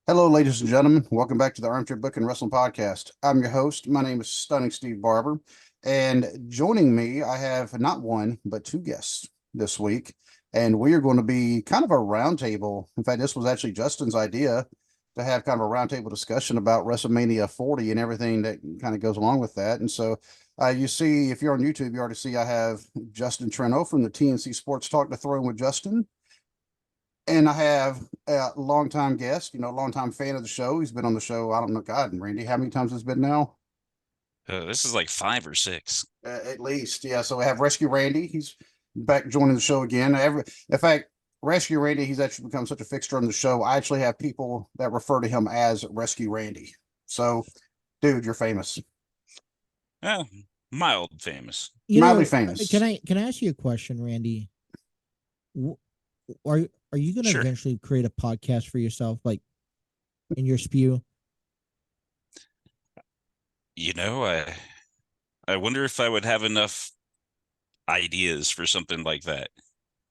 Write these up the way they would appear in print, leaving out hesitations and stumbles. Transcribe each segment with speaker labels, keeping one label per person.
Speaker 1: Hello, ladies and gentlemen. Welcome back to the Armchair Booker Wrestling Podcast. I'm your host. My name is Stunning Steve Barber. And joining me, I have not one, but two guests this week. And we are going to be kind of a roundtable. In fact, this was actually Justin's idea to have kind of a roundtable discussion about WrestleMania 40 and everything that kind of goes along with that. And so you see, if you're on YouTube, you already see I have Justin Treno from the TNC Sports Talk to throw in with Justin. And I have a longtime guest, longtime fan of the show. He's been on the show. I don't know, God, Randy, how many times has it been now?
Speaker 2: This is like 5 or 6.
Speaker 1: At least, yeah. So we have Rescue Randy. He's back joining the show again. In fact, Rescue Randy, he's actually become such a fixture on the show. I actually have people that refer to him as Rescue Randy. So, dude, you're famous.
Speaker 2: Oh, mild famous.
Speaker 1: Mildly famous.
Speaker 3: Can I ask you a question, Randy? Are you going to
Speaker 2: Sure.
Speaker 3: eventually create a podcast for yourself, like in your spew?
Speaker 2: I wonder if I would have enough ideas for something like that.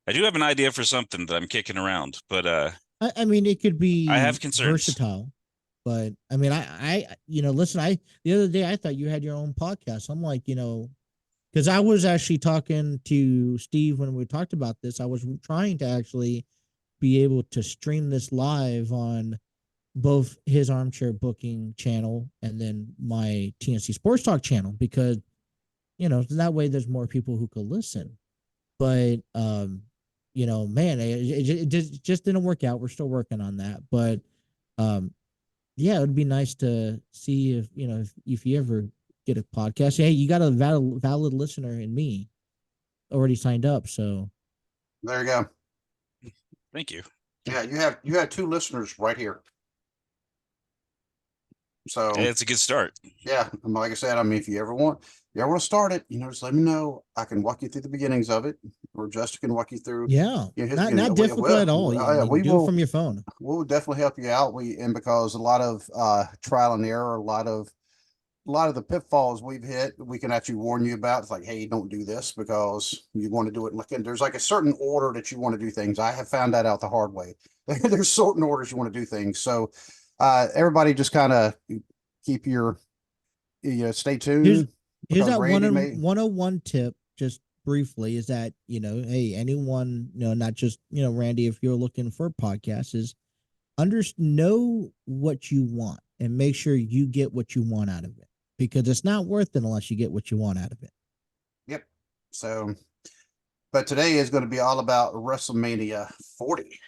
Speaker 2: I do have an idea for something that I'm kicking around, but
Speaker 3: I mean, it could be
Speaker 2: I have concerns.
Speaker 3: versatile, but I mean, listen, the other day I thought you had your own podcast. I'm like, because I was actually talking to Steve when we talked about this. I was trying to actually be able to stream this live on both his Armchair Booking channel and then my TNC Sports Talk channel, because that way there's more people who could listen. But man, it just didn't work out. We're still working on that, but yeah, it would be nice to see if you ever get a podcast. Hey, you got a valid listener in me already signed up, so
Speaker 1: there you go.
Speaker 2: Thank you.
Speaker 1: Yeah, you have two listeners right here. So
Speaker 2: it's a good start.
Speaker 1: Yeah, like I said, I mean, if you ever want to start it, just let me know. I can walk you through the beginnings of it, or Justin can walk you through.
Speaker 3: Yeah, not difficult at all. We do it from your phone.
Speaker 1: We'll definitely help you out. Because a lot of trial and error, a lot of the pitfalls we've hit, we can actually warn you about. It's like, hey, don't do this because you want to do it. There's like a certain order that you want to do things. I have found that out the hard way. There's certain orders you want to do things. So everybody just kind of keep your, stay tuned.
Speaker 3: Here's that 101 tip, just briefly, is that, hey, anyone, not just, Randy, if you're looking for podcasts, is know what you want and make sure you get what you want out of it, because it's not worth it unless you get what you want out of it.
Speaker 1: Yep. So, but today is going to be all about WrestleMania 40.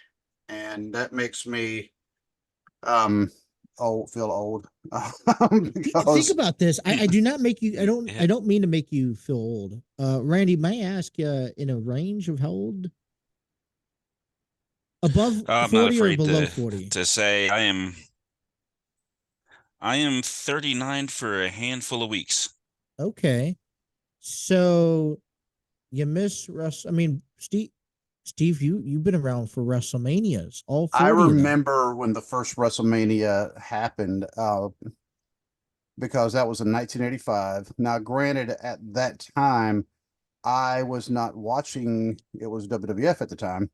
Speaker 1: And that makes me, feel old.
Speaker 3: Think about this. I do not make you. I don't mean to make you feel old. Randy, may I ask in a range of how old? Above 40 or below 40?
Speaker 2: To say I am 39 for a handful of weeks.
Speaker 3: Okay, so you miss Russ. I mean, Steve, you've been around for WrestleManias, all 40
Speaker 1: I remember when the first WrestleMania happened, because that was in 1985. Now, granted, at that time, I was not watching. It was WWF at the time,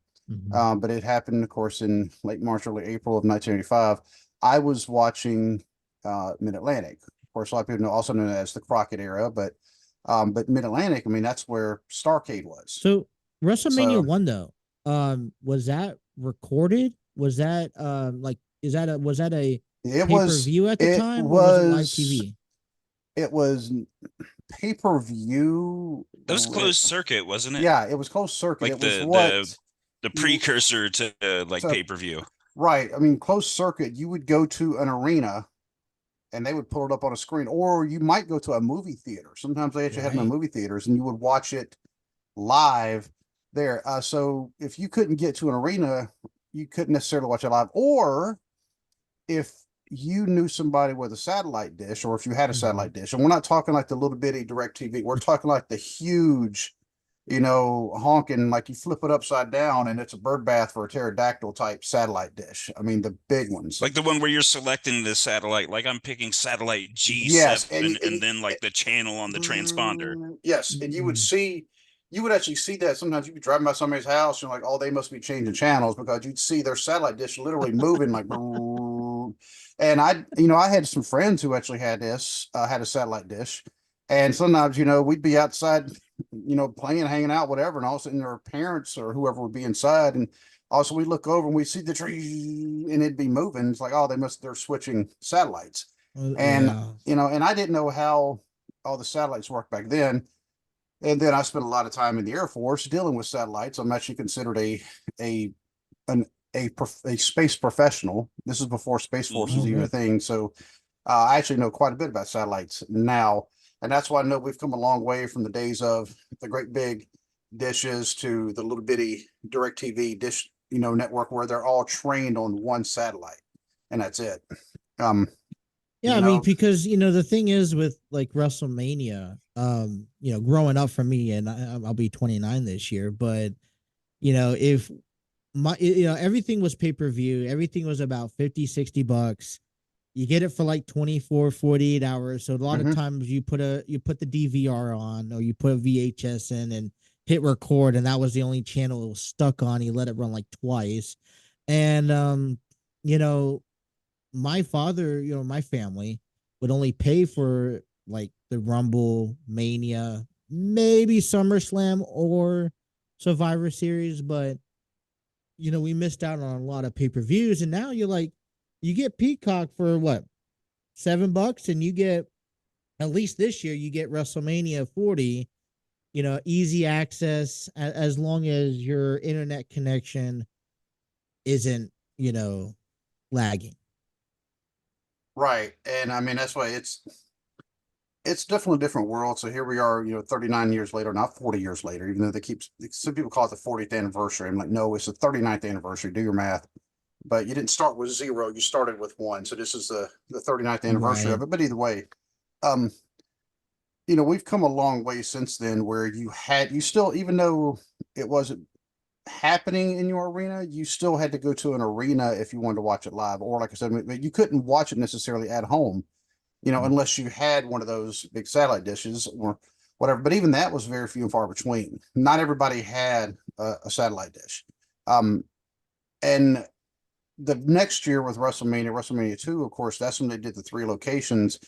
Speaker 1: but it happened, of course, in late March, early April of 1985. I was watching Mid-Atlantic. Of course, a lot of people also known as the Crockett era, but Mid-Atlantic, I mean, that's where Starrcade was.
Speaker 3: So WrestleMania 1 though, was that recorded? Was that was that a pay-per-view at the time? Or was it live TV?
Speaker 1: It was pay-per-view.
Speaker 2: That was closed circuit, wasn't it?
Speaker 1: Yeah, it was closed circuit.
Speaker 2: Like
Speaker 1: it was
Speaker 2: the precursor to pay-per-view.
Speaker 1: Right. I mean, closed circuit, you would go to an arena and they would pull it up on a screen, or you might go to a movie theater. Sometimes they actually have them in movie theaters, and you would watch it live there. So if you couldn't get to an arena, you couldn't necessarily watch it live. Or if you knew somebody with a satellite dish, or if you had a satellite dish, and we're not talking like the little bitty DirecTV, we're talking like the huge, honking, like you flip it upside down and it's a bird bath for a pterodactyl type satellite dish. I mean, the big ones.
Speaker 2: Like the one where you're selecting the satellite, like I'm picking satellite G7,
Speaker 1: yes,
Speaker 2: and then like the channel on the transponder.
Speaker 1: Yes, and you would actually see that sometimes. You could drive by somebody's house and like, oh, they must be changing channels, because you'd see their satellite dish literally moving like And I had some friends who actually had had a satellite dish. And sometimes, we'd be outside, playing, hanging out, whatever. And all of a sudden their parents or whoever would be inside. And also we look over and we see the tree and it'd be moving. It's like, oh, they're switching satellites. And,
Speaker 3: Yeah.
Speaker 1: and I didn't know how all the satellites worked back then. And then I spent a lot of time in the Air Force dealing with satellites. I'm actually considered a space professional. This is before Space Force was even a thing. So I actually know quite a bit about satellites now. And that's why I know we've come a long way from the days of the great big dishes to the little bitty DirecTV dish, network where they're all trained on one satellite. And that's it.
Speaker 3: Yeah, I mean, because the thing is with like WrestleMania, growing up for me, and I'll be 29 this year, but if everything was pay-per-view, everything was about 50-60 bucks. You get it for like 24, 48 hours. So a lot of times you put the DVR on, or you put a VHS in and hit record, and that was the only channel it was stuck on. You let it run like twice. And my father, my family would only pay for like the Rumble, Mania, maybe SummerSlam or Survivor Series, but we missed out on a lot of pay-per-views. And now you get Peacock for what, $7, and you get, at least this year, you get WrestleMania 40, easy access as long as your internet connection isn't, lagging.
Speaker 1: Right. And I mean, that's why it's definitely a different world. So here we are, 39 years later, not 40 years later, even though some people call it the 40th anniversary. I'm like, no, it's the 39th anniversary. Do your math. But you didn't start with 0, you started with 1. So this is the 39th anniversary of it. But either way, we've come a long way since then where you still, even though it wasn't happening in your arena, you still had to go to an arena if you wanted to watch it live. Or like I said, you couldn't watch it necessarily at home, unless you had one of those big satellite dishes or whatever. But even that was very few and far between. Not everybody had a satellite dish. And the next year with WrestleMania 2, of course, that's when they did the 3 locations.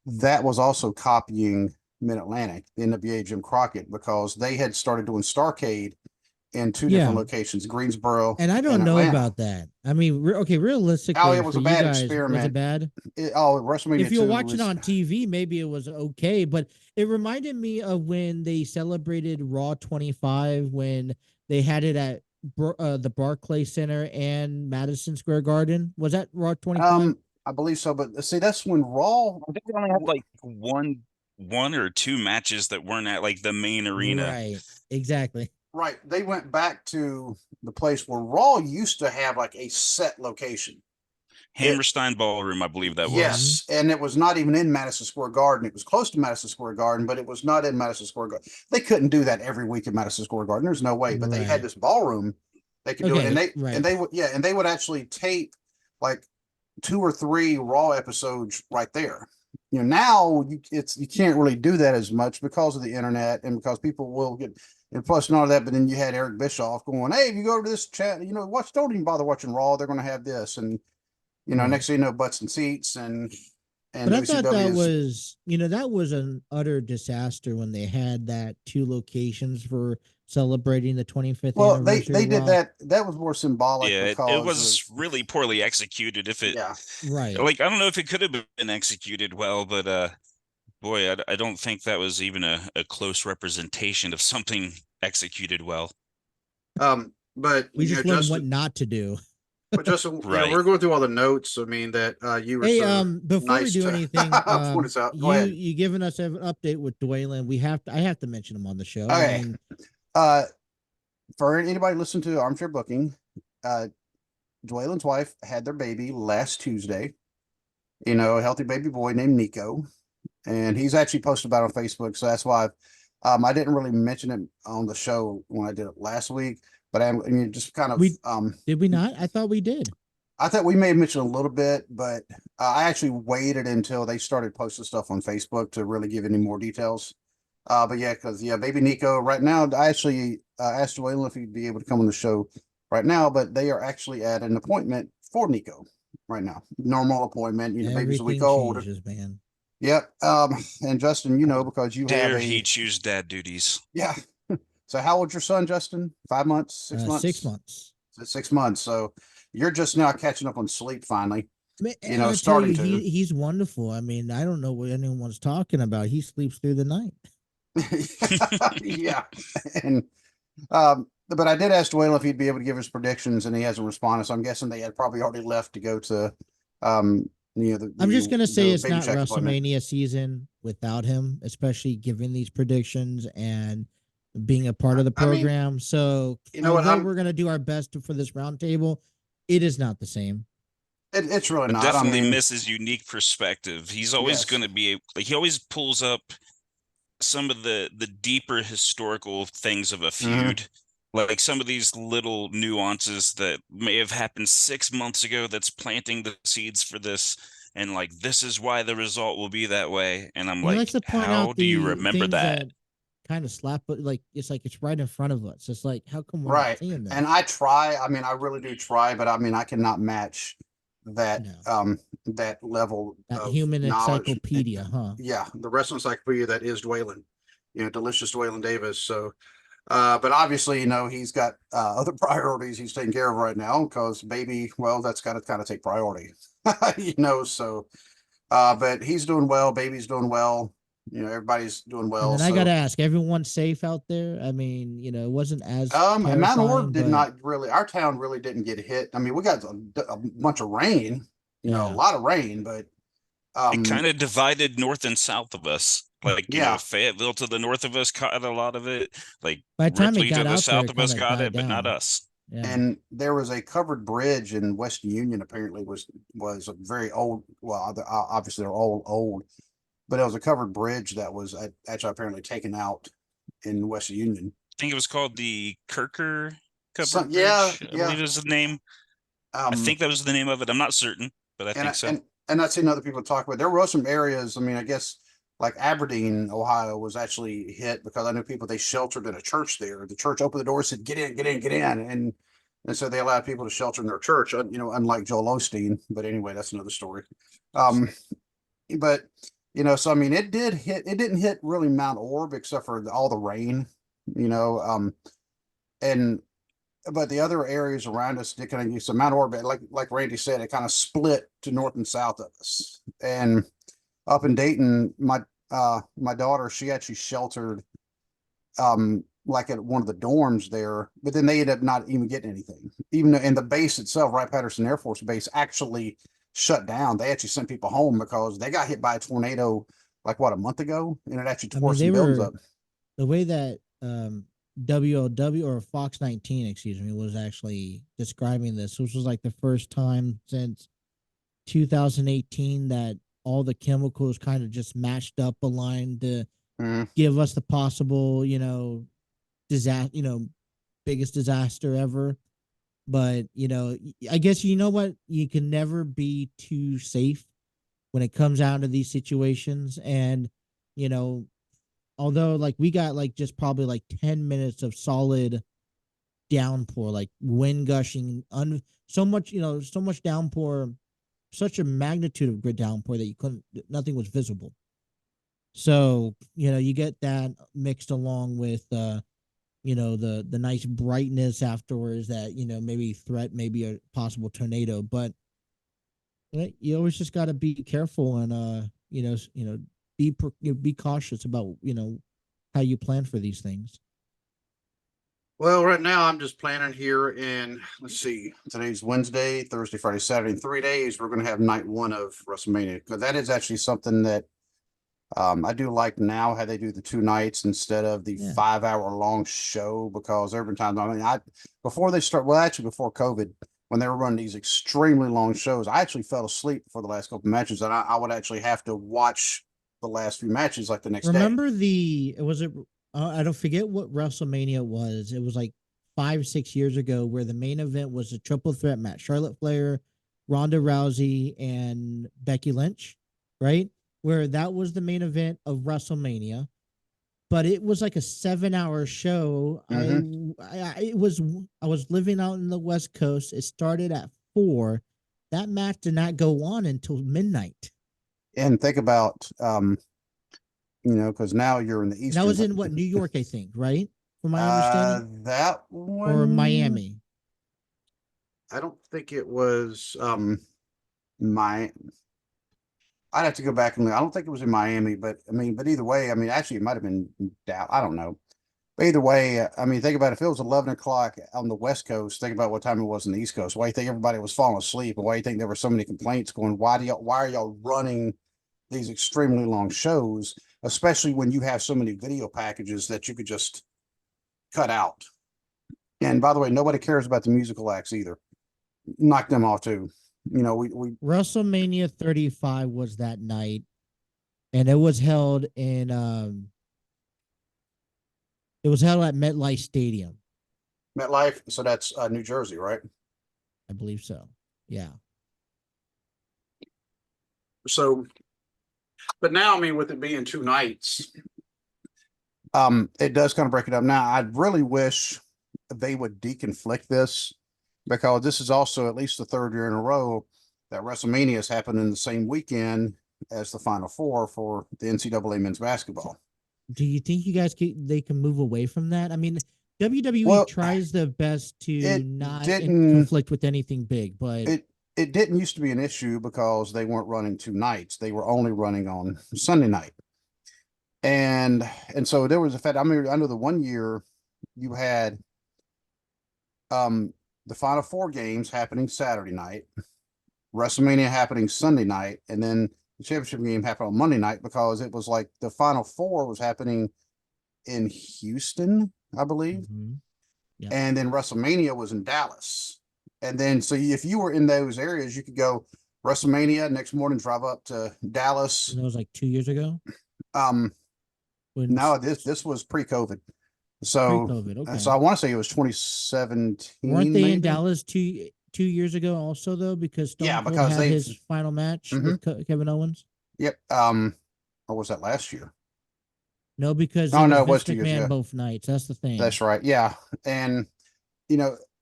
Speaker 1: That was also copying Mid-Atlantic, the NWA Jim Crockett, because they had started doing Starrcade in 2 different locations, Greensboro
Speaker 3: and I don't know about that. I mean, realistically,
Speaker 1: it was a bad experiment.
Speaker 3: Was it bad?
Speaker 1: WrestleMania.
Speaker 3: If you're watching on TV, maybe it was okay, but it reminded me of when they celebrated Raw 25 when they had it at the Barclays Center and Madison Square Garden. Was that Raw 25?
Speaker 1: I believe so, but see, that's when Raw.
Speaker 2: I think they only had like one or 2 matches that weren't at like the main arena.
Speaker 3: Right. Exactly.
Speaker 1: Right. They went back to the place where Raw used to have like a set location.
Speaker 2: Hammerstein Ballroom, I believe that was.
Speaker 1: Yes, and it was not even in Madison Square Garden. It was close to Madison Square Garden, but it was not in Madison Square Garden. They couldn't do that every week in Madison Square Garden. There's no way. But they had this ballroom they could do it, and they would actually tape like 2 or 3 Raw episodes right there. Now you can't really do that as much because of the internet and because people will get. And plus and all that, but then you had Eric Bischoff going, "Hey, if you go to this chat, don't even bother watching Raw. They're going to have this." And next thing you know, butts and seats and
Speaker 3: but I thought that was that was an utter disaster when they had that 2 locations for celebrating the 25th anniversary.
Speaker 1: They did that. That was more symbolic.
Speaker 2: Yeah, it was really poorly executed.
Speaker 3: Right.
Speaker 2: Like, I don't know if it could have been executed well, but boy, I don't think that was even a close representation of something executed well.
Speaker 1: But
Speaker 3: we just learned what not to do.
Speaker 1: But Justin, we're going through all the notes. I mean, that you were.
Speaker 3: Hey, before we do anything, you giving us an update with Dwaylen. I have to mention him on the show.
Speaker 1: Okay. For anybody listening to Armchair Booking, Dwaylen's wife had their baby last Tuesday. A healthy baby boy named Nico, and he's actually posted about it on Facebook. So that's why I didn't really mention it on the show when I did it last week. But just kind of.
Speaker 3: Did we not? I thought we did.
Speaker 1: I thought we may have mentioned a little bit, but I actually waited until they started posting stuff on Facebook to really give any more details. But yeah, because baby Nico right now, I actually asked Dwaylen if he'd be able to come on the show right now, but they are actually at an appointment for Nico. right now. Normal appointment. You know, baby's a week
Speaker 3: Everything
Speaker 1: old.
Speaker 3: changes, man.
Speaker 1: Yep. And Justin, you know, because you have
Speaker 2: Dare
Speaker 1: a
Speaker 2: he choose dad duties?
Speaker 1: yeah. So how old's your son, Justin? 5 months, 6 months?
Speaker 3: 6 months.
Speaker 1: 6 months. So you're just now catching up on sleep finally. You know,
Speaker 3: I tell
Speaker 1: starting
Speaker 3: you,
Speaker 1: to.
Speaker 3: he's wonderful. I mean, I don't know what anyone's talking about. He sleeps through the night.
Speaker 1: Yeah. And but I did ask Dwayne if he'd be able to give his predictions, and he hasn't responded. So I'm guessing they had probably already left to go to
Speaker 3: I'm just gonna say it's
Speaker 1: baby
Speaker 3: not
Speaker 1: check appointment.
Speaker 3: WrestleMania season without him, especially giving these predictions and being a part of the
Speaker 1: I mean,
Speaker 3: program. So
Speaker 1: you know what?
Speaker 3: although we're gonna do our best for this roundtable, it is not the same.
Speaker 1: It's really
Speaker 2: I
Speaker 1: not. I
Speaker 2: definitely
Speaker 1: mean,
Speaker 2: miss his unique perspective. He's always
Speaker 1: yes.
Speaker 2: going to be like he always pulls up some of the deeper historical things of a
Speaker 1: Mhm.
Speaker 2: feud. Like some of these little nuances that may have happened 6 months ago that's planting the seeds for this. And like, this is why the result will be that way. And I'm
Speaker 3: He likes
Speaker 2: like,
Speaker 3: to point
Speaker 2: how
Speaker 3: out
Speaker 2: do you
Speaker 3: the
Speaker 2: remember
Speaker 3: things
Speaker 2: that?
Speaker 3: that kind of slap, but like it's right in front of us. It's like, how come we're not
Speaker 1: Right.
Speaker 3: seeing this?
Speaker 1: And I try. I mean, I really do try, but I mean, I cannot match that
Speaker 3: No.
Speaker 1: that level
Speaker 3: That
Speaker 1: of
Speaker 3: human
Speaker 1: knowledge.
Speaker 3: encyclopedia, huh?
Speaker 1: Yeah, the wrestling encyclopedia that is Dwaylen, delicious Dwaylen Davis. So, but obviously, he's got other priorities he's taking care of right now because baby, well, that's got to kind of take priority, So, but he's doing well. Baby's doing well. Everybody's doing
Speaker 3: And
Speaker 1: well.
Speaker 3: then I gotta
Speaker 1: So,
Speaker 3: ask, everyone's safe out there? I mean, it wasn't as
Speaker 1: and Mount Orb
Speaker 3: terrifying,
Speaker 1: did
Speaker 3: but
Speaker 1: not really. Our town really didn't get hit. I mean, we got a bunch of rain. A
Speaker 3: yeah.
Speaker 1: lot of rain, but
Speaker 2: It kind of divided north and south of us. Like,
Speaker 1: yeah.
Speaker 2: Fayetteville to the north of us caught a lot of it. Like
Speaker 3: By the time it
Speaker 2: Ripley to
Speaker 3: got
Speaker 2: the
Speaker 3: out there,
Speaker 2: south
Speaker 3: it
Speaker 2: of us
Speaker 3: kind of
Speaker 2: got
Speaker 3: died
Speaker 2: it, but not
Speaker 3: down.
Speaker 2: us.
Speaker 3: Yeah.
Speaker 1: And there was a covered bridge in West Union. Apparently, was a very old. Well, obviously they're all old, but it was a covered bridge that was actually apparently taken out in West Union.
Speaker 2: I think it was called the Kirker Covered
Speaker 1: Yeah,
Speaker 2: Bridge, I
Speaker 1: yeah.
Speaker 2: believe is the name. I think that was the name of it. I'm not certain, but I think so.
Speaker 1: And I've seen other people talk about. There were some areas. I mean, I guess like Aberdeen, Ohio, was actually hit because I know people they sheltered in a church there. The church opened the door, said, "Get in, get in, get in," and so they allowed people to shelter in their church. Unlike Joel Osteen. But anyway, that's another story. But so I mean, it did hit. It didn't hit really Mount Orb except for all the rain. And but the other areas around us did kind of use some Mount Orb, like Randy said, it kind of split to north and south of us. And up in Dayton, my daughter, she actually sheltered like at one of the dorms there, but then they ended up not even getting anything. Even though, and the base itself, Wright-Patterson Air Force Base, actually shut down. They actually sent people home because they got hit by a tornado like a month ago, and it actually tore some buildings up.
Speaker 3: The way that WLW or Fox 19, excuse me, was actually describing this, which was like the first time since 2018 that all the chemicals kind of just matched up, aligned to give us the possible, disaster, biggest disaster ever. But, I guess what? You can never be too safe when it comes down to these situations. And, although like we got like just probably like 10 minutes of solid downpour, like wind gushing, so much downpour, such a magnitude of grid downpour that nothing was visible. So, you get that mixed along with, the nice brightness afterwards that, maybe threat, maybe a possible tornado, but you always just got to be careful and, be cautious about, how you plan for these things.
Speaker 1: Well, right now I'm just planning here let's see, today's Wednesday, Thursday, Friday, Saturday, in 3 days, we're going to have night one of WrestleMania. Because that is actually something that I do like now how they do the 2 nights instead of the 5-hour long show, because every time, before they start, well, actually before COVID, when they were running these extremely long shows, I actually fell asleep for the last couple of matches, and I would actually have to watch the last few matches like the next day.
Speaker 3: Remember I don't forget what WrestleMania was. It was like 5-6 years ago where the main event was a triple threat match: Charlotte Flair, Ronda Rousey, and Becky Lynch, right? Where that was the main event of WrestleMania, but it was like a 7-hour show. I was living out in the West Coast. It started at 4. that match did not go on until midnight.
Speaker 1: And think about, because now you're in the
Speaker 3: And that
Speaker 1: Eastern.
Speaker 3: was in what, New York, I think, right? From my understanding,
Speaker 1: That one
Speaker 3: or Miami.
Speaker 1: I don't think it was my. I'd have to go back and look. I don't think it was in Miami, but either way, actually, it might have been Dallas. I don't know. But either way, think about it. If it was 11 o'clock on the West Coast, think about what time it was on the East Coast. Why do you think everybody was falling asleep? And why do you think there were so many complaints going, why are y'all running these extremely long shows, especially when you have so many video packages that you could just cut out? And by the way, nobody cares about the musical acts either. Knock them off too. We
Speaker 3: WrestleMania 35 was that night, and it was held at MetLife Stadium.
Speaker 1: MetLife, so that's New Jersey, right?
Speaker 3: I believe so. Yeah.
Speaker 1: So, but now, with it being 2 nights, it does kind of break it up. Now, I really wish they would deconflict this, because this is also at least the 3rd year in a row that WrestleMania has happened in the same weekend as the Final Four for the NCAA men's basketball.
Speaker 3: Do you think you guys they can move away from that? WWE tries their best to not conflict with anything big, but
Speaker 1: it didn't used to be an issue because they weren't running 2 nights. They were only running on Sunday night. And so there was a fact. I know the one year you had the Final Four games happening Saturday night, WrestleMania happening Sunday night, and then the championship game happened on Monday night, because it was like the Final Four was happening in Houston, I believe.
Speaker 3: Mm-hmm. Yep.
Speaker 1: And then WrestleMania was in Dallas. And then, so if you were in those areas, you could go WrestleMania next morning, drive up to Dallas.
Speaker 3: And that was like 2 years ago.
Speaker 1: No, this was pre-COVID. So,
Speaker 3: pre-COVID, okay.
Speaker 1: So I want to say it was 2017.
Speaker 3: Weren't they in Dallas two years ago also, though? Because Stone Cold had his final match with Kevin Owens.
Speaker 1: Yep. Or was that last year?
Speaker 3: No, because
Speaker 1: it was 2 years ago.
Speaker 3: Both nights. That's the thing.
Speaker 1: That's right. Yeah, and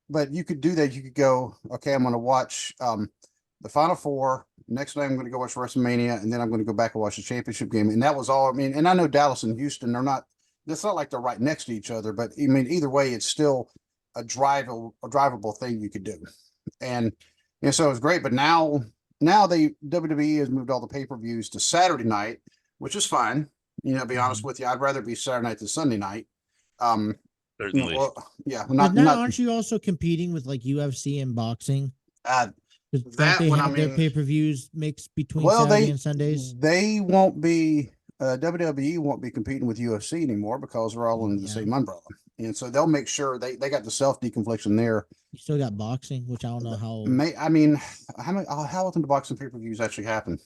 Speaker 1: but you could do that. You could go, okay, I'm going to watch the Final Four. Next night, I'm going to go watch WrestleMania, and then I'm going to go back and watch the championship game. And that was all. And I know Dallas and Houston, they're not. It's not like they're right next to each other, but either way, it's still a drivable thing you could do. And so it was great. But now WWE has moved all the pay-per-views to Saturday night, which is fine. Be honest with you, I'd rather be Saturday night than Sunday night.
Speaker 2: Certainly.
Speaker 1: Yeah.
Speaker 3: Aren't you also competing with like UFC and boxing?
Speaker 1: Their
Speaker 3: pay-per-views mixed between Saturday and Sundays?
Speaker 1: They won't be. WWE won't be competing with UFC anymore because we're all under the same umbrella, and so they'll make sure they got the self-deconfliction there.
Speaker 3: You still got boxing, which I don't know how.
Speaker 1: How often do boxing pay-per-views actually happen?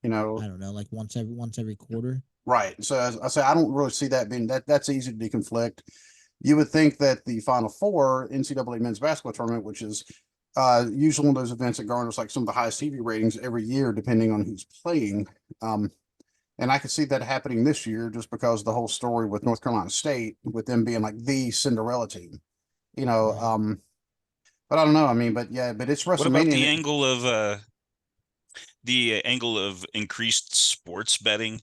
Speaker 3: I don't know, like once every quarter.
Speaker 1: Right. So as I say, I don't really see that being that's easy to deconflict. You would think that the Final Four NCAA men's basketball tournament, which is usually one of those events that garners like some of the highest TV ratings every year, depending on who's playing. And I could see that happening this year just because of the whole story with North Carolina State, with them being like the Cinderella team, right. But I don't know. But it's WrestleMania.
Speaker 2: What about the angle of increased sports betting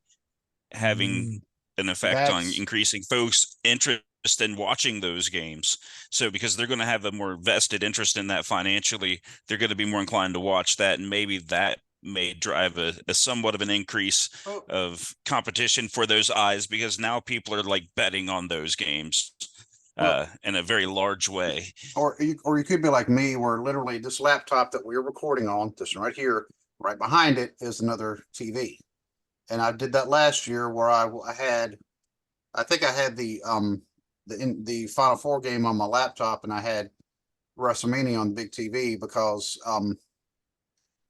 Speaker 2: having an effect on increasing folks' interest in watching those games? So because they're going to have a more vested interest in that financially, they're going to be more inclined to watch that, and maybe that may drive a somewhat of an increase of competition for those eyes, because now people are like betting on those games in a very large way.
Speaker 1: Or you could be like me, where literally this laptop that we're recording on, this one right here, right behind it is another TV. And I did that last year where I think I had the Final Four game on my laptop, and I had WrestleMania on the big TV, because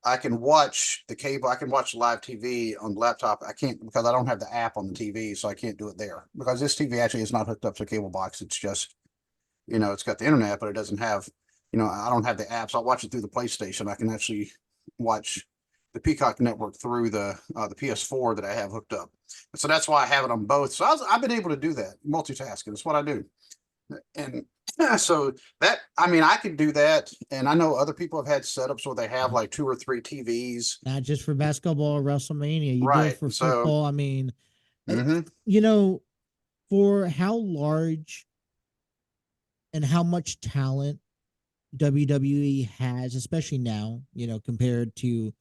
Speaker 1: I can watch the cable. I can watch live TV on the laptop. I can't, because I don't have the app on the TV, so I can't do it there, because this TV actually is not hooked up to a cable box. It's just, it's got the internet, but it doesn't have, I don't have the apps. I'll watch it through the PlayStation. I can actually watch the Peacock network through the PS4 that I have hooked up. So that's why I have it on both. So I've been able to do that, multitasking. That's what I do. And So that, I mean, I could do that. And I know other people have had setups where they have like 2 or 3 TVs.
Speaker 3: Not just for basketball or WrestleMania. You do it
Speaker 1: Right.
Speaker 3: for
Speaker 1: So,
Speaker 3: football. I mean,
Speaker 1: mhm.
Speaker 3: you know, for how large and how much talent WWE has, especially now, compared to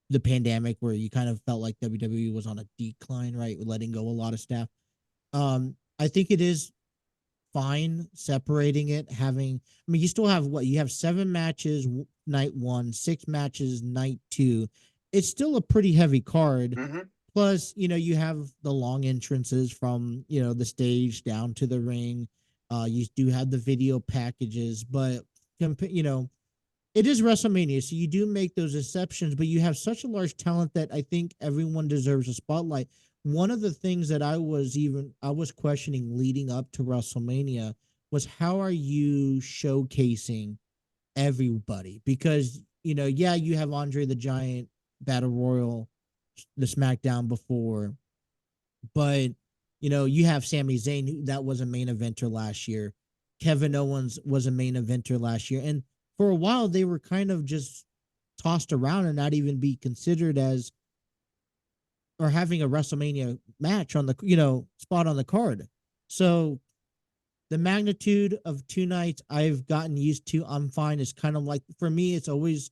Speaker 3: the pandemic where you kind of felt like WWE was on a decline, right? Letting go a lot of staff. I think it is fine separating it, having, I mean, you still have what you have 7 matches night 1, 6 matches night 2. It's still a pretty heavy card.
Speaker 1: Mhm.
Speaker 3: Plus, you have the long entrances from, the stage down to the ring. You do have the video packages, but it is WrestleMania, so you do make those exceptions, but you have such a large talent that I think everyone deserves a spotlight. One of the things that I was questioning leading up to WrestleMania was how are you showcasing everybody? Because, yeah, you have Andre the Giant Battle Royal, the SmackDown before, but you have Sami Zayn, that was a main eventer last year. Kevin Owens was a main eventer last year. And for a while they were kind of just tossed around and not even be considered as or having a WrestleMania match on the spot on the card. So the magnitude of 2 nights I've gotten used to. I'm fine. It's kind of like for me, it's always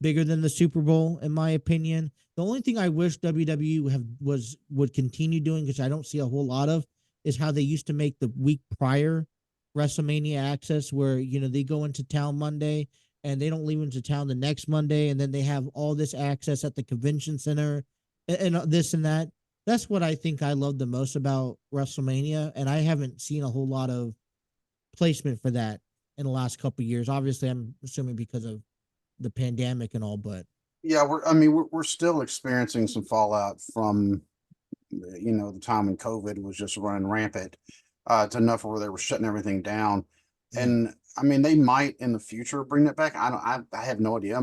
Speaker 3: bigger than the Super Bowl, in my opinion. The only thing I wish WWE would continue doing, because I don't see a whole lot of, is how they used to make the week prior WrestleMania access, where they go into town Monday and they don't leave into town the next Monday, and then they have all this access at the convention center and this and that. That's what I think I love the most about WrestleMania, and I haven't seen a whole lot of placement for that in the last couple of years. Obviously, I'm assuming because of the pandemic and all, but
Speaker 1: Yeah, we're still experiencing some fallout from, the time when COVID was just running rampant, to enough where they were shutting everything down.
Speaker 3: yeah.
Speaker 1: And I mean, they might in the future bring that back. I have no idea.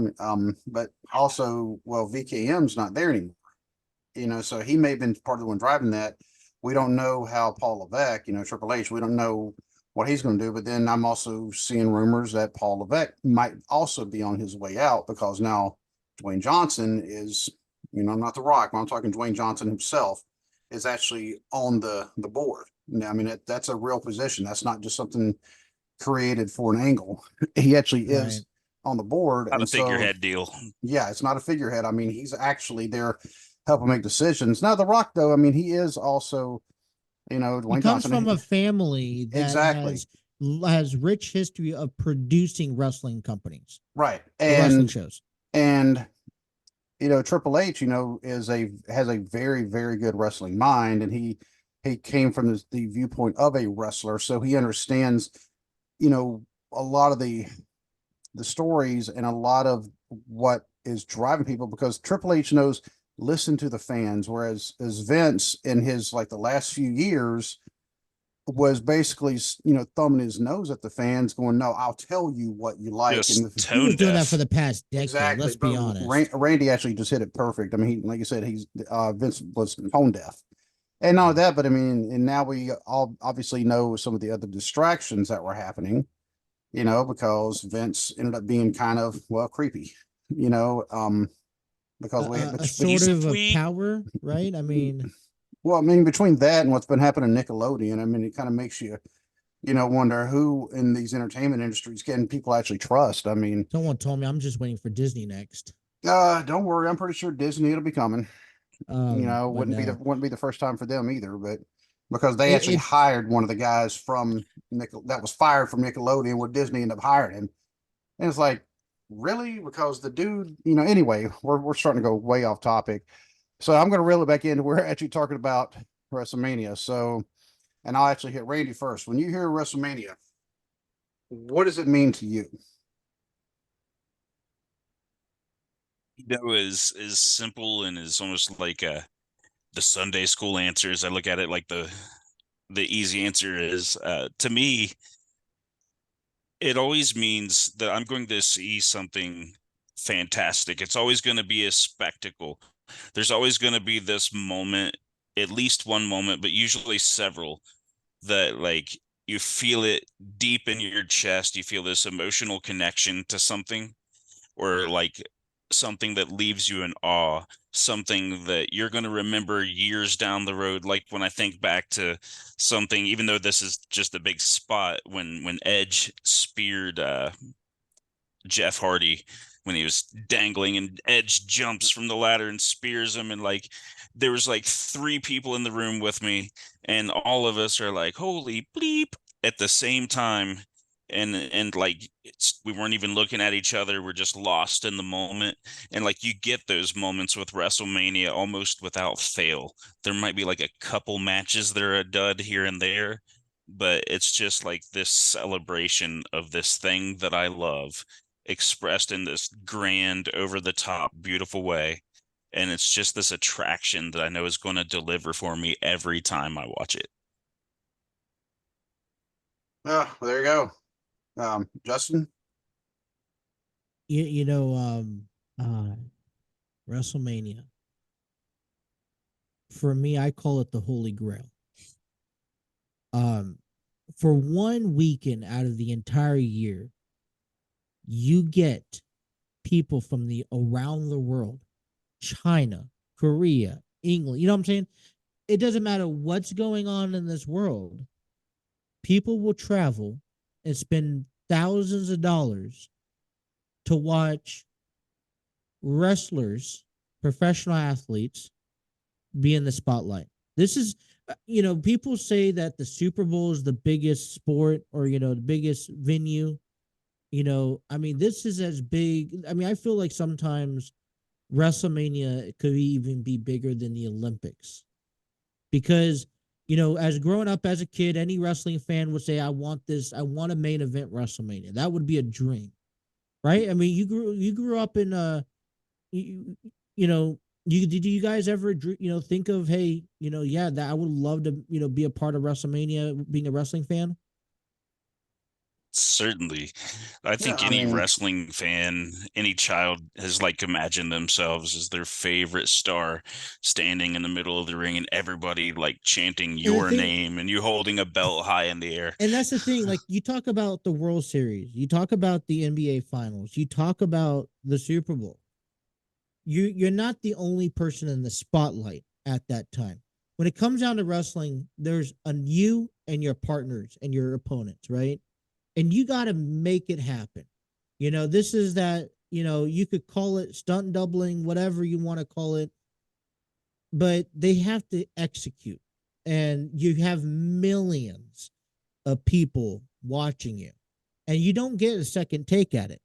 Speaker 1: But also, well, VKM's not there anymore. So he may have been part of the one driving that. We don't know how Paul Levesque, Triple H, we don't know what he's going to do. But then I'm also seeing rumors that Paul Levesque might also be on his way out, because now Dwayne Johnson is, not The Rock, but I'm talking Dwayne Johnson himself is actually on the board. Now, I mean, that's a real position. That's not just something created for an angle. He actually is
Speaker 3: Right.
Speaker 1: on the board.
Speaker 2: Not a
Speaker 1: And so,
Speaker 2: figurehead deal.
Speaker 1: yeah, it's not a figurehead. I mean, he's actually there helping make decisions. Now, The Rock, though, I mean, he is also,
Speaker 3: He
Speaker 1: Dwayne
Speaker 3: comes
Speaker 1: Johnson.
Speaker 3: from a family that
Speaker 1: Exactly.
Speaker 3: has rich history of producing wrestling companies
Speaker 1: Right.
Speaker 3: or wrestling
Speaker 1: And,
Speaker 3: shows.
Speaker 1: and, Triple H, has a very, very good wrestling mind, and he came from the viewpoint of a wrestler, so he understands, a lot of the stories and a lot of what is driving people, because Triple H knows listen to the fans, whereas as Vince in his like the last few years was basically thumbing his nose at the fans, going, "No, I'll tell you what you like."
Speaker 2: Just
Speaker 1: And
Speaker 3: He was
Speaker 2: tone
Speaker 3: doing that for
Speaker 2: deaf.
Speaker 3: the past decade.
Speaker 1: exactly,
Speaker 3: Let's be
Speaker 1: but
Speaker 3: honest.
Speaker 1: Randy actually just hit it perfect. I mean, like you said, he's Vince was tone deaf. And not only that, but I mean, and now we all obviously know some of the other distractions that were happening, because Vince ended up being kind of, well, creepy, because we had,
Speaker 3: A sort
Speaker 2: He's
Speaker 3: of a
Speaker 2: sweet.
Speaker 3: power, right? I mean,
Speaker 1: well, I mean, between that and what's been happening to Nickelodeon, I mean, it kind of makes you, wonder who in these entertainment industries can people actually trust. I mean,
Speaker 3: someone told me I'm just waiting for Disney next.
Speaker 1: don't worry, I'm pretty sure Disney will be coming.
Speaker 3: But no,
Speaker 1: Wouldn't be the first time for them either, but because they
Speaker 3: it,
Speaker 1: actually
Speaker 3: it's
Speaker 1: hired one of the guys from that was fired from Nickelodeon, where Disney ended up hiring him. And it's like, really? Because the dude, anyway, we're starting to go way off topic. So I'm going to reel it back in. We're actually talking about WrestleMania. So, and I'll actually hit Randy first. When you hear WrestleMania, what does it mean to you?
Speaker 2: Is simple and is almost like the Sunday school answers. I look at it like the easy answer is to me, it always means that I'm going to see something fantastic. It's always going to be a spectacle. There's always going to be this moment, at least one moment, but usually several, that like you feel it deep in your chest. You feel this emotional connection to something, or like something that leaves you in awe, something that you're going to remember years down the road. Like when I think back to something, even though this is just a big spot, when Edge speared Jeff Hardy, when he was dangling and Edge jumps from the ladder and spears him, and like there was like three people in the room with me, and all of us are like, holy bleep, at the same time. And like we weren't even looking at each other, we're just lost in the moment. And like you get those moments with WrestleMania almost without fail. There might be like a couple matches that are a dud here and there, but it's just like this celebration of this thing that I love, expressed in this grand, over the top, beautiful way. And it's just this attraction that I know is going to deliver for me every time I watch it.
Speaker 1: Oh, well, there you go. Justin?
Speaker 3: WrestleMania. For me, I call it the Holy Grail. For one weekend out of the entire year, you get people from the around the world, China, Korea, England. You know what I'm saying? It doesn't matter what's going on in this world. People will travel and spend thousands of dollars to watch wrestlers, professional athletes be in the spotlight. This is, people say that the Super Bowl is the biggest sport, or, the biggest venue. This is as big. I feel like sometimes WrestleMania could even be bigger than the Olympics, because, as growing up as a kid, any wrestling fan would say, I want a main event WrestleMania. That would be a dream, right? You grew up in did you guys ever think of, hey, that I would love to be a part of WrestleMania, being a wrestling fan?
Speaker 2: Certainly. I think any wrestling fan, any child has like imagined themselves as their favorite star standing in the middle of the ring, and everybody like chanting your name and you holding a belt high in the air.
Speaker 3: And that's the thing. Like, you talk about the World Series, you talk about the NBA Finals, you talk about the Super Bowl. You're not the only person in the spotlight at that time. When it comes down to wrestling, there's you and your partners and your opponents, right? And you got to make it happen. This is that, you could call it stunt doubling, whatever you want to call it, but they have to execute. And you have millions of people watching you, and you don't get a second take at it.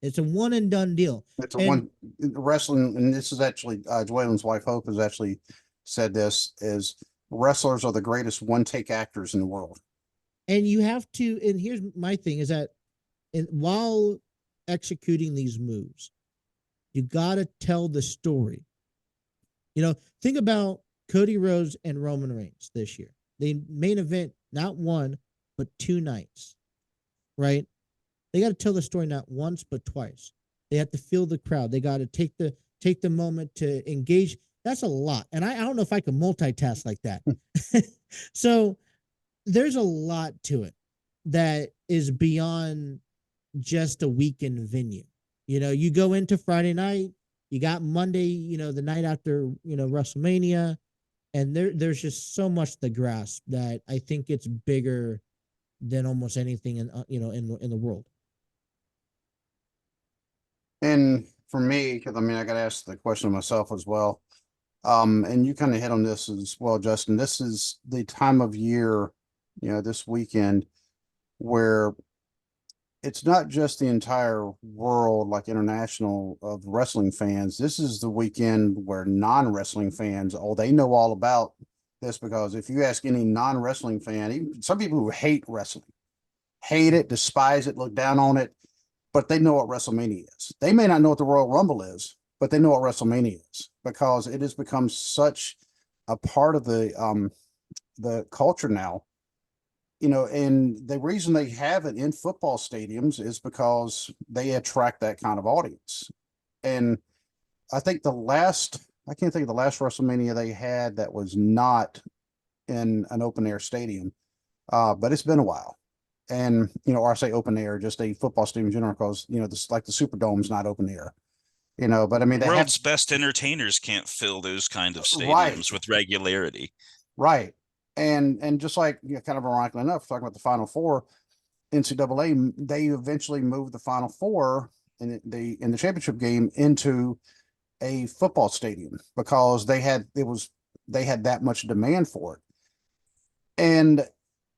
Speaker 3: It's a one and done deal.
Speaker 1: It's one wrestling, and this is actually Dwaylen's wife Hope has actually said this: is wrestlers are the greatest one take actors in the world.
Speaker 3: And you have to, and here's my thing, is that while executing these moves, you got to tell the story. Think about Cody Rhodes and Roman Reigns this year. They main event not one, but 2 nights, right? They got to tell the story not once, but twice. They have to feel the crowd. They got to take the moment to engage. That's a lot. And I don't know if I can multitask like that. So there's a lot to it that is beyond just a weekend venue. You go into Friday night, you got Monday, the night after, WrestleMania, and there's just so much to grasp that I think it's bigger than almost anything in the world.
Speaker 1: And for me, because I got to ask the question of myself as well. And you kind of hit on this as well, Justin. This is the time of year, this weekend, where it's not just the entire world, like international, of wrestling fans. This is the weekend where non-wrestling fans, they know all about this, because if you ask any non-wrestling fan, even some people who hate wrestling, hate it, despise it, look down on it, but they know what WrestleMania is. They may not know what the Royal Rumble is, but they know what WrestleMania is, because it has become such a part of the culture now. And the reason they have it in football stadiums is because they attract that kind of audience. And I think I can't think of the last WrestleMania they had that was not in an open air stadium. but it's been a while. And, or I say open air, just a football stadium in general, because, this, like the Superdome's not open air, but I mean, they have
Speaker 2: World's best entertainers can't fill those kind of
Speaker 1: right,
Speaker 2: stadiums with regularity.
Speaker 1: right. And just like, kind of ironically enough, talking about the Final Four, NCAA, they eventually moved the Final Four in the championship game into a football stadium because they had that much demand for it. And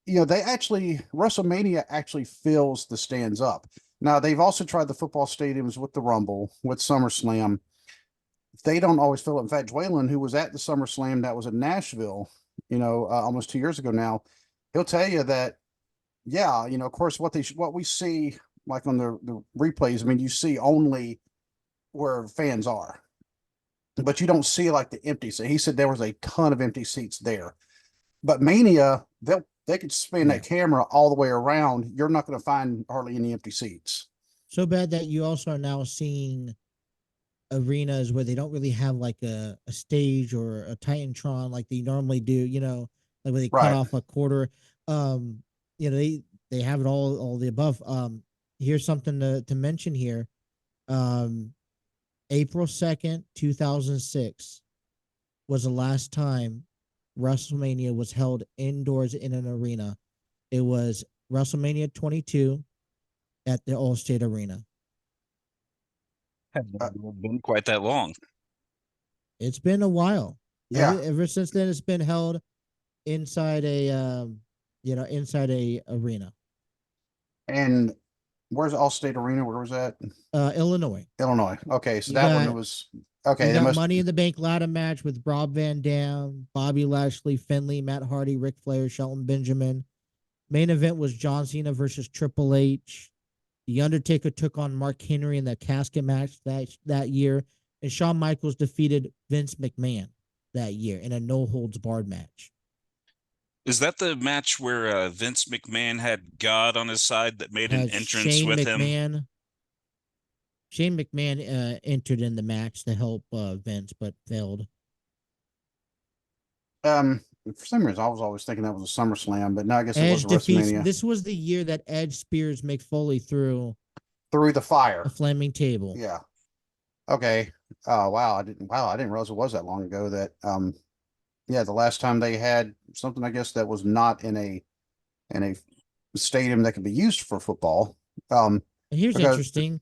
Speaker 1: WrestleMania actually fills the stands up. Now they've also tried the football stadiums with the Rumble, with SummerSlam. They don't always fill it. In fact, Dwaylen, who was at the SummerSlam that was in Nashville, almost 2 years ago now, he'll tell you that, yeah, of course, what we see like on the replays, I mean, you see only where fans are, but you don't see like the empty seat. He said there was a ton of empty seats there. But Mania, they could spin that camera all the way around. You're not going to find hardly any empty seats.
Speaker 3: So bad that you also are now seeing arenas where they don't really have like a stage or a Titantron like they normally do, like where they cut off a quarter. They have it all the above. Here's something to mention here. April 2nd, 2006 was the last time WrestleMania was held indoors in an arena. It was WrestleMania 22 at the Allstate Arena.
Speaker 2: Hasn't been quite that long.
Speaker 3: It's been a while.
Speaker 1: Yeah.
Speaker 3: Ever since then, it's been held inside inside a arena.
Speaker 1: And where's Allstate Arena? Where was that?
Speaker 3: Illinois.
Speaker 1: Okay, so one was okay.
Speaker 3: They got Money in the Bank ladder match with Rob Van Dam, Bobby Lashley, Finley, Matt Hardy, Ric Flair, Shelton Benjamin. Main event was John Cena versus Triple H. The Undertaker took on Mark Henry in the casket match that year, and Shawn Michaels defeated Vince McMahon that year in a no-holds-barred match.
Speaker 2: Is that the match where Vince McMahon had God on his side that made an entrance with him?
Speaker 3: Shane McMahon entered in the match to help Vince, but failed.
Speaker 1: For some reason, I was always thinking that was a SummerSlam, but no, I guess it was WrestleMania.
Speaker 3: This was the year that Edge spears Mick Foley through
Speaker 1: the fire,
Speaker 3: a flaming table.
Speaker 1: Yeah. Okay. Wow. I didn't realize it was that long ago. That the last time they had something, I guess, that was not in a stadium that could be used for football.
Speaker 3: And here's interesting.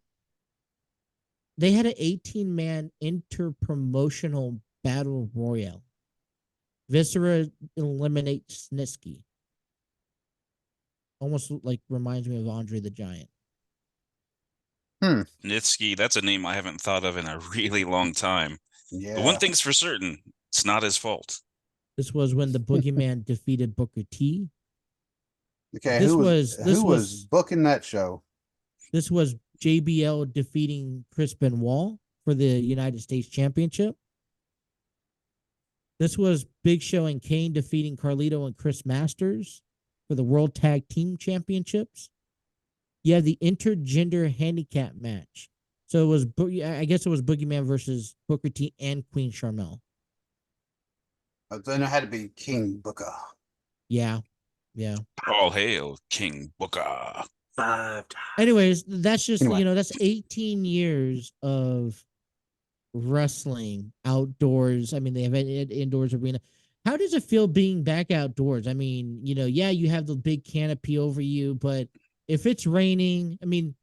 Speaker 3: They had an 18-man inter-promotional battle royale. Viscera eliminates Snitsky. Almost like reminds me of Andre the Giant.
Speaker 2: Snitsky, that's a name I haven't thought of in a really long time.
Speaker 1: Yeah.
Speaker 2: But one thing's for certain, it's not his fault.
Speaker 3: This was when the Boogeyman defeated Booker T.
Speaker 1: Okay, who was booking that show?
Speaker 3: This was JBL defeating Chris Benoit for the United States Championship. This was Big Show and Kane defeating Carlito and Chris Masters for the World Tag Team Championships. You have the intergender handicap match. So it was, I guess it was Boogeyman versus Booker T and Queen Sharmell.
Speaker 1: Then it had to be King Booker.
Speaker 3: Yeah.
Speaker 2: All hail King Booker.
Speaker 1: 5 times.
Speaker 3: Anyways, that's just, that's 18 years of wrestling outdoors. I mean, they have an indoors arena. How does it feel being back outdoors? I mean, you have the big canopy over you, but if it's raining, I mean,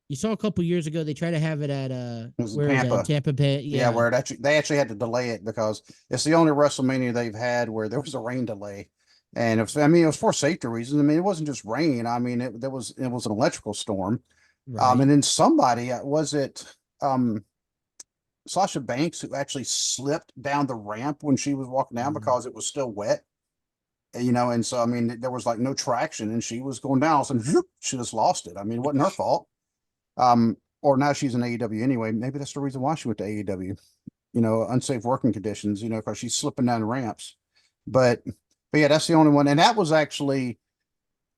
Speaker 3: you saw a couple years ago they tried to have it at Tampa Bay.
Speaker 1: Yeah, where they actually had to delay it because it's the only WrestleMania they've had where there was a rain delay. And it was for safety reasons. I mean, it wasn't just rain. I mean, it was an electrical storm.
Speaker 3: Right.
Speaker 1: And then somebody, was it Sasha Banks, who actually slipped down the ramp when she was walking down because it was still wet, and so, I mean, there was like no traction and she was going down and she just lost it. I mean, it wasn't her fault. Or now she's in AEW anyway. Maybe that's the reason why she went to AEW, unsafe working conditions, because she's slipping down the ramps. But yeah, that's the only one. And that was actually,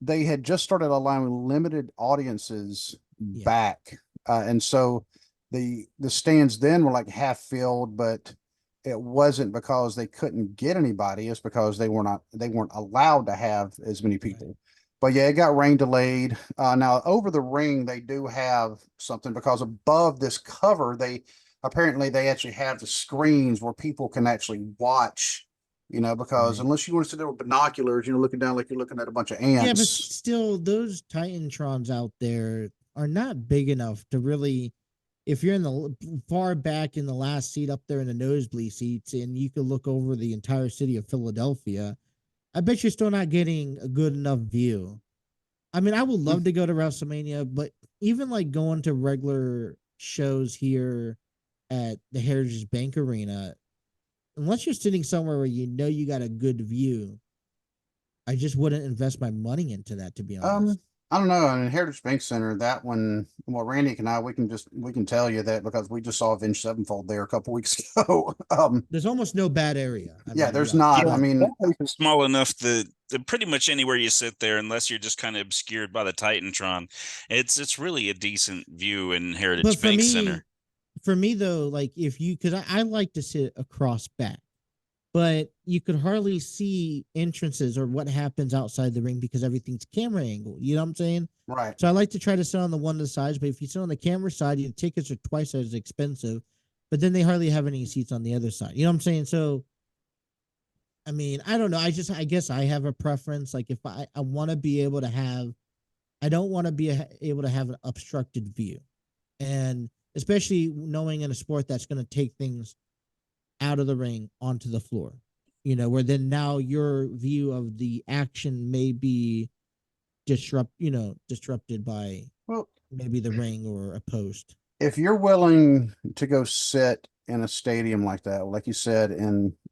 Speaker 1: they had just started allowing limited audiences back. And so the stands then were like half filled, but it wasn't because they couldn't get anybody. It's because they weren't allowed to have as many people. But yeah, it got rain delayed. Now over the ring, they do have something because above this cover, they actually have the screens where people can actually watch, because
Speaker 3: Right.
Speaker 1: unless you want to sit there with binoculars, looking down like you're looking at a bunch of
Speaker 3: Yeah, but
Speaker 1: ants.
Speaker 3: still, those Titantrons out there are not big enough to really. If you're in the far back in the last seat up there in the nosebleed seats, and you could look over the entire city of Philadelphia, I bet you're still not getting a good enough view. I mean, I would love to go to WrestleMania, but even like going to regular shows here at the Heritage Bank Arena, unless you're sitting somewhere where you got a good view, I just wouldn't invest my money into that, to be honest.
Speaker 1: I don't know. In Heritage Bank Center, that one, well, Randy and I, we can tell you that because we just saw Avenged Sevenfold there a couple weeks ago.
Speaker 3: There's almost no bad area. I
Speaker 1: Yeah,
Speaker 3: mean,
Speaker 1: there's not. I mean,
Speaker 2: small enough that pretty much anywhere you sit there, unless you're just kind of obscured by the Titantron, it's really a decent view in Heritage
Speaker 3: but
Speaker 2: Bank Center.
Speaker 3: For me though, like if you, because I like to sit across back, but you could hardly see entrances or what happens outside the ring because everything's camera angle. You know what I'm saying?
Speaker 1: right.
Speaker 3: So I like to try to sit on the one of the sides, but if you sit on the camera side, your tickets are twice as expensive, but then they hardly have any seats on the other side. You know what I'm saying? So, I mean, I don't know. I guess I have a preference. Like if I want to be able to have, I don't want to be able to have an obstructed view. And especially knowing in a sport that's going to take things out of the ring onto the floor, where then now your view of the action may be disrupted by
Speaker 1: Well,
Speaker 3: maybe the ring or a post.
Speaker 1: if you're willing to go sit in a stadium like that, like you said,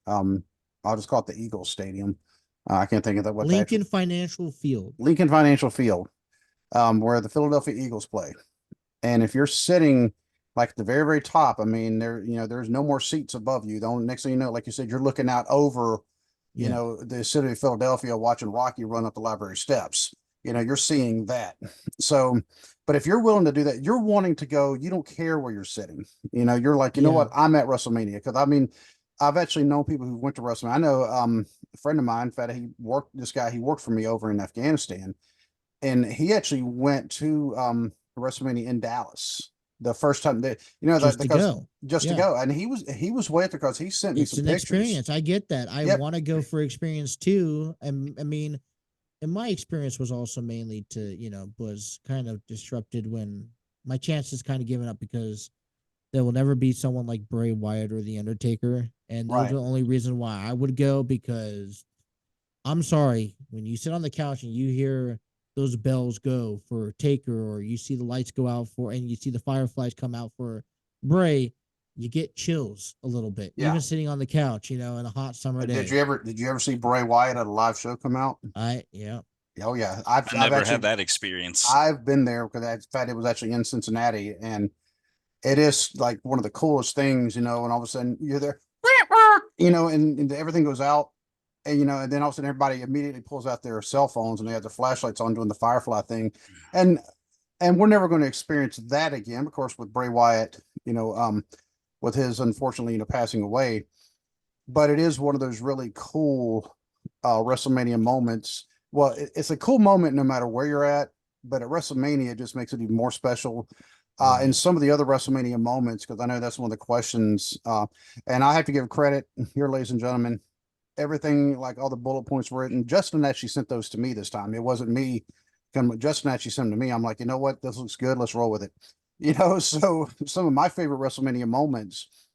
Speaker 1: I'll just call it the Eagles Stadium. I can't think of that.
Speaker 3: Lincoln Financial Field.
Speaker 1: Lincoln Financial Field, where the Philadelphia Eagles play. And if you're sitting like at the very, very top, I mean, there's no more seats above you. The only next thing you know, like you said, you're looking out over, the city of Philadelphia, watching Rocky run up the library steps. You're seeing that. So, but if you're willing to do that, you're wanting to go, you don't care where you're sitting. You're like, you know what, I'm at WrestleMania. Because I mean, I've actually known people who went to WrestleMania. I know a friend of mine, in fact, he worked for me over in Afghanistan. And he actually went to WrestleMania in Dallas the first time that just to go, and he was with because he sent me some pictures.
Speaker 3: Experience. I get that. I want to go for experience too. And I mean, and my experience was also mainly was kind of disrupted when my chances kind of given up because there will never be someone like Bray Wyatt or The Undertaker, and those are the only reason why I would go. Because I'm sorry, when you sit on the couch and you hear those bells go for Taker, or you see the lights go out and you see the fireflies come out for Bray, you get chills a little bit, even sitting on the couch, in a hot summer day.
Speaker 1: Did you ever see Bray Wyatt at a live show come out? Oh yeah,
Speaker 2: I've never had that experience.
Speaker 1: I've been there because in fact it was actually in Cincinnati, and it is like one of the coolest things, and all of a sudden you're there, and everything goes out. And and then all of a sudden everybody immediately pulls out their cell phones and they have their flashlights on doing the firefly thing, and we're never going to experience that again, of course, with Bray Wyatt, with his unfortunately passing away. But it is one of those really cool WrestleMania moments. Well, it's a cool moment no matter where you're at, but at WrestleMania it just makes it even more special. And some of the other WrestleMania moments, because I know that's one of the questions, and I have to give credit here, ladies and gentlemen. Everything, like all the bullet points were written. Justin actually sent those to me this time. It wasn't me. Justin actually sent them to me. I'm like, you know what? This looks good. Let's roll with it. So some of my favorite WrestleMania moments,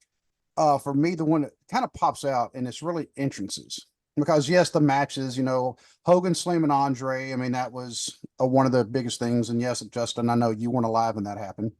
Speaker 1: for me, the one that kind of pops out, and it's really entrances. Because yes, the matches, Hogan slamming Andre. I mean, that was one of the biggest things. And yes, Justin, I know you weren't alive when that happened.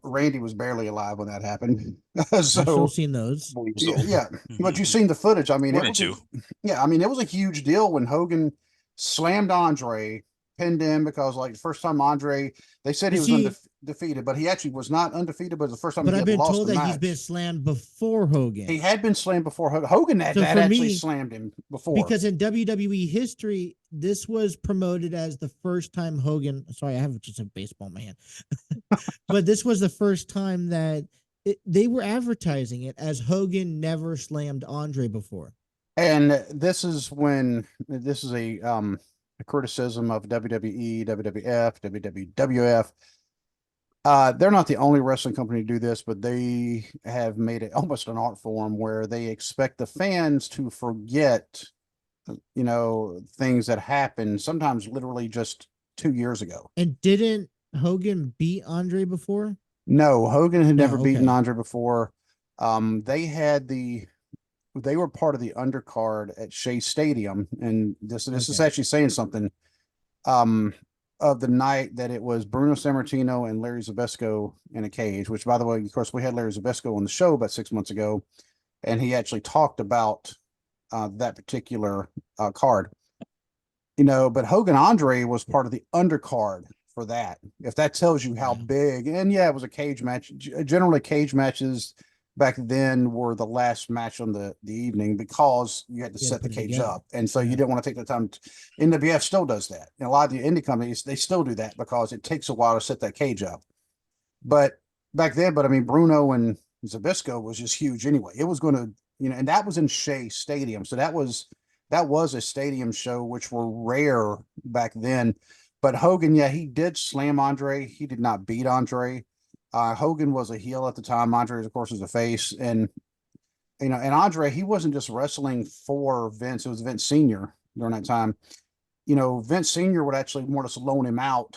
Speaker 1: Randy was barely alive when that happened. So
Speaker 3: I've still seen those.
Speaker 1: Yeah, but you've seen the footage. I mean, it was a huge deal when Hogan slammed Andre, pinned him, because like the first time Andre, they said he was undefeated, but he actually was not undefeated. But the first time,
Speaker 3: but I've been told that he's been slammed before Hogan.
Speaker 1: He had been slammed before Hogan. Hogan had actually slammed him before.
Speaker 3: Because in WWE history, this was promoted as the first time Hogan. Sorry, I have just a baseball man, but this was the first time that they were advertising it as Hogan never slammed Andre before.
Speaker 1: And this is when this is a criticism of WWE, WWF, WWF. They're not the only wrestling company to do this, but they have made it almost an art form where they expect the fans to forget, things that happened sometimes literally just 2 years ago.
Speaker 3: And didn't Hogan beat Andre before?
Speaker 1: No, Hogan had never beaten
Speaker 3: okay.
Speaker 1: Andre before. They were part of the undercard at Shea Stadium, and this is actually saying something. Of the night that it was Bruno Sammartino and Larry Zbyszko in a cage, which, by the way, of course, we had Larry Zbyszko on the show about 6 months ago, and he actually talked about that particular card. But Hogan Andre was part of the undercard for that. If that tells you how big, and yeah, it was a cage match. Generally, cage matches back then were the last match on the evening because you had to set the cage up. And so you didn't want to take the time. NWF still does that. And a lot of the indie companies, they still do that because it takes a while to set that cage up. But back then, Bruno and Zbyszko was just huge anyway. It was going to, and that was in Shea Stadium. So that was a stadium show, which were rare back then. But Hogan, he did slam Andre. He did not beat Andre. Hogan was a heel at the time. Andre, of course, was a face. And, and Andre, he wasn't just wrestling for Vince. It was Vince Sr. during that time. Vince Sr. would actually more or less loan him out,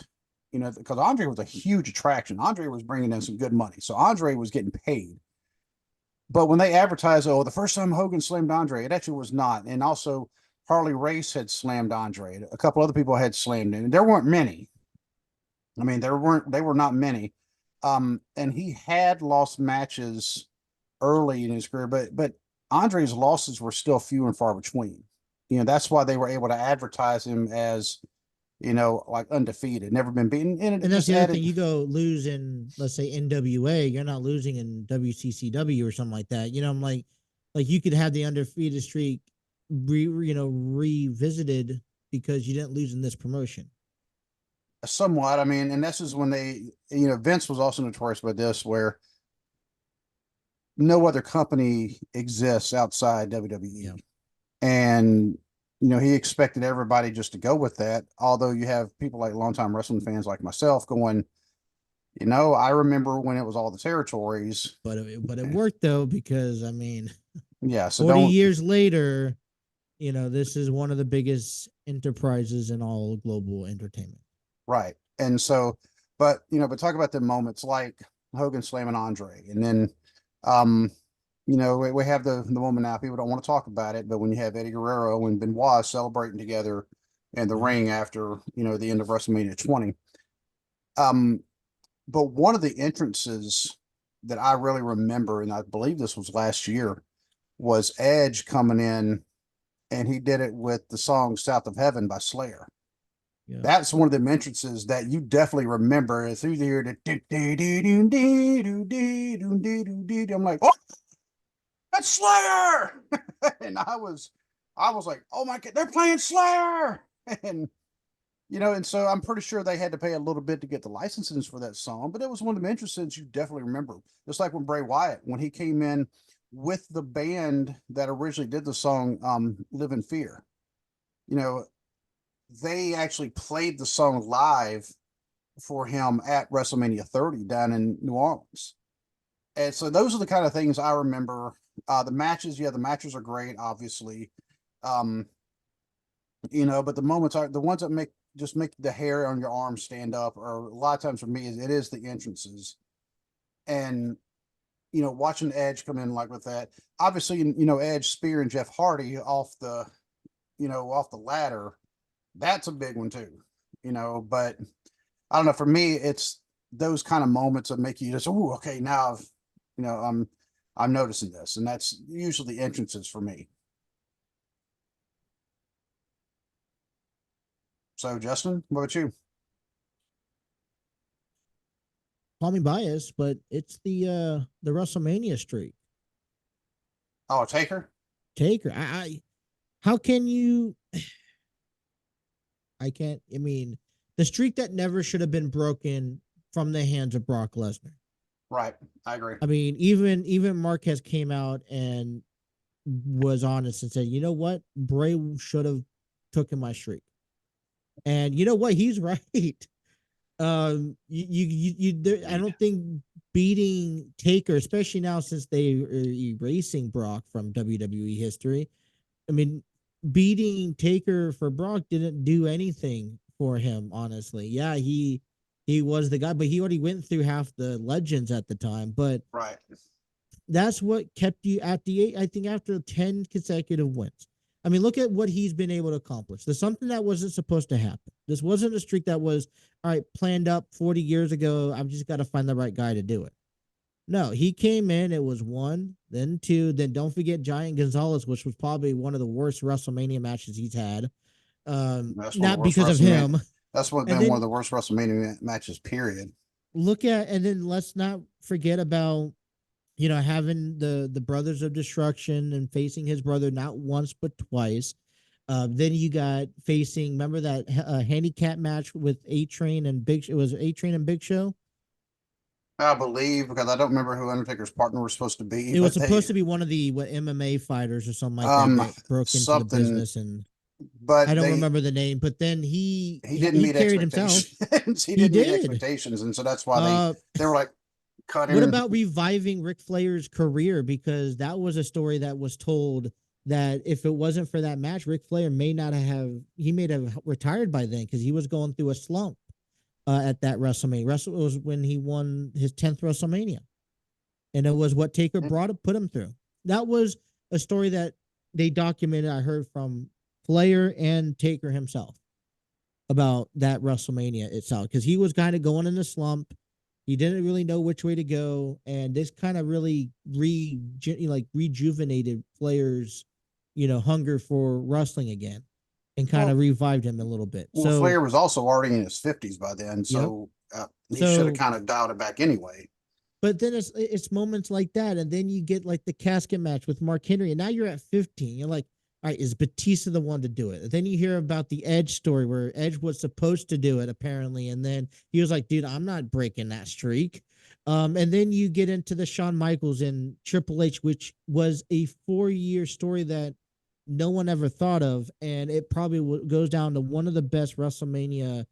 Speaker 1: because Andre was a huge attraction. Andre was bringing in some good money. So Andre was getting paid. But when they advertised, the first time Hogan slammed Andre, it actually was not. And also, Harley Race had slammed Andre. A couple other people had slammed him. And there weren't many. They were not many. And he had lost matches early in his career, but Andre's losses were still few and far between. That's why they were able to advertise him as, like undefeated, never been beaten.
Speaker 3: And that's the other thing. You go lose in, let's say, NWA, you're not losing in WCCW or something like that. I'm like you could have the undefeated streak revisited because you didn't lose in this promotion.
Speaker 1: Somewhat. And this is when they, Vince was also notorious about this, where no other company exists outside WWE. Yeah. And, he expected everybody just to go with that. Although you have people like longtime wrestling fans like myself going, I remember when it was all the territories.
Speaker 3: But it worked though, because
Speaker 1: yeah. So
Speaker 3: 40 years later, this is one of the biggest enterprises in all global entertainment.
Speaker 1: Right. And so, but talk about the moments like Hogan slamming Andre. And then, we have the moment now, people don't want to talk about it, but when you have Eddie Guerrero and Benoit celebrating together in the ring after, the end of WrestleMania 20. But one of the entrances that I really remember, and I believe this was last year, was Edge coming in, and he did it with the song South of Heaven by Slayer. Yeah. That's one of the entrances that you definitely remember through the year. I'm like, oh, that's Slayer. And I was like, oh my God, they're playing Slayer. And, and so I'm pretty sure they had to pay a little bit to get the licenses for that song, but it was one of the entrances you definitely remember. Just like when Bray Wyatt, when he came in with the band that originally did the song, Live in Fear, they actually played the song live for him at WrestleMania 30 down in New Orleans. And so those are the kind of things I remember. The matches, the matches are great, obviously. But the moments are the ones that make the hair on your arm stand up, or a lot of times for me, it is the entrances. And, watching Edge come in like with that, obviously, Edge spearing Jeff Hardy off the ladder. That's a big one too, but I don't know. For me, it's those kind of moments that make you just, oh, okay, now I'm noticing this, and that's usually the entrances for me. So, Justin, what about you?
Speaker 3: Call me biased, but it's the WrestleMania streak.
Speaker 1: Oh, Taker.
Speaker 3: How can you? I can't. The streak that never should have been broken from the hands of Brock Lesnar.
Speaker 1: Right, I agree.
Speaker 3: Even Marquez came out and was honest and said, "You know what? Bray should have taken my streak." And you know what? He's right. I don't think beating Taker, especially now since they are erasing Brock from WWE history. I mean, beating Taker for Brock didn't do anything for him, honestly. Yeah, he was the guy, but he already went through half the legends at the time. But
Speaker 1: Right.
Speaker 3: that's what kept you at the eight. I think after 10 consecutive wins. I mean, look at what he's been able to accomplish. There's something that wasn't supposed to happen. This wasn't a streak that was, all right, planned up 40 years ago. I've just got to find the right guy to do it. No, he came in. It was one, then two, then don't forget Giant Gonzalez, which was probably one of the worst WrestleMania matches he's had. Not because of him.
Speaker 1: That's what been one of the worst WrestleMania matches, period.
Speaker 3: And then let's not forget about, having the Brothers of Destruction and facing his brother not once but twice. Then you got facing, remember that handicap match with A-Train and Big? It was A-Train and Big Show.
Speaker 1: I believe, because I don't remember who Undertaker's partner was supposed to be.
Speaker 3: It was supposed to be one of the MMA fighters or something like that broke into the business, but I don't remember the name. But then he
Speaker 1: didn't meet
Speaker 3: carried
Speaker 1: expectations.
Speaker 3: himself.
Speaker 1: he didn't meet expectations, and so that's why they were like cutting.
Speaker 3: What about reviving Ric Flair's career? Because that was a story that was told that if it wasn't for that match, Ric Flair may have retired by then because he was going through a slump. At that WrestleMania. It was when he won his 10th WrestleMania. And it was what Taker put him through. That was a story that they documented, I heard from Flair and Taker himself about that WrestleMania itself. Because he was kind of going in a slump. He didn't really know which way to go. And this kind of really rejuvenated Flair's, hunger for wrestling again. And kind of revived him a little bit.
Speaker 1: Well, Flair was also already in his 50s by then, so he should have kind of dialed it back anyway.
Speaker 3: But then it's moments like that, and then you get like the casket match with Mark Henry, and now you're at 15. You're like, all right, is Batista the one to do it? And then you hear about the Edge story where Edge was supposed to do it apparently, and then he was like, dude, I'm not breaking that streak. And then you get into the Shawn Michaels and Triple H, which was a 4-year story that no one ever thought of, and it probably goes down to one of the best WrestleMania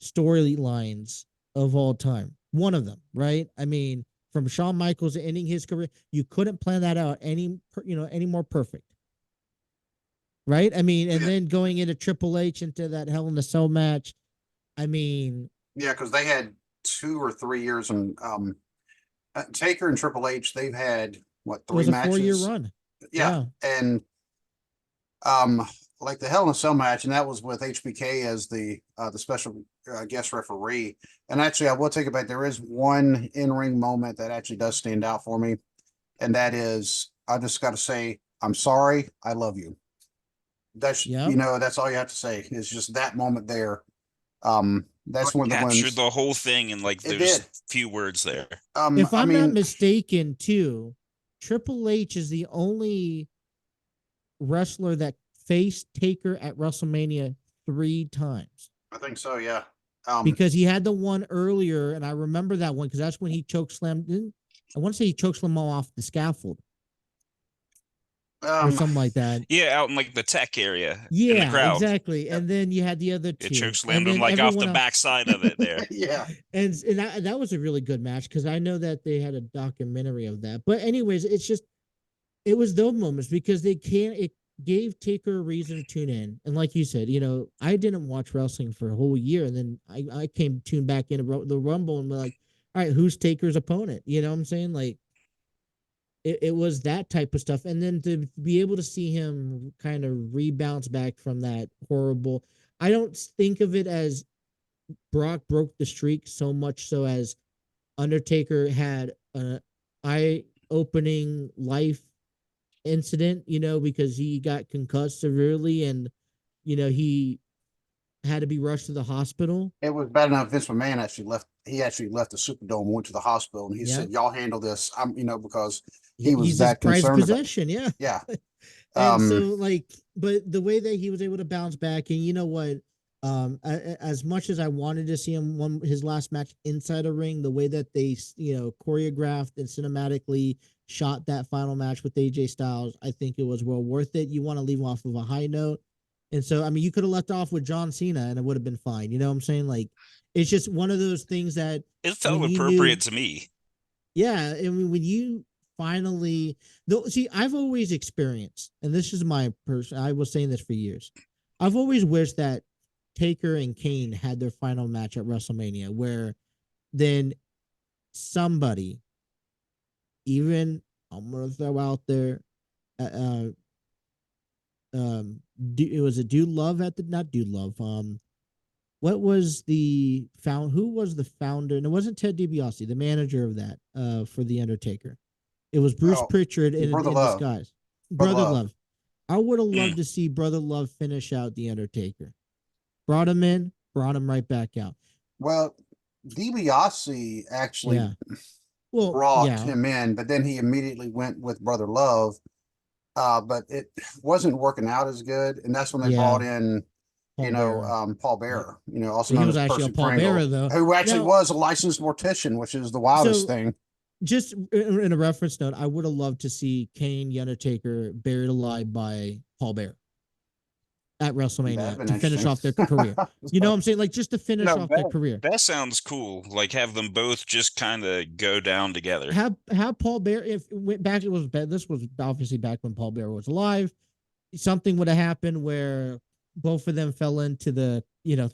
Speaker 3: storylines of all time. One of them, right? I mean, from Shawn Michaels ending his career, you couldn't plan that out any more perfect, right? I mean, and then going into Triple H into that Hell in a Cell match. I mean,
Speaker 1: because they had 2 or 3 years, and Taker and Triple H, they've had 3 matches?
Speaker 3: 4-year run.
Speaker 1: Yeah, and like the Hell in a Cell match, and that was with HBK as the special guest referee. And actually, I will take it back. There is one in-ring moment that actually does stand out for me, and that is, I just got to say, I'm sorry, I love you. That's that's all you have to say. It's just that moment there. That's one of the ones.
Speaker 2: Captured the whole thing in like those few words there.
Speaker 3: If I'm not mistaken, too, Triple H is the only wrestler that faced Taker at WrestleMania 3 times.
Speaker 1: I think so, yeah.
Speaker 3: Because he had the one earlier, and I remember that one because that's when he chokeslammed. I want to say he chokeslammed off the scaffold or something like that.
Speaker 2: Yeah, out in like the tech area.
Speaker 3: Yeah,
Speaker 2: in the crowd.
Speaker 3: Exactly. And then you had the other two.
Speaker 2: It chokeslammed him like off the backside of it there.
Speaker 1: Yeah.
Speaker 3: And that was a really good match because I know that they had a documentary of that. But anyways, it was those moments because it gave Taker a reason to tune in. And like you said, I didn't watch wrestling for a whole year. And then I came tuned back into the Rumble and we're like, all right, who's Taker's opponent? You know what I'm saying? Like, it was that type of stuff. And then to be able to see him kind of rebounce back from that horrible, I don't think of it as Brock broke the streak so much so as Undertaker had an eye-opening life incident, because he got concussed severely and, he had to be rushed to the hospital.
Speaker 1: It was bad enough Vince McMahon actually left the Superdome and went to the hospital, and he said, y'all handle this. because he was that concerned.
Speaker 3: Possession, yeah.
Speaker 1: Yeah.
Speaker 3: And so but the way that he was able to bounce back, and you know what, as much as I wanted to see him win his last match inside a ring, the way that they, choreographed and cinematically shot that final match with AJ Styles, I think it was well worth it. You want to leave off of a high note. And so, I mean, you could have left off with John Cena and it would have been fine. You know what I'm saying? Like, it's just one of those things that
Speaker 2: it felt appropriate to me.
Speaker 3: Yeah, I mean, when you finally, though, see, I've always experienced, and this is my person. I was saying this for years. I've always wished that Taker and Kane had their final match at WrestleMania, where then somebody, even I'm gonna throw out there, uh, it was a Dude Love at the not Dude Love. What was the found? Who was the founder? And it wasn't Ted DiBiase, the manager of that, for the Undertaker. It was Bruce Pritchard in disguise. Brother Love. I would have loved to see Brother Love finish out the Undertaker. Brought him in, brought him right back out.
Speaker 1: Well, DiBiase actually brought him in, but then he immediately went with Brother Love. But it wasn't working out as good, and that's when they brought in Paul Bearer, also known as Percy Pringle, who actually was a licensed mortician, which is the wildest thing.
Speaker 3: Just in a reference note, I would have loved to see Kane, the Undertaker, buried alive by Paul Bearer at WrestleMania to finish off their career. You know what I'm saying? Like, just to finish off their career.
Speaker 2: That sounds cool. Like, have them both just kind of go down together.
Speaker 3: Have Paul Bearer, if it went back, this was obviously back when Paul Bearer was alive. Something would have happened where both of them fell into the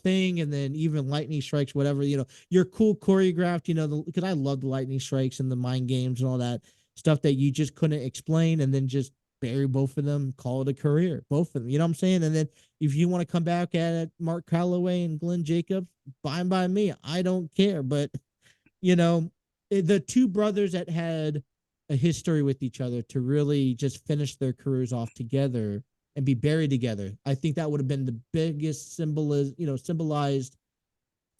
Speaker 3: thing, and then even lightning strikes, whatever, you're cool choreographed, because I love the lightning strikes and the mind games and all that stuff that you just couldn't explain, and then just bury both of them, call it a career, both of them, you know what I'm saying? And then if you want to come back at it, Mark Calloway and Glenn Jacobs, fine by me, I don't care. But the two brothers that had a history with each other to really just finish their careers off together and be buried together, I think that would have been the biggest symbolized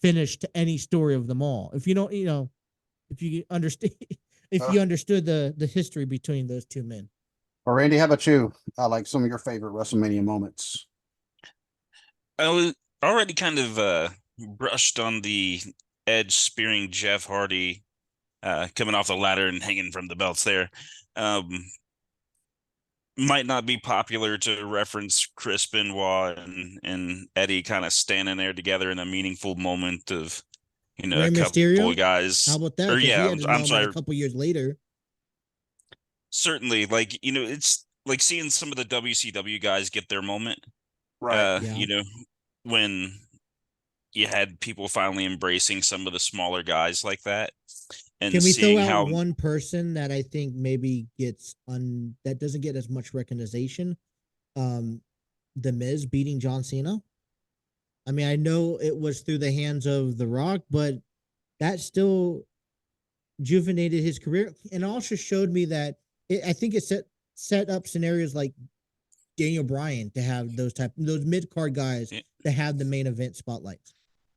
Speaker 3: finish to any story of them all. If you don't, if you understand, if you understood the history between those two men.
Speaker 1: Well, Randy, how about you? Like some of your favorite WrestleMania moments?
Speaker 2: I was already kind of brushed on the Edge spearing Jeff Hardy, coming off the ladder and hanging from the belts there. Might not be popular to reference Chris Benoit and Eddie kind of standing there together in a meaningful moment of, a couple of guys.
Speaker 3: How about that?
Speaker 2: Or, yeah,
Speaker 3: I'm sorry. A couple years later.
Speaker 2: Certainly, like, it's like seeing some of the WCW guys get their moment.
Speaker 1: Right.
Speaker 2: When you had people finally embracing some of the smaller guys like that. And
Speaker 3: can we throw out one person that I think maybe gets that doesn't get as much recognition? The Miz beating John Cena. I mean, I know it was through the hands of The Rock, but that still rejuvenated his career, and also showed me that I think it set up scenarios like Daniel Bryan to have those mid-card guys to have the main event spotlights.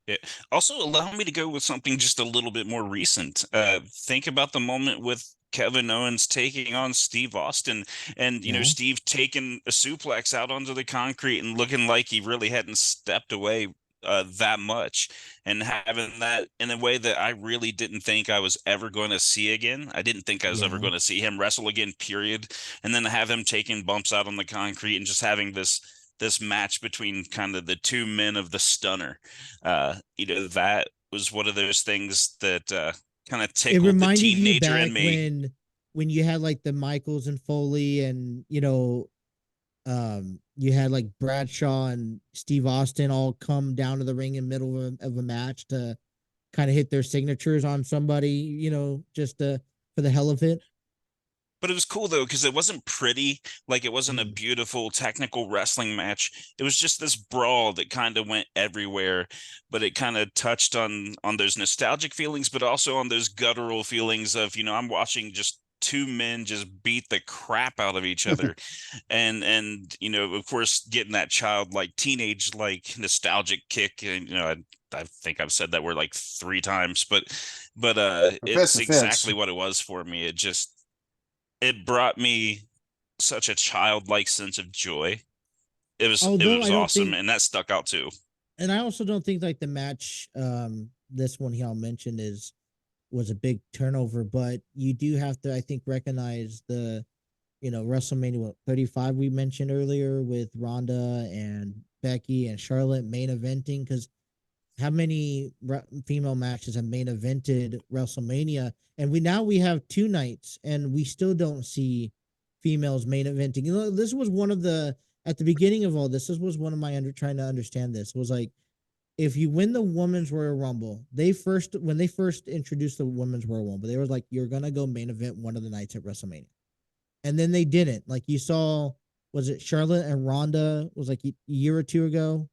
Speaker 2: Yeah. Also, allow me to go with something just a little bit more recent. Think about the moment with Kevin Owens taking on Steve Austin, and Steve taking a suplex out onto the concrete and looking like he really hadn't stepped away that much, and having that in a way that I really didn't think I was ever going to see again. I didn't think I was ever going to see him wrestle again, period. And then to have him taking bumps out on the concrete and just having this match between kind of the two men of the Stunner, that was one of those things that kind of tickled the teenager in me.
Speaker 3: When you had like the Michaels and Foley, and you had like Bradshaw and Steve Austin all come down to the ring in the middle of a match to kind of hit their signatures on somebody, just for the hell of it.
Speaker 2: But it was cool, though, because it wasn't pretty. Like, it wasn't a beautiful technical wrestling match. It was just this brawl that kind of went everywhere, but it kind of touched on those nostalgic feelings, but also on those guttural feelings of, I'm watching just two men just beat the crap out of each other. and of course, getting that childlike, teenage-like nostalgic kick. And, I think I've said that word like 3 times, but it's exactly what it was for me. It brought me such a childlike sense of joy. It was awesome, and that stuck out too.
Speaker 3: And I also don't think like the match, this one y'all mentioned was a big turnover, but you do have to, I think, recognize the, WrestleMania 35 we mentioned earlier with Ronda and Becky and Charlotte main eventing, because how many female matches have main evented WrestleMania? And we have 2 nights, and we still don't see females main eventing. This was one of the at the beginning of all this. This was one of my trying to understand. This was like, if you win the Women's Royal Rumble, when they first introduced the Women's Royal Rumble, they were like, you're gonna go main event one of the nights at WrestleMania, and then they didn't. Like, you saw, was it Charlotte and Ronda? Was like a year or 2 ago.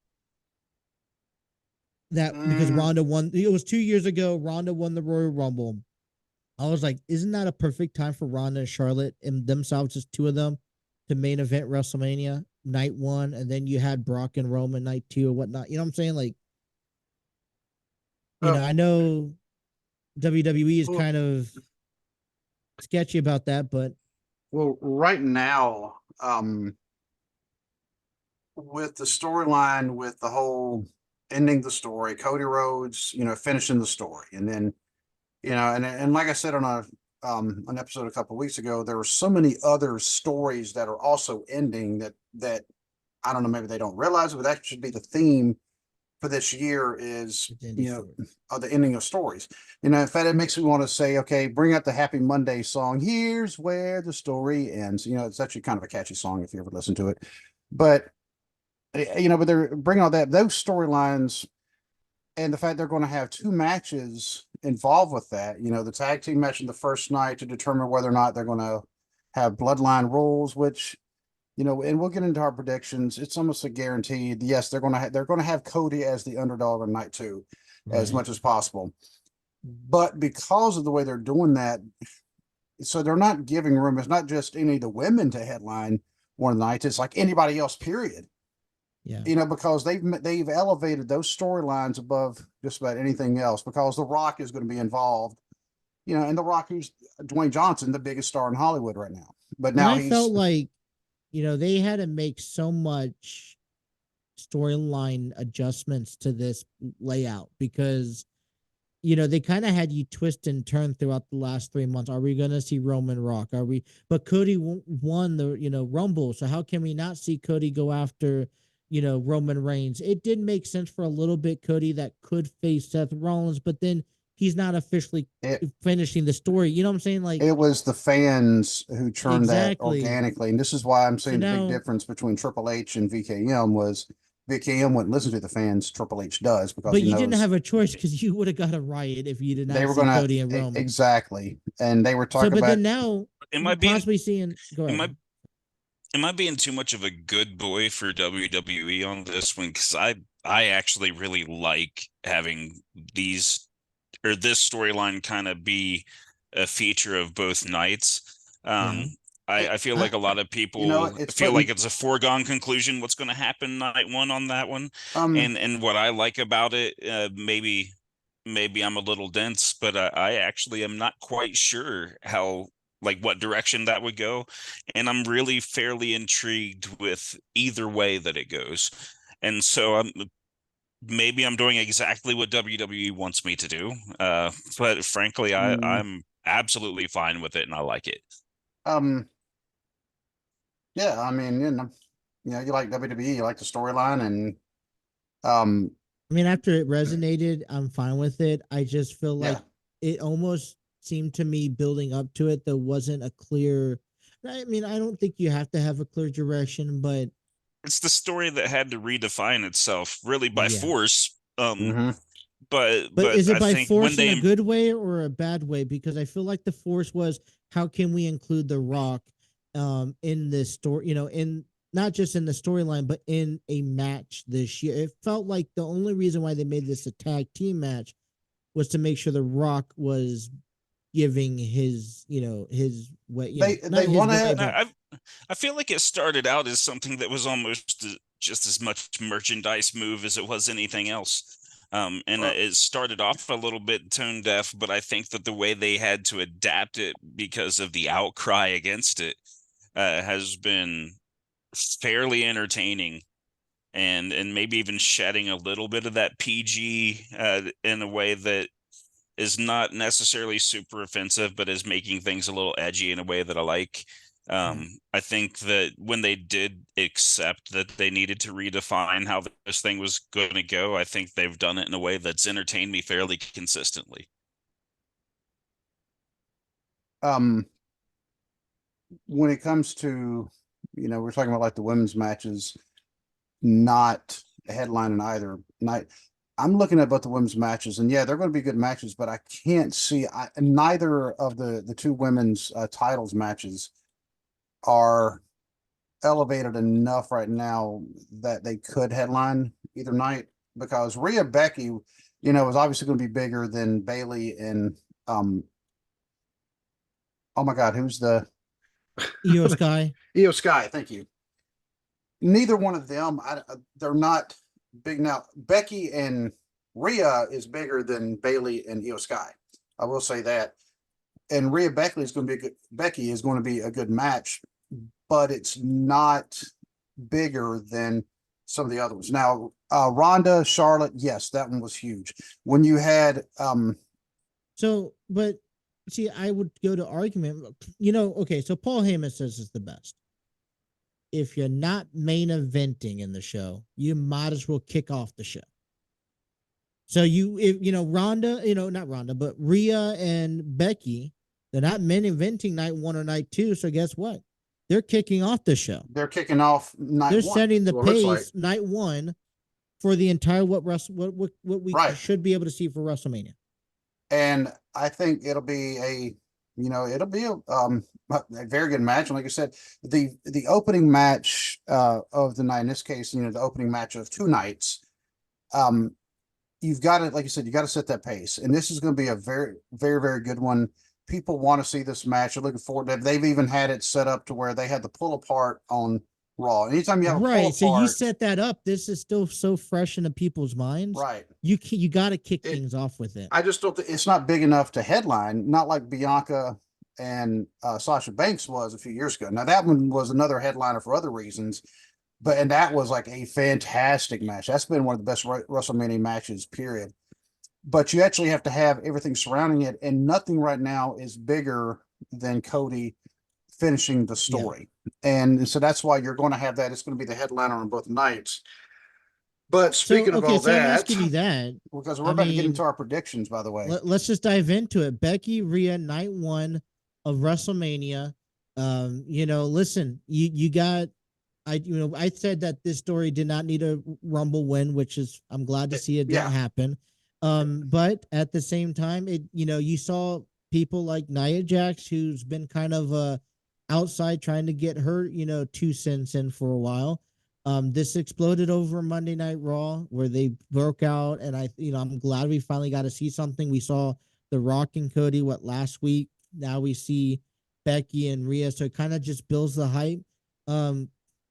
Speaker 3: That because Ronda won. It was 2 years ago. Ronda won the Royal Rumble. I was like, isn't that a perfect time for Ronda and Charlotte and themselves, just 2 of them, to main event WrestleMania night 1, and then you had Brock and Roman night 2 or whatnot. You know what I'm saying? Like, I know WWE is kind of sketchy about that, but
Speaker 1: right now, with the storyline, with the whole ending the story, Cody Rhodes, finishing the story, and then, and like I said on an episode a couple of weeks ago, there were so many other stories that are also ending that I don't know, maybe they don't realize it, but that should be the theme for this year is, the ending of stories. In fact, it makes me want to say, okay, bring out the Happy Monday song. Here's where the story ends. It's actually kind of a catchy song if you ever listen to it. But, but they're bringing all those storylines, and the fact they're going to have 2 matches involved with that, the tag team match in the first night to determine whether or not they're going to have bloodline rules, which, and we'll get into our predictions. It's almost a guaranteed. Yes, they're going to have Cody as the underdog on night 2, as much as possible. But because of the way they're doing that, so they're not giving room. It's not just any of the women to headline one of the nights. It's like anybody else, period.
Speaker 3: Yeah.
Speaker 1: Because they've elevated those storylines above just about anything else, because The Rock is going to be involved, and The Rock, who's Dwayne Johnson, the biggest star in Hollywood right now. But now
Speaker 3: I felt like, they had to make so much storyline adjustments to this layout, because, they kind of had you twist and turn throughout the last 3 months. Are we going to see Roman Rock? But Cody won the, Rumble. So how can we not see Cody go after, Roman Reigns? It did make sense for a little bit, Cody, that could face Seth Rollins, but then he's not officially finishing the story. You know what I'm saying? Like,
Speaker 1: it was the fans who churned that
Speaker 3: Exactly.
Speaker 1: organically. And this is why I'm saying
Speaker 3: So
Speaker 1: the
Speaker 3: now-
Speaker 1: big difference between Triple H and VKM was VKM wouldn't listen to the fans. Triple H does, because
Speaker 3: But
Speaker 1: he
Speaker 3: you didn't
Speaker 1: knows
Speaker 3: have a choice, because you would have got a riot if you did not
Speaker 1: they were
Speaker 3: see
Speaker 1: going
Speaker 3: Cody and
Speaker 1: to
Speaker 3: Roman.
Speaker 1: exactly. And they were
Speaker 3: So,
Speaker 1: talking
Speaker 3: but
Speaker 1: about
Speaker 3: then now,
Speaker 2: Am I being
Speaker 3: possibly seeing. Go ahead.
Speaker 2: am I being too much of a good boy for WWE on this one? Because I actually really like having this storyline kind of be a feature of both nights. I feel like a lot of people feel like it's a foregone conclusion what's going to happen night 1 on that one. And what I like about it, maybe I'm a little dense, but I actually am not quite sure what direction that would go. And I'm really fairly intrigued with either way that it goes. And so maybe I'm doing exactly what WWE wants me to do. But frankly, I'm absolutely fine with it, and I like it.
Speaker 1: Yeah, I mean, you like WWE, you like the storyline, and
Speaker 3: I mean, after it resonated, I'm fine with it. I just feel like it almost seemed to me, building up to it, there wasn't a clear. I mean, I don't think you have to have a clear direction, but
Speaker 2: it's the story that had to redefine itself really by force. But
Speaker 3: is it by
Speaker 2: think
Speaker 3: force in a good way or a bad way? Because I feel like the force was, how can we include The Rock in this story, in not just in the storyline, but in a match this year. It felt like the only reason why they made this a tag team match was to make sure The Rock was giving his, his way.
Speaker 1: They want to.
Speaker 2: I feel like it started out as something that was almost just as much merchandise move as it was anything else. It started off a little bit tone deaf, but I think that the way they had to adapt it because of the outcry against it has been fairly entertaining, and maybe even shedding a little bit of that PG in a way that is not necessarily super offensive, but is making things a little edgy in a way that I like. I think that when they did accept that they needed to redefine how this thing was going to go, I think they've done it in a way that's entertained me fairly consistently.
Speaker 1: When it comes to, we're talking about like the women's matches, not headlining either night. I'm looking at both the women's matches, and yeah, they're going to be good matches, but I can't see neither of the two women's titles matches are elevated enough right now that they could headline either night, because Rhea Becky, is obviously going to be bigger than Bayley and oh my God, who's the
Speaker 3: Io Sky?
Speaker 1: Io Sky, thank you. Neither one of them, they're not big now. Becky and Rhea is bigger than Bayley and Io Sky. I will say that. And Rhea Becky is going to be a good match, but it's not bigger than some of the other ones. Now, Ronda, Charlotte, yes, that one was huge. When you had
Speaker 3: but see, I would go to argument, okay, so Paul Heyman says it's the best. If you're not main eventing in the show, you might as well kick off the show. So Ronda, not Ronda, but Rhea and Becky, they're not main eventing night 1 or night 2. So guess what? They're kicking off the show.
Speaker 1: They're kicking off night 1.
Speaker 3: They're setting the pace night 1 for the entire what we should be able to see for WrestleMania. And
Speaker 1: I think it'll be a very good match. And like I said, the opening match of the night, in this case, the opening match of 2 nights, you've got to, like you said, you got to set that pace. And this is going to be a very, very, very good one. People want to see this match. They're looking forward to it. They've even had it set up to where they had the pull apart on Raw. Anytime you have a pull apart,
Speaker 3: so you set that up. This is still so fresh into people's minds.
Speaker 1: Right.
Speaker 3: You got to kick things off with it.
Speaker 1: I just don't think it's not big enough to headline, not like Bianca and Sasha Banks was a few years ago. Now that one was another headliner for other reasons, and that was like a fantastic match. That's been one of the best WrestleMania matches, period. But you actually have to have everything surrounding it, and nothing right now is bigger than Cody finishing the story. Yeah. And so that's why you're going to have that. It's going to be the headliner on both nights. But speaking of all that,
Speaker 3: I'm asking you that
Speaker 1: because we're about to get into our predictions, by the way.
Speaker 3: Let's just dive into it. Becky, Rhea, night 1 of WrestleMania. Listen, you got. I said that this story did not need a Rumble win, which is I'm glad to see it didn't happen. But at the same time, you saw people like Nia Jax, who's been kind of outside trying to get her 2 cents in for a while. This exploded over Monday Night Raw where they broke out, and I'm glad we finally got to see something. We saw The Rock and Cody last week. Now we see Becky and Rhea, so it kind of just builds the hype.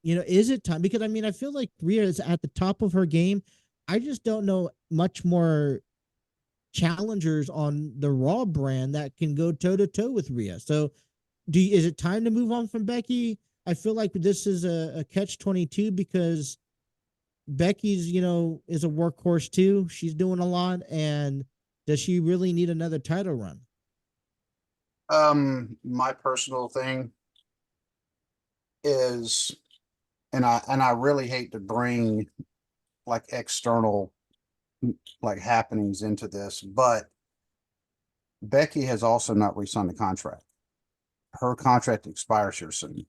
Speaker 3: Is it time? Because I feel like Rhea is at the top of her game. I just don't know much more challengers on the Raw brand that can go toe to toe with Rhea. So, is it time to move on from Becky? I feel like this is a catch-22 because Becky's, is a workhorse too. She's doing a lot, and does she really need another title run?
Speaker 1: My personal thing is, and I really hate to bring like external like happenings into this, but Becky has also not re-signed the contract. Her contract expires here soon.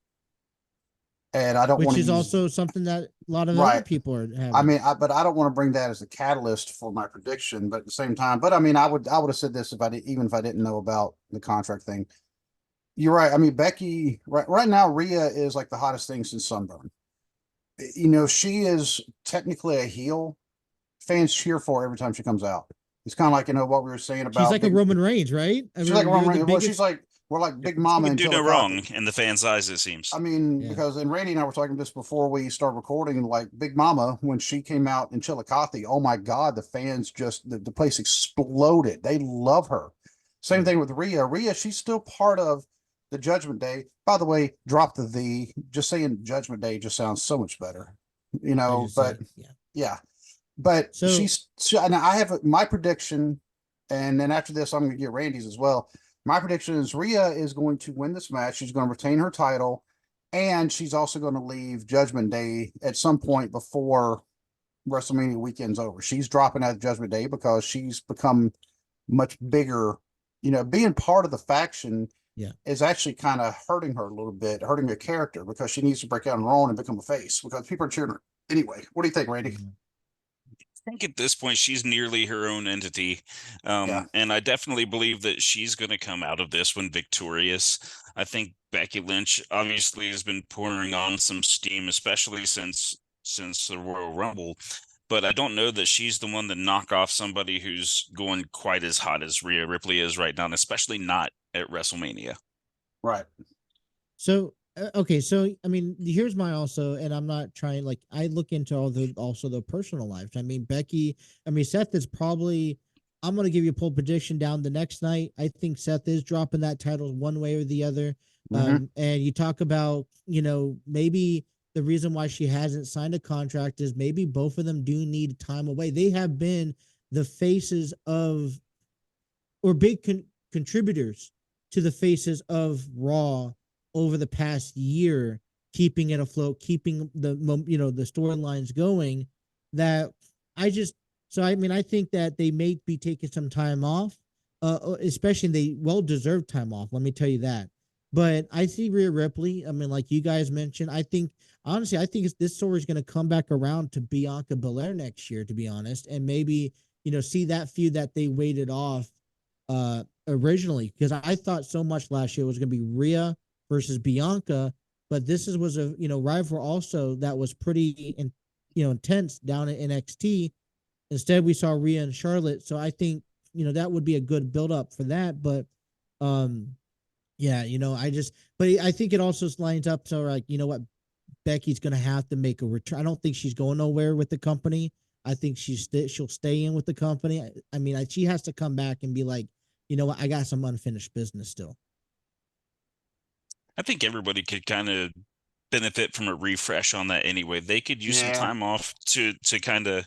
Speaker 1: And I don't want to.
Speaker 3: Which is also something that a lot of other people are having.
Speaker 1: But I don't want to bring that as a catalyst for my prediction. But at the same time, I would have said this if I didn't know about the contract thing. You're right. Becky right now, Rhea is like the hottest thing since Sunburn. She is technically a heel. Fans cheer for her every time she comes out. It's kind of like what we were saying about.
Speaker 3: She's like a Roman Reigns, right?
Speaker 1: She's like a Roman Reigns. Well, she's like. We're like Big Mama.
Speaker 2: You can do no wrong in the fans' eyes, it seems.
Speaker 1: Because and Randy and I were talking this before we start recording, like Big Mama, when she came out in Chillicothe, oh my God, the fans the place exploded. They love her. Same thing with Rhea. Rhea, she's still part of the Judgment Day. By the way, drop the just saying Judgment Day just sounds so much better. But and I have my prediction, and then after this, I'm going to get Randy's as well. My prediction is Rhea is going to win this match. She's going to retain her title, and she's also going to leave Judgment Day at some point before WrestleMania weekend's over. She's dropping out of Judgment Day because she's become much bigger. Being part of the faction is actually kind of hurting her a little bit, hurting her character, because she needs to break out on her own and become a face because people are cheering her. Anyway, what do you think, Randy?
Speaker 2: I think at this point she's nearly her own entity, and I definitely believe that she's going to come out of this one victorious. I think Becky Lynch obviously has been pouring on some steam, especially since the Royal Rumble, but I don't know that she's the one to knock off somebody who's going quite as hot as Rhea Ripley is right now, and especially not at WrestleMania.
Speaker 1: Right.
Speaker 3: So okay, so I mean, here's my also, and I'm not trying, like, I look into also the personal lives. I mean, Seth is probably, I'm gonna give you a poll prediction down the next night. I think Seth is dropping that title one way or the other. And you talk about, maybe the reason why she hasn't signed a contract is maybe both of them do need time away. They have been the faces of, or big contributors to the faces of Raw over the past year, keeping it afloat, keeping the storylines going. That I think that they may be taking some time off, especially they well-deserved time off. Let me tell you that. But I see Rhea Ripley. I mean, like you guys mentioned, I think this story is going to come back around to Bianca Belair next year, to be honest, and maybe see that feud that they waited off originally, because I thought so much last year was going to be Rhea versus Bianca, but this was a rival also that was pretty intense down at NXT. Instead, we saw Rhea and Charlotte, so I think that would be a good build up for that. But I think it also lines up so, like, what, Becky's gonna have to make a return. I don't think she's going nowhere with the company. I think she'll stay in with the company. I mean, she has to come back and be like, what, I got some unfinished business still.
Speaker 2: I think everybody could kind of benefit from a refresh on that anyway. They could use some time off to kind of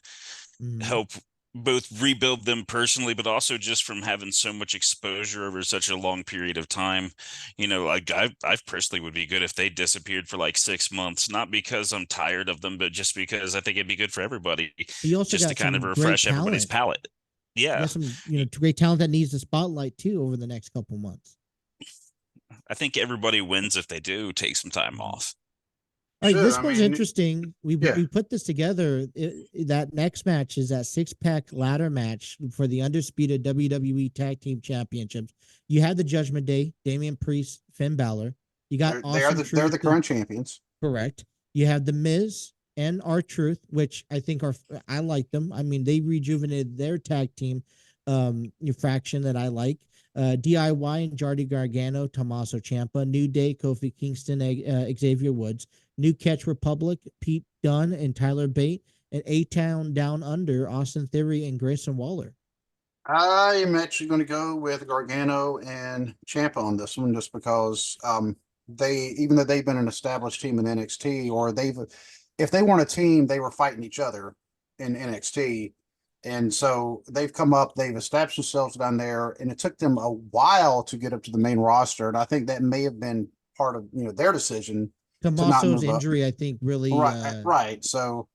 Speaker 2: help both rebuild them personally, but also just from having so much exposure over such a long period of time. Like I personally would be good if they disappeared for like 6 months, not because I'm tired of them, but just because I think it'd be good for everybody, just to kind of refresh everybody's palate. Yeah.
Speaker 3: Some great talent that needs the spotlight too over the next couple months.
Speaker 2: I think everybody wins if they do take some time off.
Speaker 3: All right, this one's interesting. We put this together. That next match is that 6-pack ladder match for the undisputed WWE Tag Team Championships. You had the Judgment Day, Damian Priest, Finn Balor. You got
Speaker 1: they're the current champions.
Speaker 3: Correct. You have the Miz and R-Truth, which I think I like them. I mean, they rejuvenated their tag team faction that I like. DIY and Johnny Gargano, Tommaso Ciampa. New Day, Kofi Kingston, Xavier Woods. New Catch Republic, Pete Dunne and Tyler Bate. And A-Town Down Under, Austin Theory and Grayson Waller.
Speaker 1: I am actually going to go with Gargano and Ciampa on this one, just because even though they've been an established team in NXT, or if they weren't a team, they were fighting each other in NXT. And so they've come up, they've established themselves down there, and it took them a while to get up to the main roster. And I think that may have been part of their decision.
Speaker 3: Tommaso's injury, I think, really
Speaker 1: right. So,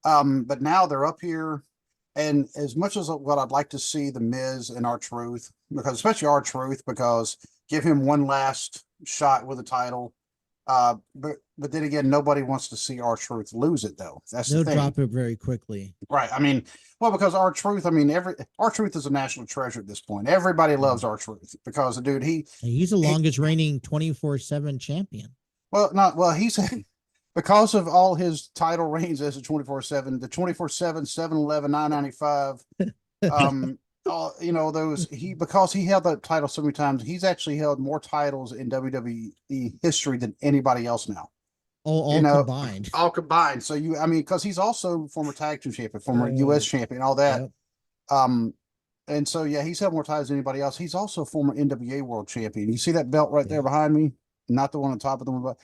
Speaker 1: but now they're up here, and as much as what I'd like to see the Miz and R-Truth, especially R-Truth, because give him one last shot with the title. But then again, nobody wants to see R-Truth lose it, though. That's the thing.
Speaker 3: They'll drop it very quickly.
Speaker 1: Right. I mean, because R-Truth, R-Truth is a national treasure at this point. Everybody loves R-Truth because the dude,
Speaker 3: he's the longest reigning 24/7 champion.
Speaker 1: He's because of all his title reigns as a 24/7, the 24/7, 7-Eleven, 995. Because he held that title so many times, he's actually held more titles in WWE history than anybody else now.
Speaker 3: All combined.
Speaker 1: All combined. So because he's also former tag team champion, former US champion, all that. Yep. And so he's held more titles than anybody else. He's also a former NWA world champion. You see that belt right there behind me? Not the one on top of them, but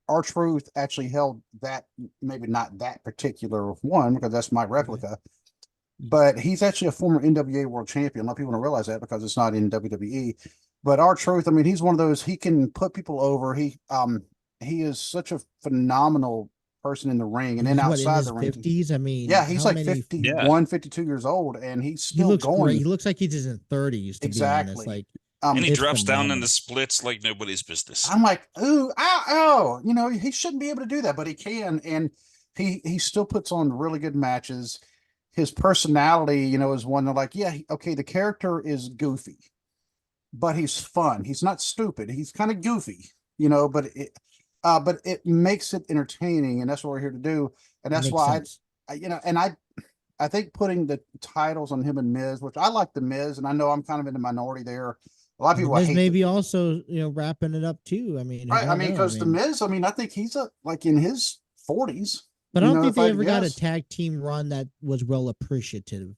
Speaker 1: R-Truth actually held that, maybe not that particular one, because that's my replica. But he's actually a former NWA world champion. A lot of people don't realize that because it's not in WWE. But R-Truth, I mean, he's one of those. He can put people over. He is such a phenomenal person in the ring, and then
Speaker 3: He's what, in
Speaker 1: outside
Speaker 3: his
Speaker 1: the ring.
Speaker 3: 50s? I mean,
Speaker 1: Yeah, he's
Speaker 3: how
Speaker 1: like
Speaker 3: many?
Speaker 1: 51, 52 years old, and he's
Speaker 3: He
Speaker 1: still
Speaker 3: looks
Speaker 1: going.
Speaker 3: great. He looks like he's in his 30s, to be honest.
Speaker 1: Exactly.
Speaker 3: Like,
Speaker 2: And he
Speaker 3: it's
Speaker 2: drops down in
Speaker 3: phenomenal.
Speaker 2: the splits like nobody's business.
Speaker 1: I'm like, ooh, ow, you know, he shouldn't be able to do that, but he can, and he still puts on really good matches. His personality, you know, is one that like, yeah, okay, the character is goofy, but he's fun. He's not stupid. He's kind of goofy, you know, but it makes it entertaining, and that's what we're here to do. And that's
Speaker 3: Makes
Speaker 1: why
Speaker 3: sense.
Speaker 1: I think putting the titles on him and Miz, which I like the Miz, and I know I'm kind of in the minority there. A lot of
Speaker 3: And
Speaker 1: people
Speaker 3: Miz
Speaker 1: hate
Speaker 3: maybe also, wrapping it up too. I mean,
Speaker 1: right. I mean,
Speaker 3: know.
Speaker 1: because the Miz, I mean, I think he's like in his 40s.
Speaker 3: But I
Speaker 1: you
Speaker 3: don't
Speaker 1: know,
Speaker 3: think
Speaker 1: if
Speaker 3: they
Speaker 1: I
Speaker 3: ever
Speaker 1: had
Speaker 3: got a
Speaker 1: guess.
Speaker 3: tag team run that was well appreciative.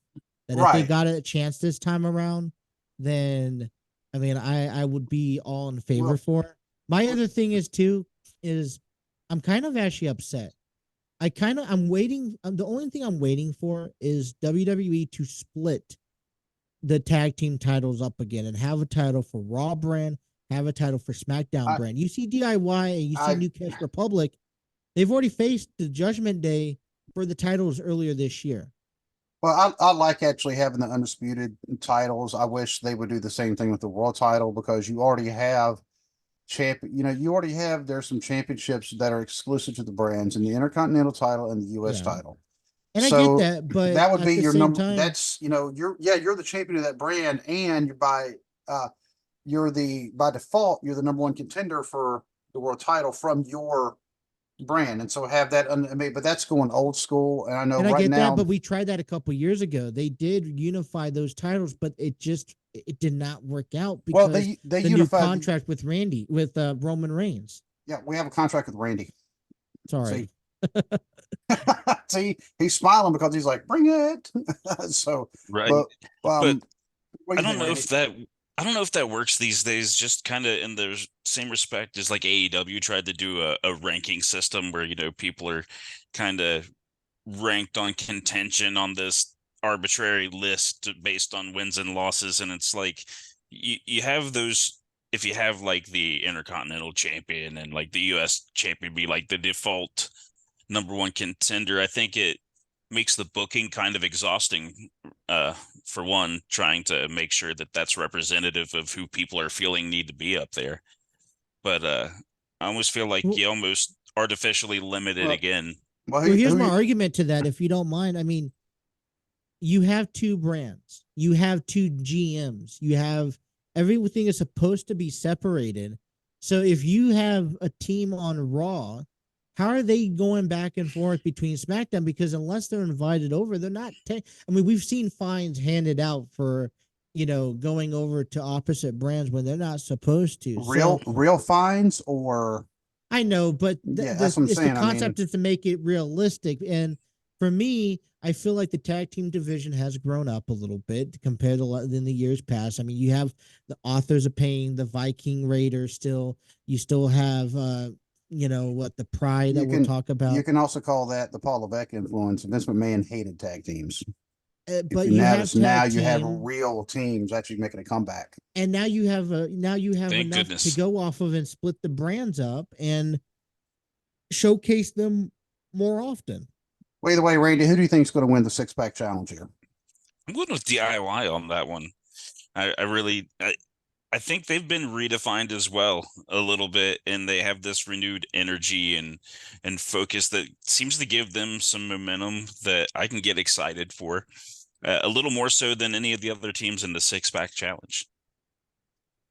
Speaker 3: That if they
Speaker 1: Right.
Speaker 3: got a chance this time around, then I mean, I would be all in favor
Speaker 1: Well-
Speaker 3: for it. My other thing is too is I'm kind of actually upset. I'm waiting. The only thing I'm waiting for is WWE to split the tag team titles up again and have a title for Raw brand, have a title for SmackDown brand. You see DIY and you see New Cash Republic. They've already faced the Judgment Day for the titles earlier this year.
Speaker 1: Well, I like actually having the undisputed titles. I wish they would do the same thing with the world title, because you already have you already have, there's some championships that are exclusive to the brands, and the Intercontinental title and the US title.
Speaker 3: And
Speaker 1: So
Speaker 3: I get that, but
Speaker 1: that would
Speaker 3: at
Speaker 1: be
Speaker 3: the
Speaker 1: your
Speaker 3: same
Speaker 1: number.
Speaker 3: time,
Speaker 1: That's, you're the champion of that brand, and by default, you're the number one contender for the world title from your brand, and so have that. But that's going old school, and I know
Speaker 3: and I
Speaker 1: right
Speaker 3: get
Speaker 1: now.
Speaker 3: that, but we tried that a couple years ago. They did unify those titles, but it did not work out because
Speaker 1: they
Speaker 3: the
Speaker 1: unified
Speaker 3: new contract with Roman Reigns.
Speaker 1: Yeah, we have a contract with Randy.
Speaker 3: Sorry.
Speaker 1: See, he's smiling because he's like, bring it. So,
Speaker 2: right.
Speaker 1: But
Speaker 2: I don't know if that works these days, just kind of in the same respect as like AEW tried to do a ranking system where, people are kind of ranked on contention on this arbitrary list based on wins and losses. And it's like, you have those, if you have like the Intercontinental champion and like the US champion be like the default number one contender, I think it makes the booking kind of exhausting, for one, trying to make sure that that's representative of who people are feeling need to be up there. But I almost feel like you almost artificially limit it again.
Speaker 3: Well, here's my argument to that, if you don't mind. I mean, you have two brands, you have two GMs, you have everything is supposed to be separated. So if you have a team on Raw, how are they going back and forth between SmackDown? Because unless they're invited over, they're not. I mean, we've seen fines handed out for, going over to opposite brands when they're not supposed to.
Speaker 1: Real fines, or
Speaker 3: I know, but
Speaker 1: that's what I'm saying.
Speaker 3: The concept is to make it realistic. And for me, I feel like the tag team division has grown up a little bit compared to in the years past. I mean, you have the Authors of Pain, the Viking Raiders still. You still have the Pride that we'll talk about.
Speaker 1: You can also call that the Paul Levesque influence. Vince McMahon hated tag teams.
Speaker 3: But you have
Speaker 1: you have real teams actually making a comeback.
Speaker 3: And now you have
Speaker 2: Thank
Speaker 3: enough
Speaker 2: goodness.
Speaker 3: to go off of and split the brands up and showcase them more often.
Speaker 1: Well, either way, Randy, who do you think is going to win the six-pack challenge here?
Speaker 2: I'm going with DIY on that one. I think they've been redefined as well a little bit, and they have this renewed energy and focus that seems to give them some momentum that I can get excited for, a little more so than any of the other teams in the six-pack challenge.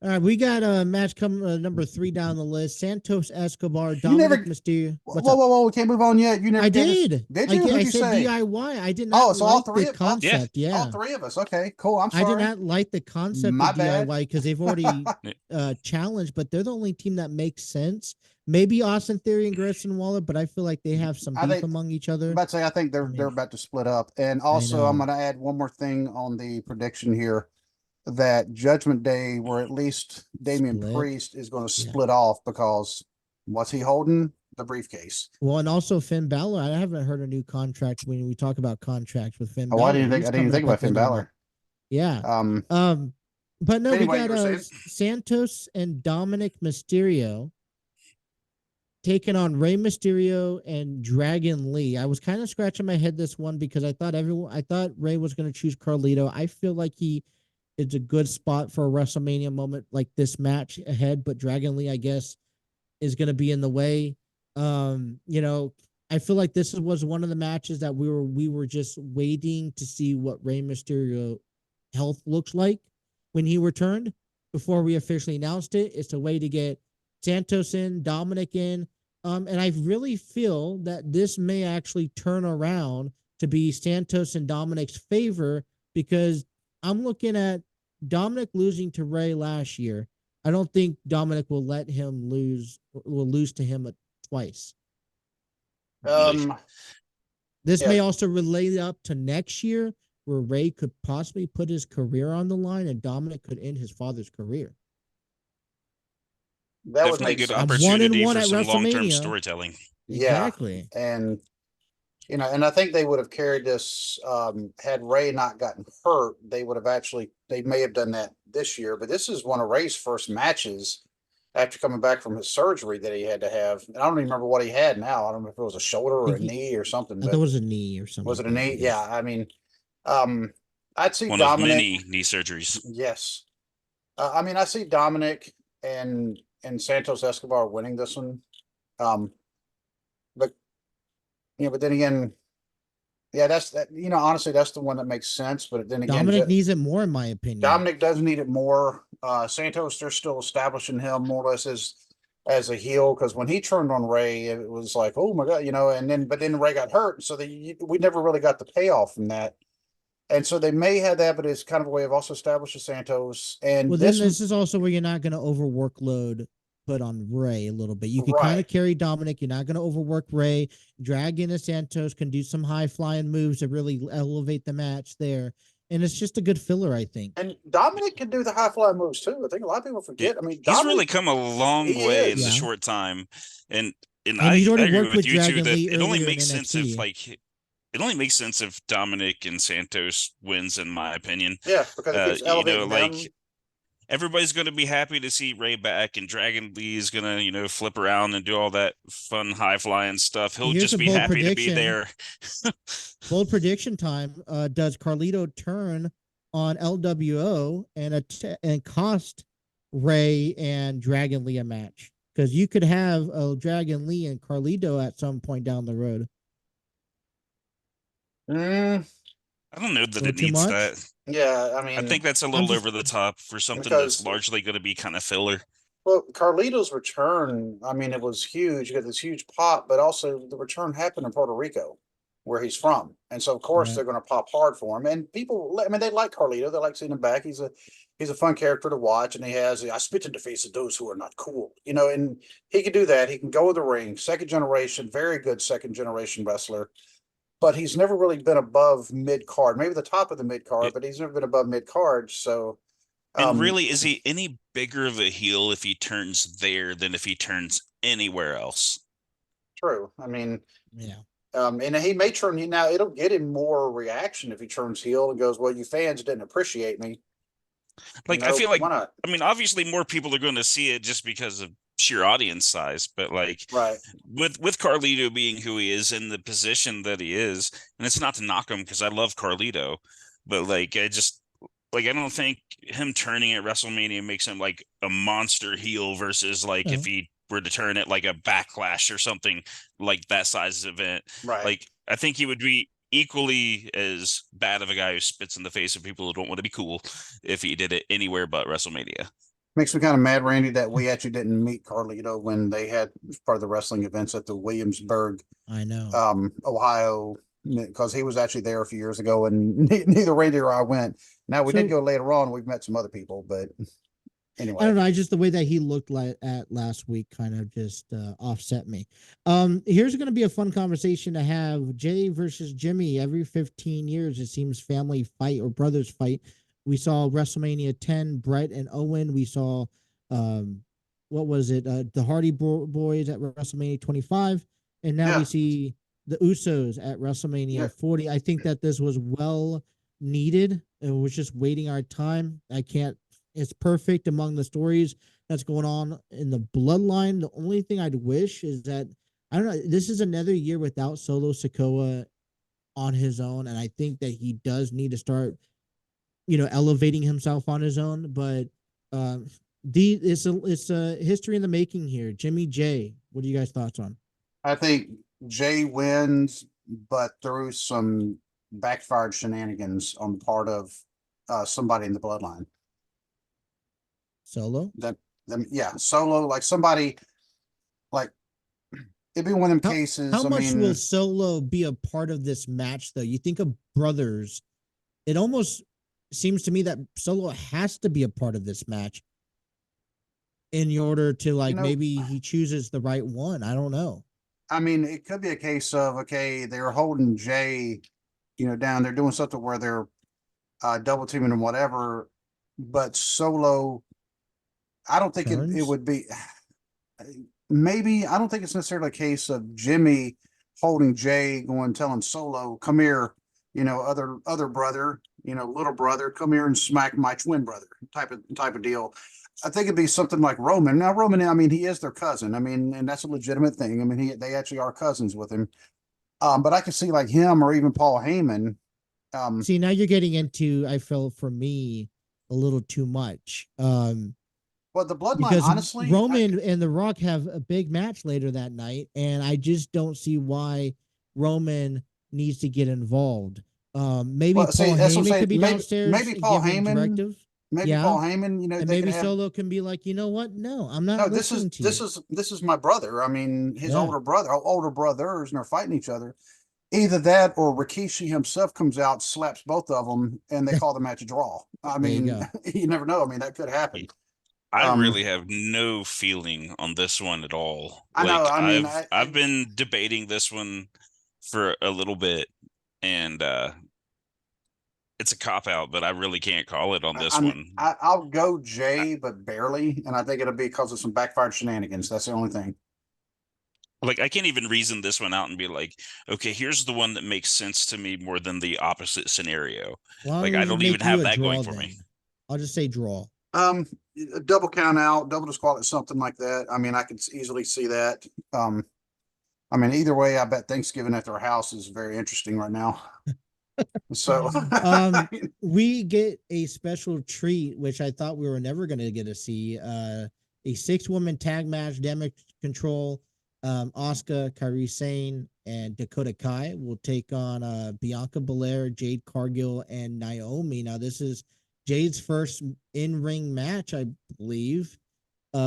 Speaker 3: All right, we got a match coming, number 3 down the list. Santos Escobar, Dominic Mysterio.
Speaker 1: Whoa! We can't move on yet. You never.
Speaker 3: I did.
Speaker 1: Did you?
Speaker 3: I said
Speaker 1: say?
Speaker 3: DIY. I did not.
Speaker 1: So all three
Speaker 3: the
Speaker 1: of
Speaker 3: concept. Yeah,
Speaker 1: all three of us. Okay, cool. I'm sorry.
Speaker 3: I did not like the concept
Speaker 1: My
Speaker 3: of
Speaker 1: bad.
Speaker 3: DIY because they've already challenged, but they're the only team that makes sense. Maybe Austin Theory and Grayson Waller, but I feel like they have some beef among each other.
Speaker 1: I'm about to say, I think they're about to split up. And also, I'm going to add one more thing on the prediction here, that Judgment Day, where at least Damian Priest is going to split off, because what's he holding? The briefcase.
Speaker 3: Well, and also Finn Balor. I haven't heard a new contract when we talk about contracts with Finn Balor.
Speaker 1: I didn't think about Finn Balor.
Speaker 3: Yeah. But no,
Speaker 1: Anyway,
Speaker 3: we
Speaker 1: you were
Speaker 3: got
Speaker 1: saying?
Speaker 3: Santos and Dominic Mysterio taking on Rey Mysterio and Dragon Lee. I was kind of scratching my head this one because I thought Rey was going to choose Carlito. I feel like it's a good spot for a WrestleMania moment like this match ahead, but Dragon Lee, I guess, is going to be in the way. I feel like this was one of the matches that we were just waiting to see what Rey Mysterio health looks like when he returned before we officially announced it. It's a way to get Santos in, Dominic in. And I really feel that this may actually turn around to be Santos and Dominic's favor because I'm looking at Dominic losing to Rey last year. I don't think Dominic will lose to him twice. This may also relate up to next year where Rey could possibly put his career on the line and Dominic could end his father's career.
Speaker 1: That would
Speaker 2: Definitely
Speaker 1: make
Speaker 2: a good
Speaker 1: sense.
Speaker 2: opportunity
Speaker 3: 1-1
Speaker 2: for
Speaker 3: at
Speaker 2: some long-term
Speaker 3: WrestleMania.
Speaker 2: storytelling.
Speaker 3: Exactly.
Speaker 1: Yeah. And and I think they would have carried this had Rey not gotten hurt. They may have done that this year, but this is one of Rey's first matches after coming back from his surgery that he had to have. And I don't even remember what he had now. I don't know if it was a shoulder or a knee or something.
Speaker 3: I thought it was a knee or something.
Speaker 1: Was it a knee? Yeah. I mean, I'd see
Speaker 2: one
Speaker 1: Dominic.
Speaker 2: Of many knee surgeries.
Speaker 1: Yes. I mean, I see Dominic and Santos Escobar winning this one. But then again, yeah, that's that. Honestly, that's the one that makes sense. But then again,
Speaker 3: Dominic needs it more, in my opinion.
Speaker 1: Dominic does need it more. Santos, they're still establishing him more or less as a heel because when he turned on Rey, it was like, oh my god, but then Rey got hurt, so we never really got the payoff from that. And so they may have that, but it's kind of a way of also establishing Santos. And
Speaker 3: this is also where you're not going to overworkload put on Rey a little bit. You can kind of carry Dominic. You're not going to overwork Rey. Drag in a Santos, can do some high flying moves to really elevate the match there. And it's just a good filler, I think.
Speaker 1: And Dominic can do the high flying moves too. I think a lot of people forget. I mean,
Speaker 2: he's really come a long way in a short time. And I agree with you too that it only makes sense it only makes sense if Dominic and Santos wins, in my opinion.
Speaker 1: Yeah, because
Speaker 2: everybody's going to be happy to see Rey back, and Dragon Lee is going to, flip around and do all that fun high flying stuff. He'll just be happy to be there.
Speaker 3: Bold prediction time. Does Carlito turn on LWO and cost Rey and Dragon Lee a match? Because you could have Dragon Lee and Carlito at some point down the road.
Speaker 1: I
Speaker 2: don't know that it needs that.
Speaker 1: Yeah, I mean,
Speaker 2: I think that's a little over the top for something that's largely going to be kind of filler.
Speaker 1: Well, Carlito's return, I mean, it was huge. You got this huge pop, but also the return happened in Puerto Rico, where he's from, and so of course they're going to pop hard for him. And people, I mean, they like Carlito. They like seeing him back. He's a fun character to watch, and I spit in the face of those who are not cool, and he can do that. He can go in the ring. Second generation, very good second generation wrestler. But he's never really been above mid card, maybe the top of the mid card, but he's never been above mid card. So,
Speaker 2: and really, is he any bigger of a heel if he turns there than if he turns anywhere else?
Speaker 1: True. I mean,
Speaker 3: yeah.
Speaker 1: And he may turn now. It'll get him more reaction if he turns heel and goes, "Well, you fans didn't appreciate me."
Speaker 2: I feel like, I mean, obviously, more people are going to see it just because of sheer audience size, but with Carlito being who he is in the position that he is, and it's not to knock him because I love Carlito, but I don't think him turning at WrestleMania makes him like a monster heel versus if he were to turn it like a Backlash or something like that size event.
Speaker 1: Right.
Speaker 2: I think he would be equally as bad of a guy who spits in the face of people who don't want to be cool if he did it anywhere but WrestleMania.
Speaker 1: Makes me kind of mad, Randy, that we actually didn't meet Carlito when they had part of the wrestling events at the Williamsburg, Ohio, because he was actually there a few years ago, and neither Randy or I went. Now we did go later on. We've met some other people, but anyway,
Speaker 3: I don't know. Just the way that he looked at last week kind of just offset me. Here's going to be a fun conversation to have: Jay versus Jimmy. Every 15 years, it seems family fight or brothers fight. We saw WrestleMania 10, Brett and Owen. We saw, what was it? The Hardy Boys at WrestleMania 25. And now we see the Usos at WrestleMania 40. I think that this was well needed. And we're just waiting our time. I can't It's perfect among the stories that's going on in the bloodline. The only thing I'd wish is that I don't know. This is another year without Solo Sikoa on his own, and I think that he does need to start, elevating himself on his own. But it's a history in the making here. Jimmy J, what are you guys' thoughts on?
Speaker 1: I think Jay wins, but through some backfired shenanigans on the part of somebody in the bloodline.
Speaker 3: Solo?
Speaker 1: Yeah, Solo, like somebody, like it'd be one of them cases.
Speaker 3: How much will Solo be a part of this match, though? You think of brothers, it almost seems to me that Solo has to be a part of this match in order to maybe he chooses the right one. I don't know.
Speaker 1: I mean, it could be a case of, okay, they're holding Jay, down. They're doing something where they're double teaming and whatever. But Solo, I don't think it would be. Maybe I don't think it's necessarily a case of Jimmy holding Jay, going telling Solo, "Come here, other brother, little brother, come here and smack my twin brother," type of deal. I think it'd be something like Roman. Now, Roman, I mean, he is their cousin. I mean, and that's a legitimate thing. I mean, they actually are cousins with him. But I could see like him or even Paul Heyman.
Speaker 3: See, now you're getting into, I feel for me, a little too much.
Speaker 1: Well, the bloodline,
Speaker 3: because
Speaker 1: honestly,
Speaker 3: Roman and The Rock have a big match later that night, and I just don't see why Roman needs to get involved. Maybe Paul Heyman could be downstairs.
Speaker 1: Maybe Paul Heyman.
Speaker 3: Directive.
Speaker 1: Maybe Paul Heyman,
Speaker 3: and maybe Solo can be like, you know what? No, I'm not. No,
Speaker 1: this is my brother. I mean, his older brothers, and they're fighting each other. Either that or Rikishi himself comes out, slaps both of them, and they call the match a draw. I mean, you never know. I mean, that could happen.
Speaker 2: I really have no feeling on this one at all. I've been debating this one for a little bit, and it's a cop out, but I really can't call it on this one.
Speaker 1: I'll go Jay, but barely, and I think it'll be because of some backfired shenanigans. That's the only thing.
Speaker 2: Like, I can't even reason this one out and be like, okay, here's the one that makes sense to me more than the opposite scenario. I don't even have that going for me.
Speaker 3: I'll just say draw.
Speaker 1: Double count out, double disqualify, something like that. I mean, I could easily see that. I mean, either way, I bet Thanksgiving at their house is very interesting right now. So
Speaker 3: we get a special treat, which I thought we were never going to get to see. A 6-woman tag match, Damage Control. Asuka, Kairi Sane, and Dakota Kai will take on Bianca Belair, Jade Cargill, and Naomi. Now, this is Jade's first in-ring match, I believe.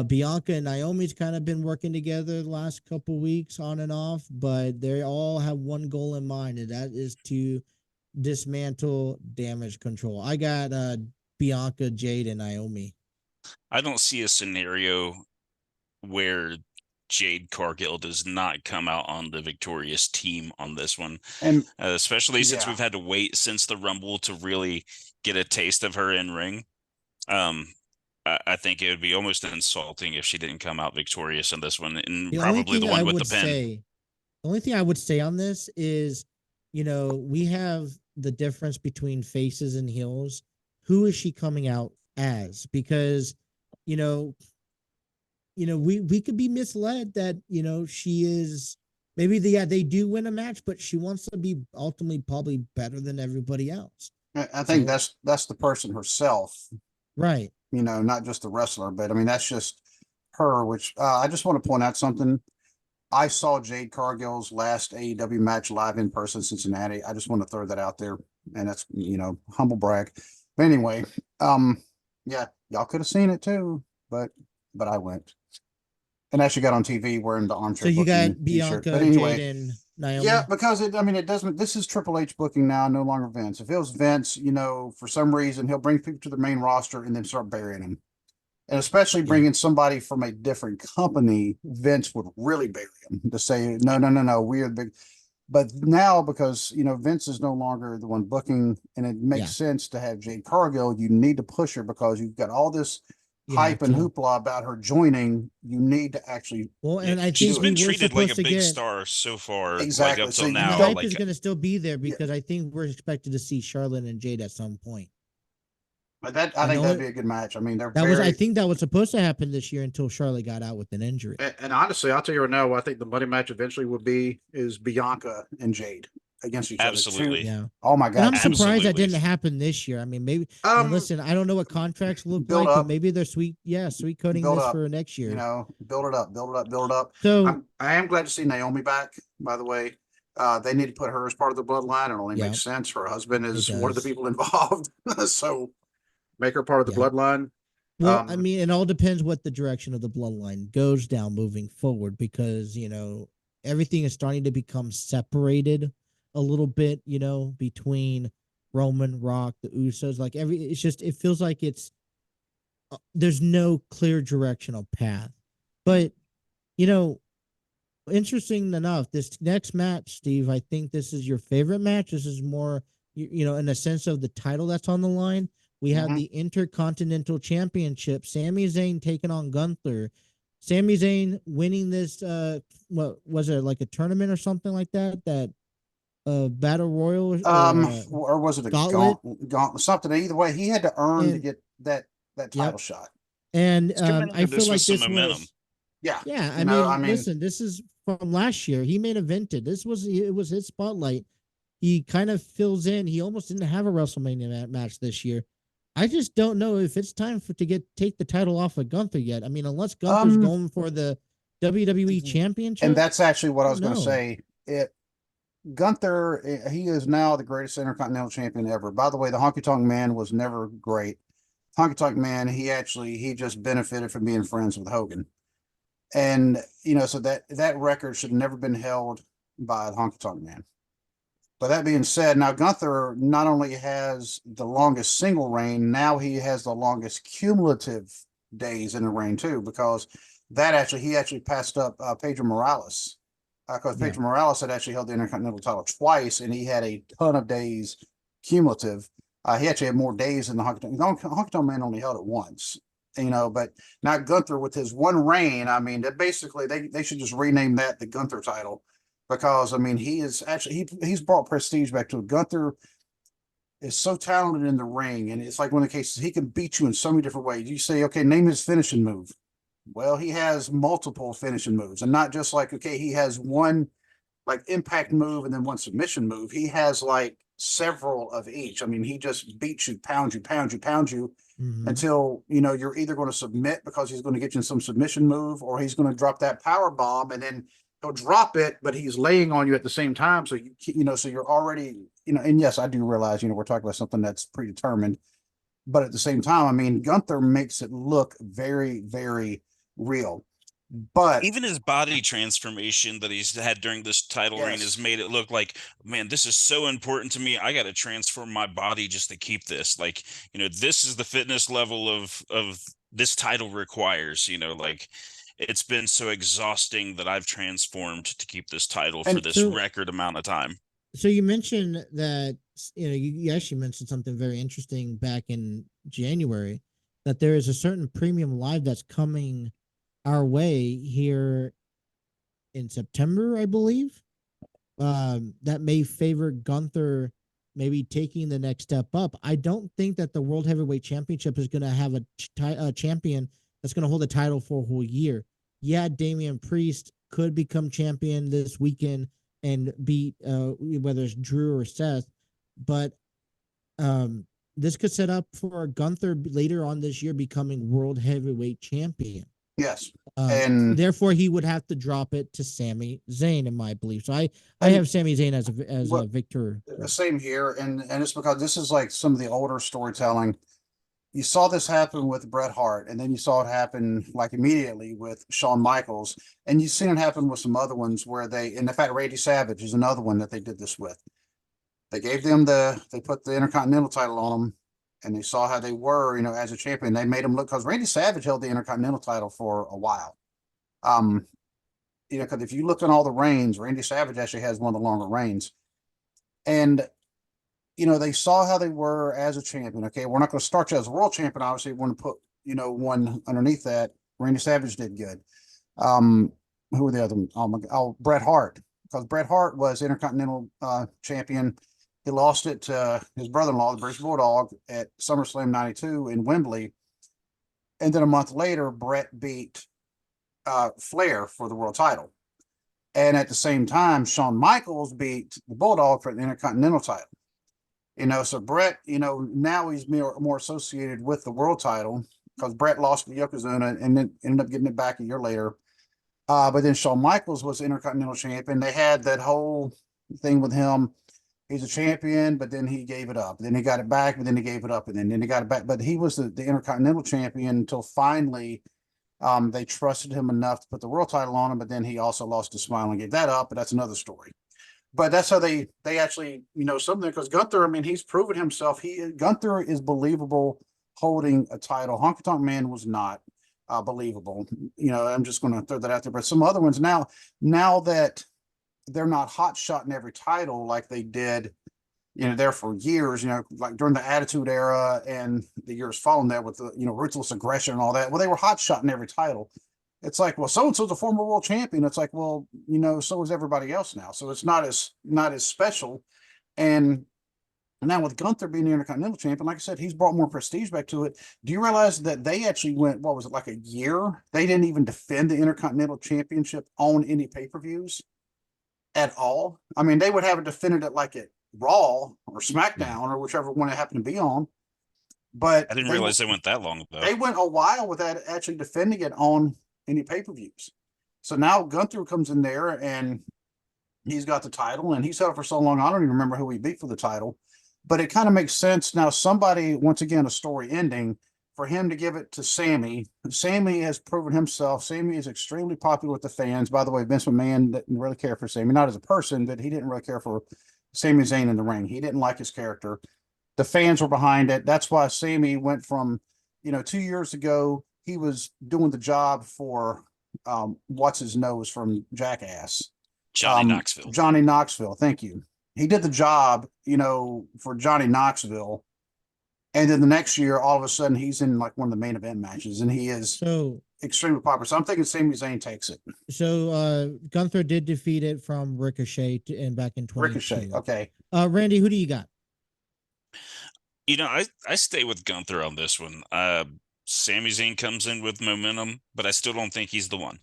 Speaker 3: Bianca and Naomi's kind of been working together the last couple weeks on and off, but they all have one goal in mind, and that is to dismantle Damage Control. I got Bianca, Jade, and Naomi.
Speaker 2: I don't see a scenario where Jade Cargill does not come out on the victorious team on this one, and especially since we've had to wait since the Rumble to really get a taste of her in ring. I think it would be almost insulting if she didn't come out victorious in this one, and probably the one with the pin.
Speaker 3: The only thing I would say on this is, we have the difference between faces and heels. Who is she coming out as? Because, we could be misled that, she is maybe they do win a match, but she wants to be ultimately probably better than everybody else.
Speaker 1: I think that's the person herself.
Speaker 3: Right.
Speaker 1: Not just the wrestler, but I mean, that's just her, which I just want to point out something. I saw Jade Cargill's last AEW match live in person in Cincinnati. I just want to throw that out there. And that's, humble brag. But anyway, y'all could have seen it too, but I went. And actually got on TV wearing the Armchair Booker.
Speaker 3: So you got Bianca,
Speaker 1: but anyway,
Speaker 3: Jade, and Naomi?
Speaker 1: Yeah, because it doesn't, this is Triple H booking now, no longer Vince. If it was Vince, for some reason, he'll bring people to the main roster and then start burying them. And especially bringing somebody from a different company, Vince would really bury him to say, no, we are the big. But now, because, Vince is no longer the one booking, and it makes sense to have Jade Cargill, you need to push her because you've got all this hype and hoopla about her joining. You need to actually.
Speaker 3: Well, and I think
Speaker 2: she's been treated like a big star so far.
Speaker 1: Exactly.
Speaker 2: Up till now.
Speaker 3: The hype is going to still be there because I think we're expected to see Charlotte and Jade at some point.
Speaker 1: But I think that'd be a good match. I mean,
Speaker 3: I think that was supposed to happen this year until Charlotte got out with an injury.
Speaker 1: And honestly, I'll tell you right now, I think the money match eventually is Bianca and Jade against each
Speaker 2: Absolutely.
Speaker 1: other.
Speaker 3: Yeah.
Speaker 1: Oh my God.
Speaker 3: And I'm surprised that didn't happen this year. I mean, maybe. Listen, I don't know what contracts look like, but maybe they're sweet coding this for next year.
Speaker 1: Build it up.
Speaker 3: So
Speaker 1: I am glad to see Naomi back. By the way, they need to put her as part of the bloodline. It only makes sense. Her husband is one of the people involved, so make her part of the bloodline.
Speaker 3: Well, I mean, it all depends what the direction of the bloodline goes down moving forward, because everything is starting to become separated a little bit, between Roman, Rock, the Usos. Like it feels like there's no clear directional path. But interesting enough, this next match, Steve, I think this is your favorite match. This is more, in a sense of the title that's on the line. We have the Intercontinental Championship, Sami Zayn taking on Gunther. Sami Zayn winning this, what was it, like a tournament or something like that? That Battle Royal?
Speaker 1: Or was it a gauntlet? Something. Either way, he had to earn to get that title shot.
Speaker 3: And I feel like this
Speaker 2: momentum.
Speaker 3: Yeah. I mean, listen, this is from last year. He main evented. It was his spotlight. He kind of fills in. He almost didn't have a WrestleMania match this year. I just don't know if it's time to take the title off of Gunther yet. I mean, unless Gunther's going for the WWE Championship.
Speaker 1: And that's actually what I was going to say. Gunther, he is now the greatest Intercontinental Champion ever. By the way, the Honky Tonk Man was never great. Honky Tonk Man, he just benefited from being friends with Hogan. And, so that record should have never been held by the Honky Tonk Man. But that being said, now Gunther not only has the longest single reign, now he has the longest cumulative days in the reign too, because he actually passed up Pedro Morales, because Pedro Morales had actually held the Intercontinental title twice, and he had a ton of days cumulative. He actually had more days than the Honky Tonk Man only held it once, but now Gunther with his one reign, I mean, that basically they should just rename that the Gunther title. Because, I mean, he's brought prestige back to it. Gunther is so talented in the ring, and it's like one of the cases, he can beat you in so many different ways. You say, okay, name his finishing move. Well, he has multiple finishing moves, and not just like, okay, he has one like impact move and then one submission move. He has like several of each. I mean, he just beats you, pounds you until, you're either going to submit because he's going to get you in some submission move, or he's going to drop that power bomb, and then he'll drop it, but he's laying on you at the same time. So so you're already, and yes, I do realize, we're talking about something that's predetermined, but at the same time, I mean, Gunther makes it look very, very real. But
Speaker 2: even his body transformation that he's had during this title reign has made it look like, man, this is so important to me. I got to transform my body just to keep this. Like, this is the fitness level of this title requires, it's been so exhausting that I've transformed to keep this title for this record amount of time.
Speaker 3: So you mentioned that, you actually mentioned something very interesting back in January, that there is a certain premium live that's coming our way here in September, I believe, that may favor Gunther maybe taking the next step up. I don't think that the World Heavyweight Championship is going to have a champion that's going to hold the title for a whole year. Yeah, Damian Priest could become champion this weekend and beat whether it's Drew or Seth, but this could set up for Gunther later on this year becoming World Heavyweight Champion.
Speaker 1: Yes,
Speaker 3: and therefore he would have to drop it to Sami Zayn, in my belief. So I have Sami Zayn as a victor.
Speaker 1: The same here, and it's because this is like some of the older storytelling. You saw this happen with Bret Hart, and then you saw it happen like immediately with Shawn Michaels, and you've seen it happen with some other ones where in fact, Randy Savage is another one that they did this with. They gave them they put the Intercontinental title on them, and they saw how they were, as a champion. They made them look, because Randy Savage held the Intercontinental title for a while. Because if you look at all the reigns, Randy Savage actually has one of the longer reigns. And they saw how they were as a champion. Okay, we're not going to start you as a world champion. Obviously, we want to put, one underneath that. Randy Savage did good. Who were the other? Bret Hart, because Bret Hart was Intercontinental champion. He lost it to his brother-in-law, the British Bulldog, at SummerSlam 92 in Wembley. And then a month later, Brett beat Flair for the world title. And at the same time, Shawn Michaels beat the Bulldog for the Intercontinental title. So Brett, now he's more associated with the world title because Brett lost to Yokozuna and then ended up getting it back a year later. But then Shawn Michaels was Intercontinental champion. They had that whole thing with him. He's a champion, but then he gave it up. Then he got it back, but then he gave it up, and then he got it back. But he was the Intercontinental champion until finally they trusted him enough to put the world title on him, but then he also lost his smile and gave that up, but that's another story. But that's how they actually, something, because Gunther, I mean, he's proven himself. Gunther is believable holding a title. Honky Tonk Man was not believable. I'm just going to throw that out there. But some other ones now that they're not hot shotting every title like they did, there for years, like during the Attitude Era and the years following that with the, ruthless aggression and all that. Well, they were hot shotting every title. It's like, well, so-and-so's a former world champion. It's like, well, so is everybody else now. So it's not as special. And now with Gunther being the Intercontinental champion, like I said, he's brought more prestige back to it. Do you realize that they actually went, what was it, like a year? They didn't even defend the Intercontinental Championship on any pay-per-views at all. I mean, they would have it defended at like at Raw or SmackDown or whichever one it happened to be on. But
Speaker 2: I didn't realize they went that long though.
Speaker 1: They went a while without actually defending it on any pay-per-views. So now Gunther comes in there and he's got the title, and he's held it for so long, I don't even remember who he beat for the title. But it kind of makes sense now. Somebody, once again, a story ending, for him to give it to Sammy. Sammy has proven himself. Sammy is extremely popular with the fans. By the way, Vince McMahon didn't really care for Sammy, not as a person, but he didn't really care for Sami Zayn in the ring. He didn't like his character. The fans were behind it. That's why Sammy went from, 2 years ago, he was doing the job for what's his nose from Jackass.
Speaker 2: Johnny Knoxville.
Speaker 1: Johnny Knoxville. Thank you. He did the job, for Johnny Knoxville. And then the next year, all of a sudden, he's in like one of the main event matches, and he is extremely popular. So I'm thinking Sami Zayn takes it.
Speaker 3: So Gunther did defeat it from Ricochet back in 2022.
Speaker 1: Ricochet, okay.
Speaker 3: Randy, who do you got?
Speaker 2: I stay with Gunther on this one. Sami Zayn comes in with momentum, but I still don't think he's the one.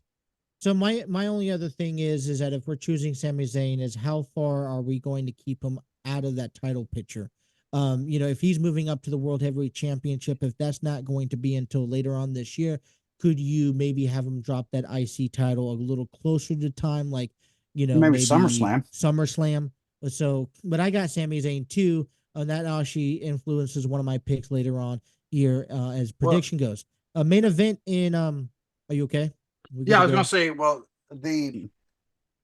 Speaker 3: So my only other thing is that if we're choosing Sami Zayn, is how far are we going to keep him out of that title picture? If he's moving up to the World Heavyweight Championship, if that's not going to be until later on this year, could you maybe have him drop that IC title a little closer to time, like maybe SummerSlam? So, but I got Sami Zayn too, and that actually influences one of my picks later on here as prediction goes. Main event in are you okay?
Speaker 1: Yeah, I was gonna say,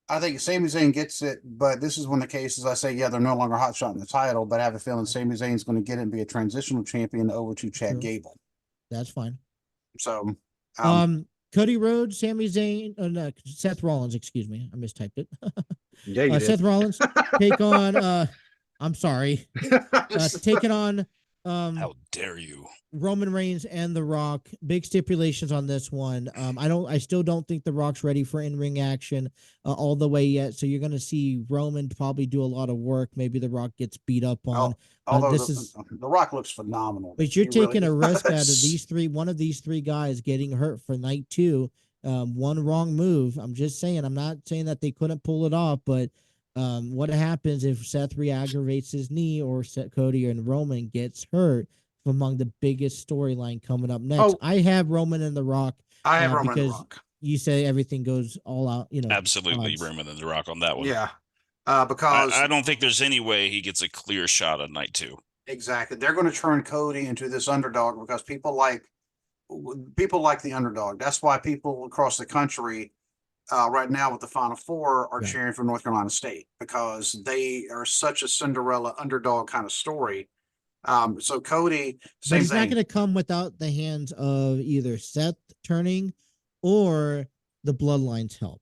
Speaker 1: I think Sami Zayn gets it, but this is one of the cases I say, yeah, they're no longer hot shotting the title, but I have a feeling Sami Zayn's going to get it and be a transitional champion over to Chad Gable.
Speaker 3: That's fine.
Speaker 1: So,
Speaker 3: Cody Rhodes, Sami Zayn, no, Seth Rollins, excuse me, I mistyped it.
Speaker 1: Yeah, you did.
Speaker 3: Seth Rollins take on. I'm sorry, taking on.
Speaker 2: How dare you?
Speaker 3: Roman Reigns and The Rock. Big stipulations on this one. I still don't think The Rock's ready for in-ring action all the way yet. So you're going to see Roman probably do a lot of work. Maybe The Rock gets beat up on.
Speaker 1: Although The Rock looks phenomenal.
Speaker 3: But you're taking a risk out of these three. One of these three guys getting hurt for night two. One wrong move. I'm just saying. I'm not saying that they couldn't pull it off, but what happens if Seth re-aggravates his knee or Cody and Roman gets hurt? Among the biggest storyline coming up next. I have Roman and The Rock.
Speaker 1: I have Roman and The Rock.
Speaker 3: You say everything goes all out,
Speaker 2: Absolutely,
Speaker 3: odds.
Speaker 2: Roman and The Rock on that one.
Speaker 1: Yeah. Because
Speaker 2: I don't think there's any way he gets a clear shot on night two.
Speaker 1: Exactly. They're going to turn Cody into this underdog because people like the underdog. That's why people across the country right now with the Final Four are cheering for North Carolina State, because they are such a Cinderella underdog kind of story. So Cody,
Speaker 3: but it's not going to come without the hands of either Seth turning or the Bloodline's help.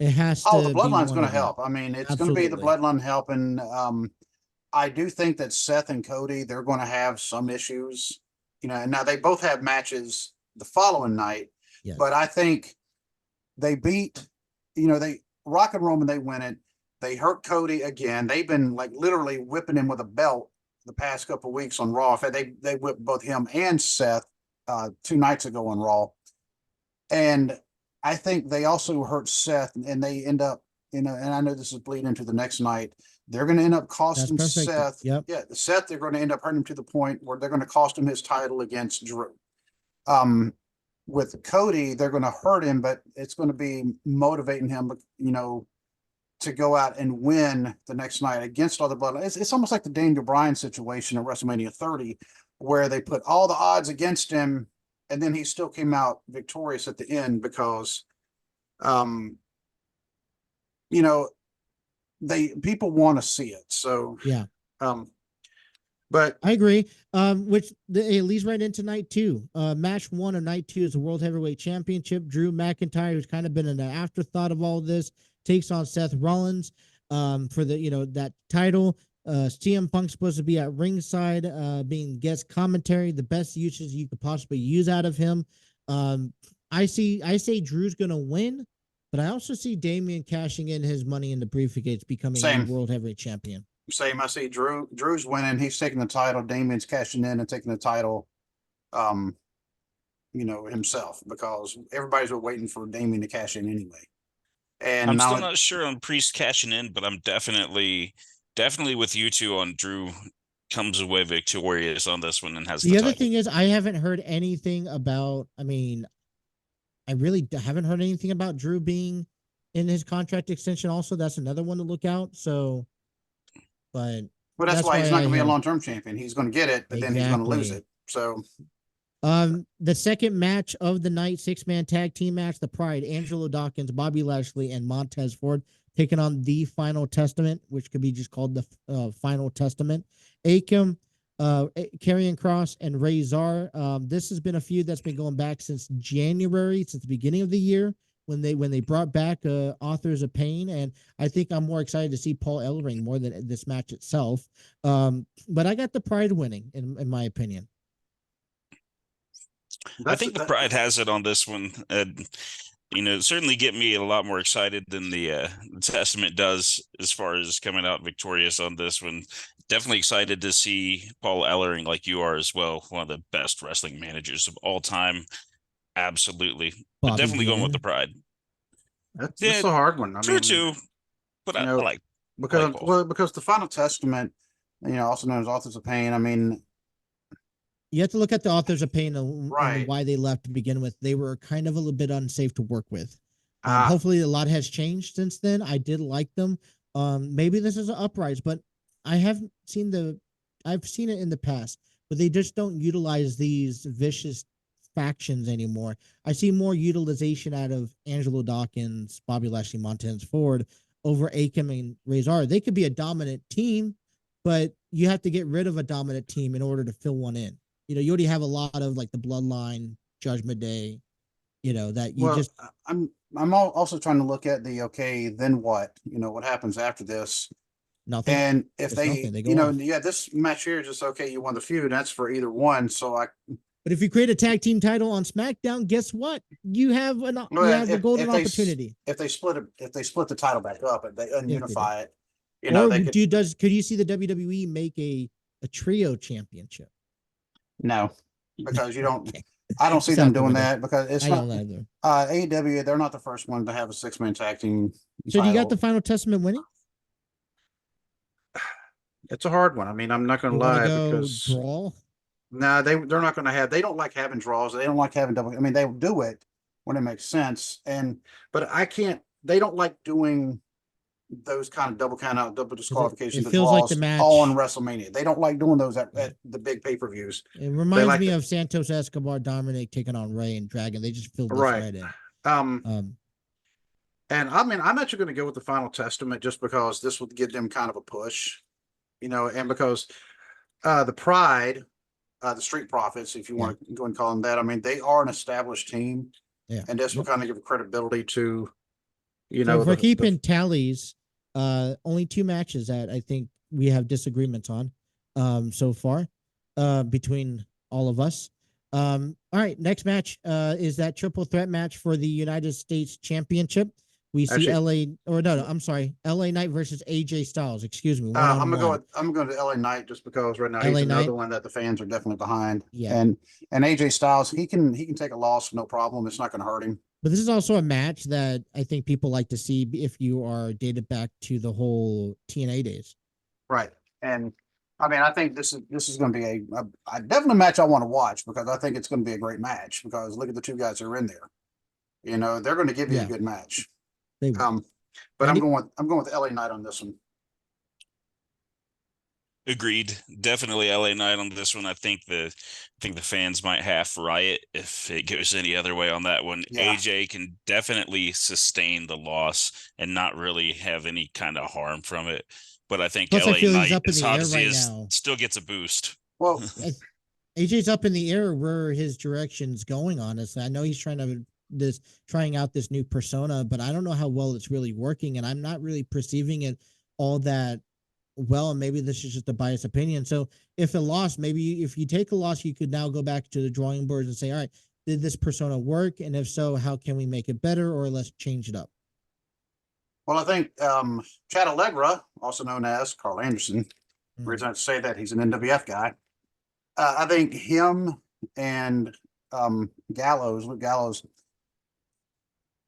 Speaker 3: It has to.
Speaker 1: The Bloodline's going to help. I mean, it's going to be the Bloodline help, and I do think that Seth and Cody, they're going to have some issues. And now they both have matches the following night, but I think they beat. Rock and Roman, they win it. They hurt Cody again. They've been like literally whipping him with a belt the past couple of weeks on Raw. In fact, they whipped both him and Seth 2 nights ago on Raw. And I think they also hurt Seth, and they end up, and I know this is bleeding into the next night. They're going to end up costing Seth.
Speaker 3: Yep.
Speaker 1: Yeah, Seth, they're going to end up hurting him to the point where they're going to cost him his title against Drew. With Cody, they're going to hurt him, but it's going to be motivating him, to go out and win the next night against all the bloodlines. It's almost like the Daniel Bryan situation at WrestleMania 30, where they put all the odds against him, and then he still came out victorious at the end because, people want to see it. So
Speaker 3: yeah.
Speaker 1: But
Speaker 3: I agree. Which it leads right into night 2. Match 1 of night 2 is the World Heavyweight Championship. Drew McIntyre, who's kind of been an afterthought of all this, takes on Seth Rollins for the that title. CM Punk's supposed to be at ringside, being guest commentary, the best usage you could possibly use out of him. I say Drew's gonna win, but I also see Damian cashing in his money in the briefcase, becoming a World Heavyweight Champion.
Speaker 1: Same. I see Drew's winning. He's taking the title. Damian's cashing in and taking the title, himself, because everybody's waiting for Damian to cash in anyway. And
Speaker 2: I'm still not sure on Priest cashing in, but I'm definitely with you two on Drew comes away victorious on this one and has the
Speaker 3: other thing is, I haven't heard anything about, I really haven't heard anything about Drew being in his contract extension. Also, that's another one to look out. So, but
Speaker 1: that's why he's not going to be a long-term champion. He's going to get it, but then he's going to lose it. So,
Speaker 3: the second match of the night, 6-man tag team match, The Pride, Angelo Dawkins, Bobby Lashley, and Montez Ford taking on The Final Testament, which could be just called the Final Testament. Akam, Karrion Kross, and Razor. This has been a feud that's been going back since January, since the beginning of the year, when they brought back Authors of Pain, and I think I'm more excited to see Paul Ellering more than this match itself. But I got the Pride winning, in my opinion.
Speaker 2: I think the Pride has it on this one. Certainly get me a lot more excited than the Testament does as far as coming out victorious on this one. Definitely excited to see Paul Ellering, like you are as well, one of the best wrestling managers of all time. Absolutely. But definitely going with the Pride.
Speaker 1: That's a hard one. I
Speaker 2: mean, too. But I like
Speaker 1: because the Final Testament, also known as Authors of Pain,
Speaker 3: you have to look at the Authors of Pain and why they left to begin with. They were kind of a little bit unsafe to work with. Hopefully a lot has changed since then. I did like them. Maybe this is an uprise, but I've seen it in the past, but they just don't utilize these vicious factions anymore. I see more utilization out of Angelo Dawkins, Bobby Lashley, Montez Ford over Akam and Razor. They could be a dominant team, but you have to get rid of a dominant team in order to fill one in. You already have a lot of like the Bloodline, Judgment Day,
Speaker 1: I'm also trying to look at then what? What happens after this?
Speaker 3: Nothing.
Speaker 1: And if they this match here is just you won the feud. That's for either one.
Speaker 3: But if you create a tag team title on SmackDown, guess what? You have the golden opportunity.
Speaker 1: If they split the title back up and they ununify it,
Speaker 3: could you see the WWE make a trio championship?
Speaker 1: No, because you don't. I don't see them doing that because it's not. AEW, they're not the first one to have a 6-man tag team.
Speaker 3: So you got the Final Testament winning?
Speaker 1: It's a hard one. I'm not going to lie because
Speaker 3: draw.
Speaker 1: No, they're not going to have. They don't like having draws. They don't like having double. They will do it when it makes sense, but I can't. They don't like doing those kind of double count out, double disqualification.
Speaker 3: It feels like the match
Speaker 1: on WrestleMania. They don't like doing those at the big pay-per-views.
Speaker 3: It reminds me of Santos Escobar, Dominic taking on Rey and Dragon. They just filled this right in.
Speaker 1: And I'm actually going to go with the Final Testament just because this would give them kind of a push, and because the Pride, the Street Profits, if you want to go and call them that, they are an established team, and this will kind of give credibility to,
Speaker 3: So if we're keeping tallies, only 2 matches that I think we have disagreements on so far between all of us. All right, next match is that triple threat match for the United States Championship. We see
Speaker 1: Actually,
Speaker 3: I'm sorry, LA Knight versus AJ Styles. Excuse me.
Speaker 1: I'm going to LA Knight just because right now he's another one that the fans are definitely behind.
Speaker 3: Yeah.
Speaker 1: And AJ Styles, he can take a loss, no problem. It's not going to hurt him.
Speaker 3: But this is also a match that I think people like to see if you are dated back to the whole TNA days.
Speaker 1: Right. And I mean, I think this is going to be a definitely match I want to watch because I think it's going to be a great match because look at the two guys that are in there. You know, they're going to give you a good match.
Speaker 3: They
Speaker 1: but I'm going with LA Knight on this one.
Speaker 2: Agreed. Definitely LA Knight on this one. I think the fans might half riot if it goes any other way on that one. Yeah. AJ can definitely sustain the loss and not really have any kind of harm from it. But I think
Speaker 3: Plus,
Speaker 2: LA Knight,
Speaker 3: up in
Speaker 2: as
Speaker 3: the
Speaker 2: hot
Speaker 3: air
Speaker 2: as
Speaker 3: right
Speaker 2: he is,
Speaker 3: now.
Speaker 2: Still gets a boost.
Speaker 1: Well,
Speaker 3: AJ's up in the air where his direction's going, honestly. I know he's trying out this new persona, but I don't know how well it's really working, and I'm not really perceiving it all that well, and maybe this is just a biased opinion. So if if you take a loss, you could now go back to the drawing boards and say, all right, did this persona work? And if so, how can we make it better, or let's change it up?
Speaker 1: Well, I think Chad Allegra, also known as Carl Anderson, the reason I say that he's an NWF guy, I think him and Luke Gallows,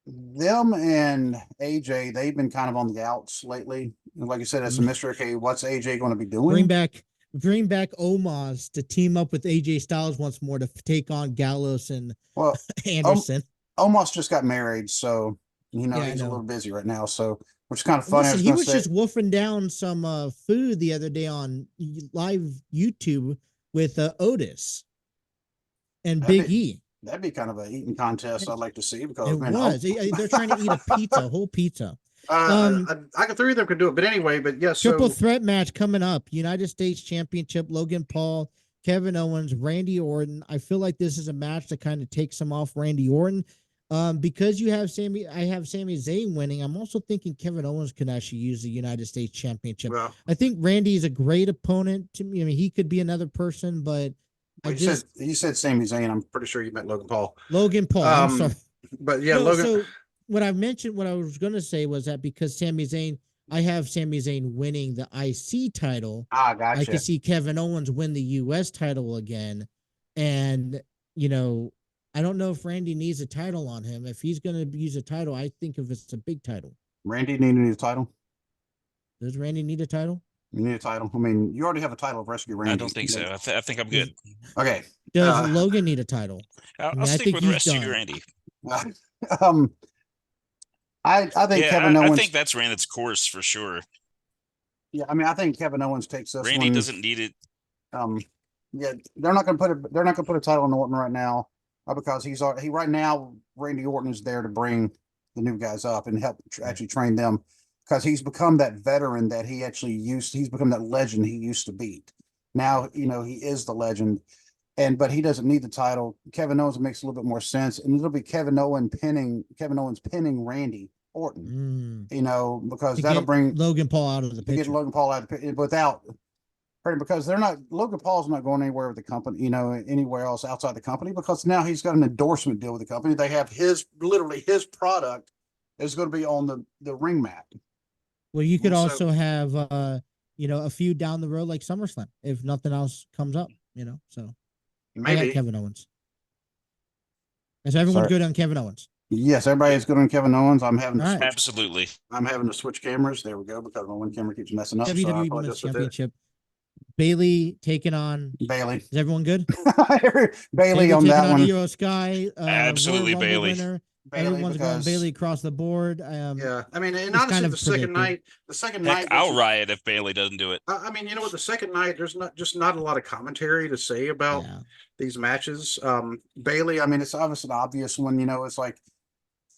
Speaker 1: them and AJ, they've been kind of on the outs lately. Like you said, it's a mystery. Okay, what's AJ going to be doing?
Speaker 3: Bring back Omos to team up with AJ Styles once more to take on Gallows and Anderson.
Speaker 1: Omos just got married, so he's a little busy right now. So, which is kind of funny.
Speaker 3: Listen, he was just wolfing down some food the other day on live YouTube with Otis and Big E.
Speaker 1: That'd be kind of an eating contest I'd like to see because
Speaker 3: they're trying to eat a whole pizza.
Speaker 1: I could three of them could do it, but anyway, yes.
Speaker 3: Triple threat match coming up: United States Championship, Logan Paul, Kevin Owens, Randy Orton. I feel like this is a match that kind of takes him off Randy Orton. Because I have Sami Zayn winning. I'm also thinking Kevin Owens can actually use the United States Championship.
Speaker 1: Well,
Speaker 3: I think Randy is a great opponent to me. I mean, he could be another person, but
Speaker 1: you said Sami Zayn. I'm pretty sure you meant Logan Paul.
Speaker 3: Logan Paul. I'm sorry.
Speaker 1: But yeah, Logan.
Speaker 3: So what I was going to say was that because I have Sami Zayn winning the IC title.
Speaker 1: Gotcha.
Speaker 3: I could see Kevin Owens win the US title again. And, I don't know if Randy needs a title on him. If he's going to use a title, I think if it's a big title.
Speaker 1: Randy need a title?
Speaker 3: Does Randy need a title?
Speaker 1: You need a title. I mean, you already have a title of Rescue Randy.
Speaker 2: I don't think so. I think I'm good.
Speaker 1: Okay.
Speaker 3: Does Logan need a title?
Speaker 2: I'll stick with Rescue Randy.
Speaker 1: I think Kevin Owens.
Speaker 2: I think that's ran its course for sure.
Speaker 1: Yeah, I mean, I think Kevin Owens takes this.
Speaker 2: Randy doesn't need it.
Speaker 1: Yeah, they're not going to put a title on Orton right now because right now Randy Orton is there to bring the new guys up and help actually train them because he's become that veteran that he's become that legend he used to beat. Now he is the legend, but he doesn't need the title. Kevin Owens makes a little bit more sense, and it'll be Kevin Owens pinning Randy Orton. Because that'll bring
Speaker 3: Logan Paul out of the picture.
Speaker 1: Get Logan Paul out of the picture because Logan Paul's not going anywhere with the company, anywhere else outside the company because now he's got an endorsement deal with the company. They have his product is going to be on the ring mat.
Speaker 3: Well, you could also have a feud down the road like SummerSlam if nothing else comes up, so
Speaker 1: maybe
Speaker 3: I got Kevin Owens. Is everyone good on Kevin Owens?
Speaker 1: Yes, everybody is good on Kevin Owens. I'm having to
Speaker 2: absolutely.
Speaker 1: I'm having to switch cameras. There we go because my one camera keeps messing up.
Speaker 3: WWE Women's Championship. Bailey taking on
Speaker 1: Bailey.
Speaker 3: Is everyone good?
Speaker 1: Bailey on that one.
Speaker 3: Io Sky.
Speaker 2: Absolutely, Bailey.
Speaker 3: Everyone's going Bailey across the board.
Speaker 1: Yeah, I mean, and honestly, the second night,
Speaker 2: I'll riot if Bailey doesn't do it.
Speaker 1: I mean, the second night, there's not a lot of commentary to say about these matches. Bailey, I mean, it's obviously an obvious one. It's like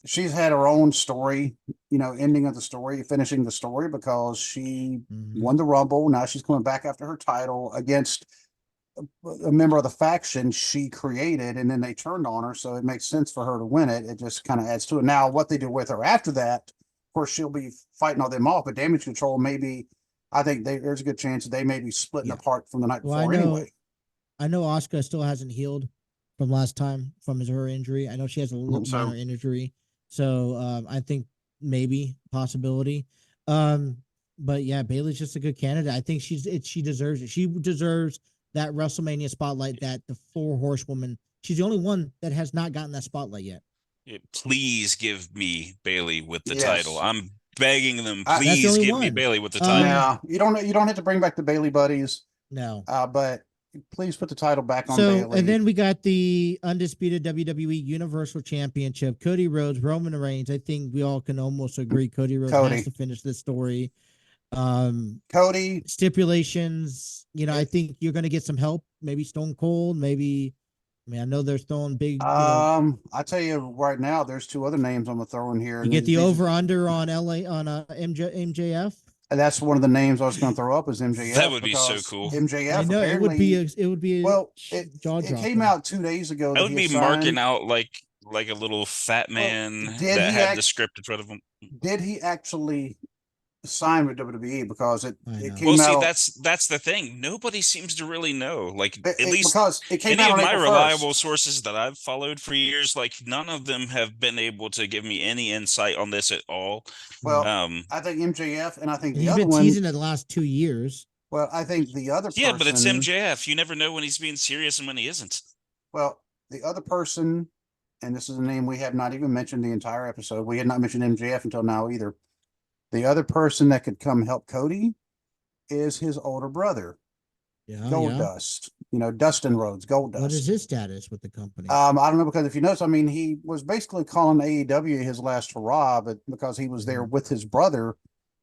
Speaker 1: she's had her own story, ending of the story, finishing the story because she won the Rumble. Now she's coming back after her title against a member of the faction she created, and then they turned on her. So it makes sense for her to win it. It just kind of adds to it. Now, what they do with her after that, of course, she'll be fighting all them off, but Damage Control I think there's a good chance that they may be splitting apart from the night before anyway.
Speaker 3: I know Asuka still hasn't healed from last time from her injury. I know she has a little minor injury. So I think maybe possibility. But yeah, Bayley's just a good candidate. I think she deserves it. She deserves that WrestleMania spotlight that the 4 horsewoman. She's the only one that has not gotten that spotlight yet.
Speaker 2: Please give me Bayley with the
Speaker 1: Yes.
Speaker 2: title. I'm begging them.
Speaker 3: That's the
Speaker 2: Please
Speaker 3: only
Speaker 2: give me
Speaker 3: one.
Speaker 2: Bayley with the title.
Speaker 1: No, you don't have to bring back the Bayley buddies.
Speaker 3: No.
Speaker 1: But please put the title back on
Speaker 3: So,
Speaker 1: Bayley.
Speaker 3: and then we got the undisputed WWE Universal Championship, Cody Rhodes, Roman Reigns. I think we all can almost agree Cody Rhodes has to finish this story.
Speaker 1: Cody
Speaker 3: stipulations, I think you're going to get some help. Maybe Stone Cold, maybe. I mean, I know they're throwing big.
Speaker 1: I tell you right now, there's 2 other names I'm gonna throw in here.
Speaker 3: You get the over under on LA on MJF.
Speaker 1: And that's one of the names I was going to throw up is MJF.
Speaker 2: That would be so cool.
Speaker 1: MJF.
Speaker 3: I know it would be.
Speaker 1: Well, it came out 2 days ago.
Speaker 2: I would be marking out like a little fat man that had the script in front of him.
Speaker 1: Did he actually sign with WWE? Because it came
Speaker 2: well,
Speaker 1: out.
Speaker 2: See, that's the thing. Nobody seems to really know. Like at least
Speaker 1: because it came
Speaker 2: any
Speaker 1: out
Speaker 2: of
Speaker 1: on
Speaker 2: my
Speaker 1: April
Speaker 2: reliable
Speaker 1: 1st.
Speaker 2: sources that I've followed for years, like none of them have been able to give me any insight on this at all.
Speaker 1: Well, I think MJF, and I think the
Speaker 3: he's
Speaker 1: other
Speaker 3: been
Speaker 1: one.
Speaker 3: teasing it the last 2 years.
Speaker 1: Well, I think the other person.
Speaker 2: Yeah, but it's MJF. You never know when he's being serious and when he isn't.
Speaker 1: Well, the other person, and this is a name we have not even mentioned the entire episode. We had not mentioned MJF until now either. The other person that could come help Cody is his older brother, Goldust. Dustin Rhodes, Goldust.
Speaker 3: What is his status with the company?
Speaker 1: I don't know, because if you notice, I mean, he was basically calling AEW his last hurrah, but because he was there with his brother,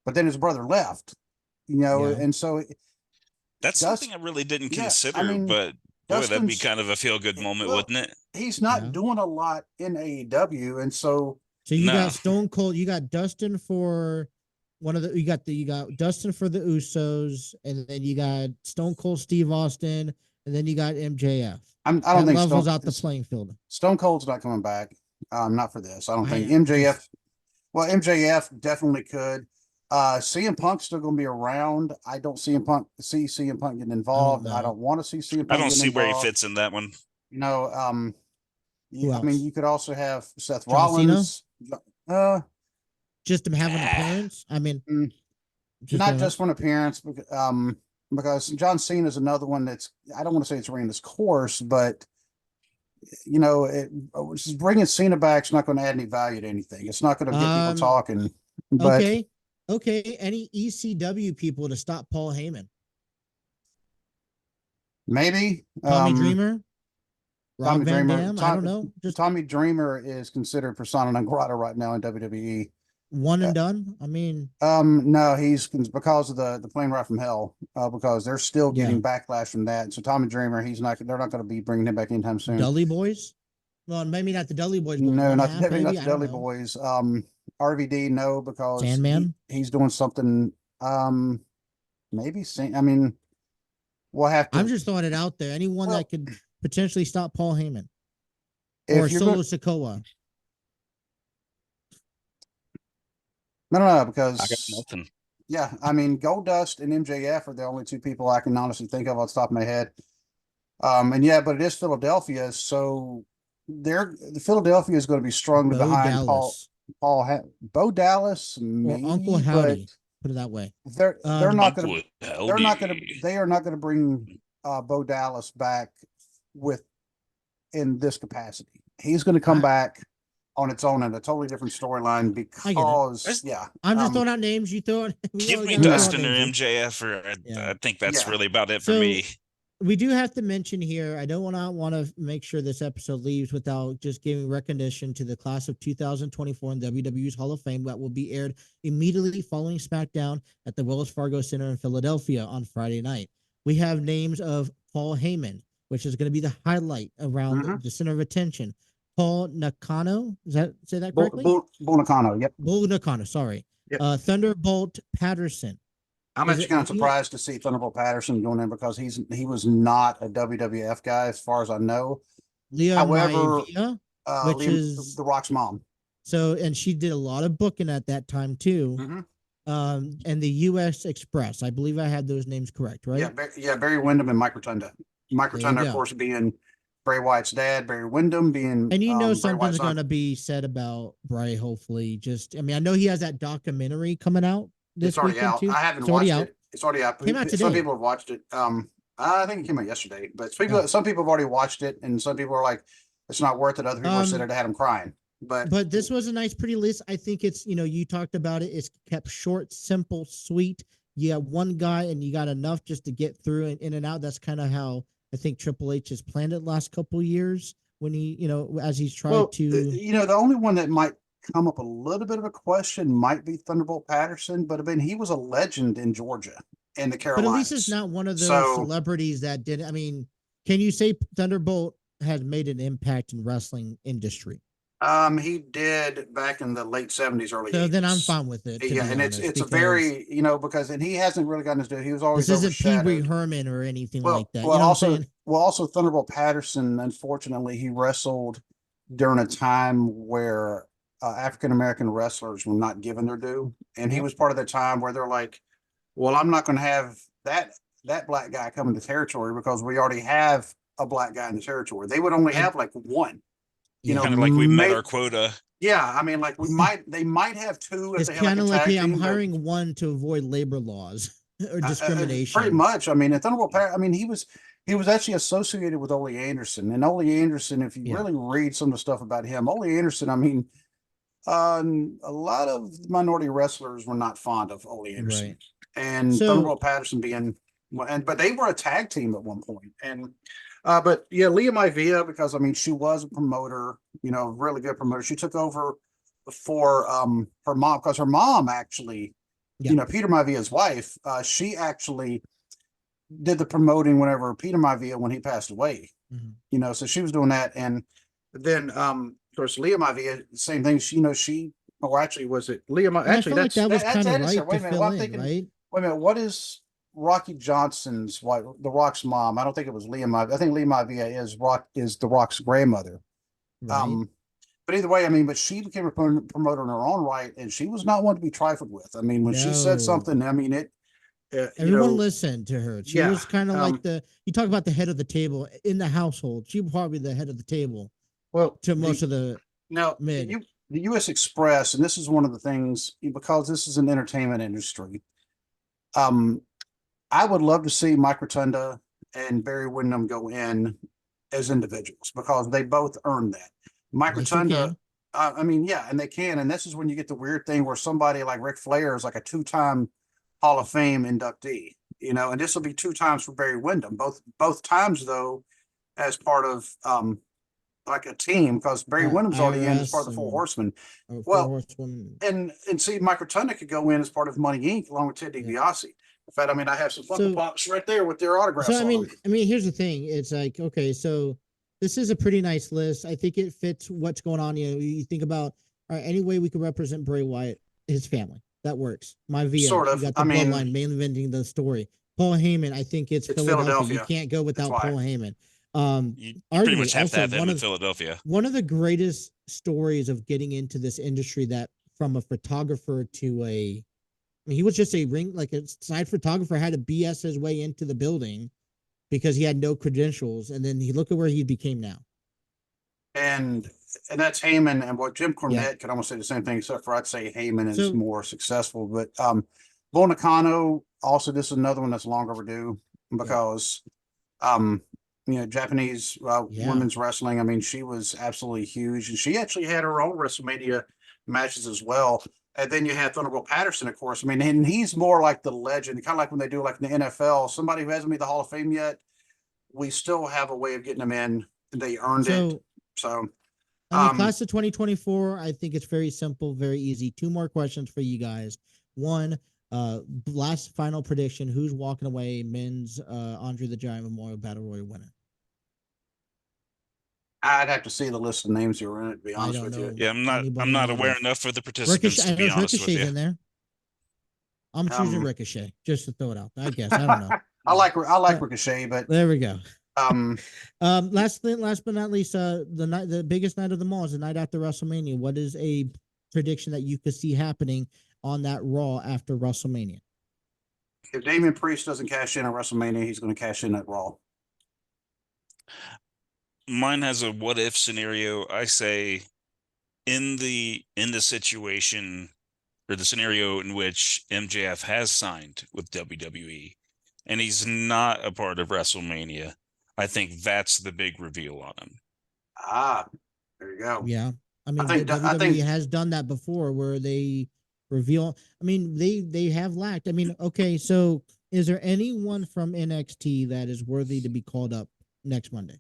Speaker 1: but then his brother left, and so
Speaker 2: that's something I really didn't consider, but boy, that'd be kind of a feel-good moment, wouldn't it?
Speaker 1: He's not doing a lot in AEW, and so
Speaker 3: you got Stone Cold, you got Dustin for you got Dustin for the Usos, and then you got Stone Cold Steve Austin, and then you got MJF.
Speaker 1: I don't think
Speaker 3: levels out the playing field.
Speaker 1: Stone Cold's not coming back. Not for this. I don't think MJF. Well, MJF definitely could. CM Punk's still going to be around. I don't see CM Punk getting involved. I don't want to see CM Punk.
Speaker 2: I don't see where he fits in that one.
Speaker 1: I mean, you could also have Seth
Speaker 3: John
Speaker 1: Rollins.
Speaker 3: Just him having an appearance. I mean,
Speaker 1: not just for an appearance, because John Cena is another one that's, I don't want to say it's ran its course, but just bringing Cena back is not going to add any value to anything. It's not going to get people talking. But,
Speaker 3: okay. Any ECW people to stop Paul Heyman?
Speaker 1: Maybe
Speaker 3: Tommy Dreamer. Rob Van Dam, I don't know.
Speaker 1: Tommy Dreamer is considered persona non grata right now in WWE.
Speaker 3: One and done. I mean,
Speaker 1: no, he's because of the plane ride from hell. Because they're still getting backlash from that. So Tommy Dreamer, they're not going to be bringing him back anytime soon.
Speaker 3: Dudley Boys. Well, maybe not the Dudley Boys.
Speaker 1: No, not the Dudley Boys. RVD, no, because
Speaker 3: Sandman.
Speaker 1: He's doing something. Maybe. I mean, we'll have to.
Speaker 3: I'm just throwing it out there. Anyone that could potentially stop Paul Heyman or Solo Sikoa.
Speaker 1: No, because
Speaker 2: I got nothing.
Speaker 1: Yeah, I mean, Goldust and MJF are the only 2 people I can honestly think of off the top of my head. But it is Philadelphia, so the Philadelphia is going to be strongly behind Bo Dallas, maybe,
Speaker 3: or Uncle Howdy. Put it that way.
Speaker 1: They're not going to bring Bo Dallas back in this capacity. He's going to come back on its own in a totally different storyline because
Speaker 3: I'm just throwing out names. You throw it.
Speaker 2: Give me Dustin or MJF, I think that's really about it for me.
Speaker 3: We do have to mention here, I don't want to make sure this episode leaves without just giving recognition to the class of 2024 in WWE's Hall of Fame that will be aired immediately following SmackDown at the Wells Fargo Center in Philadelphia on Friday night. We have names of Paul Heyman, which is going to be the highlight around the center of attention. Paul Nakano, say that correctly?
Speaker 1: Bull Nakano, yep.
Speaker 3: Bull Nakano, sorry. Yep. Thunderbolt Patterson.
Speaker 1: I'm actually kind of surprised to see Thunderbolt Patterson going in because he was not a WWF guy as far as I know. However, which is
Speaker 3: The
Speaker 1: Rock's mom.
Speaker 3: So, and she did a lot of booking at that time too. And the U.S. Express, I believe I had those names correct, right?
Speaker 1: Yeah, Barry Windham and Mike Rotunda. Mike Rotunda, of course, being Bray Wyatt's dad, Barry Windham, being
Speaker 3: And
Speaker 1: Bray
Speaker 3: something's
Speaker 1: Wyatt's son.
Speaker 3: going to be said about Bray, hopefully. I know he has that documentary coming out this
Speaker 1: It's already
Speaker 3: weekend
Speaker 1: out.
Speaker 3: too.
Speaker 1: I haven't watched it. It's already out.
Speaker 3: Came out today.
Speaker 1: Some people have watched it. I think it came out yesterday, but some people have already watched it, and some people are like, it's not worth it. Other people said it had them crying. But
Speaker 3: this was a nice, pretty list. I think it's, you talked about it. It's kept short, simple, sweet. You have one guy and you got enough just to get through and in and out. That's kind of how I think Triple H has planned it last couple of years when he, as he's tried to.
Speaker 1: The only one that might come up a little bit of a question might be Thunderbolt Patterson, but I mean, he was a legend in Georgia and the Carolinas.
Speaker 3: But at least it's not one of those celebrities that did. I mean, can you say Thunderbolt has made an impact in wrestling industry?
Speaker 1: He did back in the late 70s, early 80s.
Speaker 3: So then I'm fine with it.
Speaker 1: Yeah, and it's a very, and he hasn't really gotten his due. He was always
Speaker 3: this isn't Pee Wee Herman or anything like that.
Speaker 1: Also Thunderbolt Patterson, unfortunately, he wrestled during a time where African American wrestlers were not given their due, and he was part of the time where they're like, well, I'm not going to have that black guy come into territory because we already have a black guy in the territory. They would only have like one.
Speaker 2: Kind of like we met our quota.
Speaker 1: Yeah, I mean, like they might have two.
Speaker 3: It's kind of like, hey, I'm hiring one to avoid labor laws or discrimination.
Speaker 1: Pretty much. I mean, Thunderbolt Patterson, I mean, he was actually associated with Ole Anderson, and Ole Anderson, if you really read some of the stuff about him, Ole Anderson, I mean, a lot of minority wrestlers were not fond of Ole Anderson, right. And Thunderbolt Patterson being, but they were a tag team at one point, and. But yeah, Leah Maivia, because I mean, she was a promoter, really good promoter. She took over for her mom, because her mom actually, Peter Maivia's wife, she actually did the promoting whenever Peter Maivia, when he passed away, so she was doing that. And then, of course, Leah Maivia, same thing. Actually, was it Leah Maivia? Actually,
Speaker 3: that was kind of right. Wait a minute, I'm thinking,
Speaker 1: right? Wait a minute, what is Rocky Johnson's wife, The Rock's mom? I don't think it was Leah Maivia. I think Leah Maivia is The Rock's grandmother. Right. But either way, I mean, but she became a promoter in her own right, and she was not one to be trifled with. I mean, when she said something, I mean,
Speaker 3: everyone listened to her. She was kind of like you talk about the head of the table in the household. She was probably the head of the table.
Speaker 1: Well,
Speaker 3: to most of the
Speaker 1: the U.S. Express, and this is one of the things, because this is an entertainment industry. I would love to see Mike Rotunda and Barry Windham go in as individuals, because they both earned that. Mike Rotunda, I mean, and they can. And this is when you get the weird thing where somebody like Ric Flair is like a 2-time Hall of Fame inductee, and this will be 2 times for Barry Windham. Both times, though, as part of like a team, because Barry Windham's already in as part of the Four Horsemen. And see, Mike Rotunda could go in as part of Money Inc. along with Ted DiBiase. In fact, I mean, I have some Funko Pops right there with their autographs.
Speaker 3: So I mean, here's the thing. It's like, okay, so this is a pretty nice list. I think it fits what's going on. You think about, all right, any way we could represent Bray Wyatt, his family, that works. Maivia,
Speaker 1: sort of.
Speaker 3: You got the bloodline, mainly inventing the story. Paul Heyman, I think it's Philadelphia. You can't go without Paul Heyman.
Speaker 2: You pretty much have to have them in Philadelphia.
Speaker 3: One of the greatest stories of getting into this industry, that from a photographer to he was just a side photographer, had to BS his way into the building because he had no credentials, and then look at where he became now.
Speaker 1: And that's Heyman, and what Jim Cornette could almost say the same thing, except for I'd say Heyman is more successful. But Bull Nakano, also, this is another one that's long overdue, because Japanese women's wrestling, I mean, she was absolutely huge, and she actually had her own WrestleMania matches as well. And then you have Thunderbolt Patterson, of course. I mean, and he's more like the legend, kind of like when they do like in the NFL, somebody who hasn't made the Hall of Fame yet, we still have a way of getting them in. They earned it. So,
Speaker 3: class of 2024, I think it's very simple, very easy. 2 more questions for you guys. One, last final prediction: who's walking away men's Andre the Giant Memorial Battle Royal winner?
Speaker 1: I'd have to see the list of names you're in it, to be honest with you.
Speaker 2: Yeah, I'm not aware enough of the participants to be honest with you.
Speaker 3: In there. I'm choosing Ricochet just to throw it out. I guess I don't know.
Speaker 1: I like Ricochet, but
Speaker 3: there we go. Last but not least, the biggest night of them all is the night after WrestleMania. What is a prediction that you could see happening on that Raw after WrestleMania?
Speaker 1: If Damian Priest doesn't cash in at WrestleMania, he's going to cash in at Raw.
Speaker 2: Mine has a what if scenario. I say in the situation or the scenario in which MJF has signed with WWE and he's not a part of WrestleMania, I think that's the big reveal on him.
Speaker 1: Ah, there you go.
Speaker 3: Yeah. I mean,
Speaker 1: think-
Speaker 3: WWE
Speaker 1: I think-
Speaker 3: has done that before where they reveal. I mean, they have lacked. I mean, okay, so is there anyone from NXT that is worthy to be called up next Monday?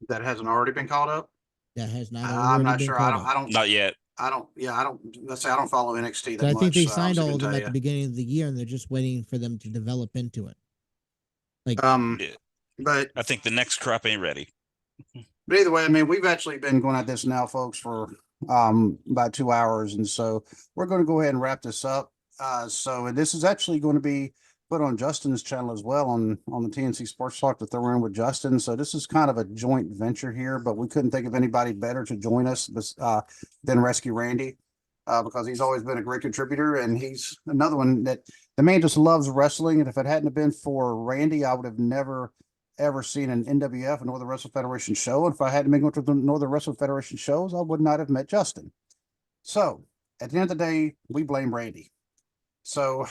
Speaker 1: That hasn't already been called up?
Speaker 3: That has not
Speaker 1: I'm
Speaker 3: already
Speaker 1: not
Speaker 3: been
Speaker 1: sure.
Speaker 3: called
Speaker 1: I
Speaker 3: up.
Speaker 1: don't.
Speaker 2: Not yet.
Speaker 1: Let's say I don't follow NXT that
Speaker 3: But I
Speaker 1: much.
Speaker 3: think they
Speaker 1: so I
Speaker 3: signed
Speaker 1: honestly
Speaker 3: all of them
Speaker 1: couldn't
Speaker 3: at
Speaker 1: tell
Speaker 3: the beginning of the year, and they're just waiting for them to develop into it. Like,
Speaker 2: Yeah.
Speaker 1: But
Speaker 2: I think the next crop ain't ready.
Speaker 1: either way, I mean, we've actually been going at this now, folks, for about 2 hours, and so we're going to go ahead and wrap this up. So this is actually going to be put on Justin's channel as well on the TNC Sports Talk to throw in with Justin. So this is kind of a joint venture here, but we couldn't think of anybody better to join us than Rescue Randy. Because he's always been a great contributor, and he's another one that the man just loves wrestling. And if it hadn't been for Randy, I would have never ever seen an NWF, a Northern Wrestling Federation show. And if I hadn't been going to the Northern Wrestling Federation shows, I would not have met Justin. So at the end of the day, we blame Randy. So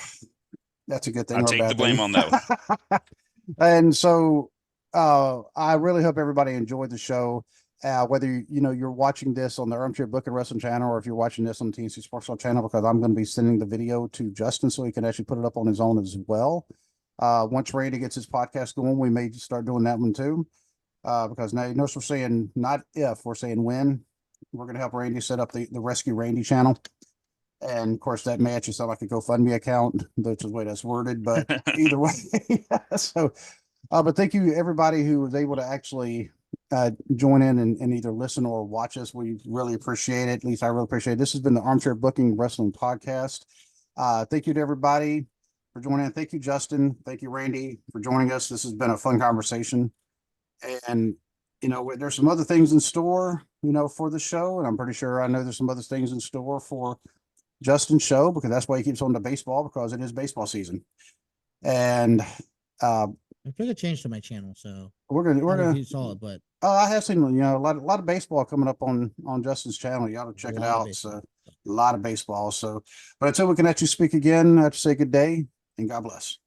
Speaker 1: that's a good thing.
Speaker 2: I take the blame on that one.
Speaker 1: And so I really hope everybody enjoyed the show. Whether you're watching this on the Armchair Booker Wrestling channel, or if you're watching this on the TNC Sports Talk channel, because I'm going to be sending the video to Justin so he can actually put it up on his own as well. Once Randy gets his podcast going, we may start doing that one too. Because now, notice we're saying not if, we're saying when. We're going to help Randy set up the Rescue Randy channel. And of course, that may actually sound like a GoFundMe account, which is the way that's worded. But either way, so. But thank you everybody who was able to actually join in and either listen or watch us. We really appreciate it. At least I really appreciate it. This has been the Armchair Booking Wrestling Podcast. Thank you to everybody for joining in. Thank you, Justin. Thank you, Randy, for joining us. This has been a fun conversation. And, there's some other things in store, for the show. And I'm pretty sure I know there's some other things in store for Justin's show, because that's why he keeps on the baseball, because it is baseball season. And
Speaker 3: I took a change to my channel, so
Speaker 1: we're
Speaker 3: I don't know
Speaker 1: gonna
Speaker 3: if you saw it, but
Speaker 1: I have seen a lot of baseball coming up on Justin's channel. You ought to check it out. So a lot of baseball. So, but until we can actually speak again, I have to say good day and God bless.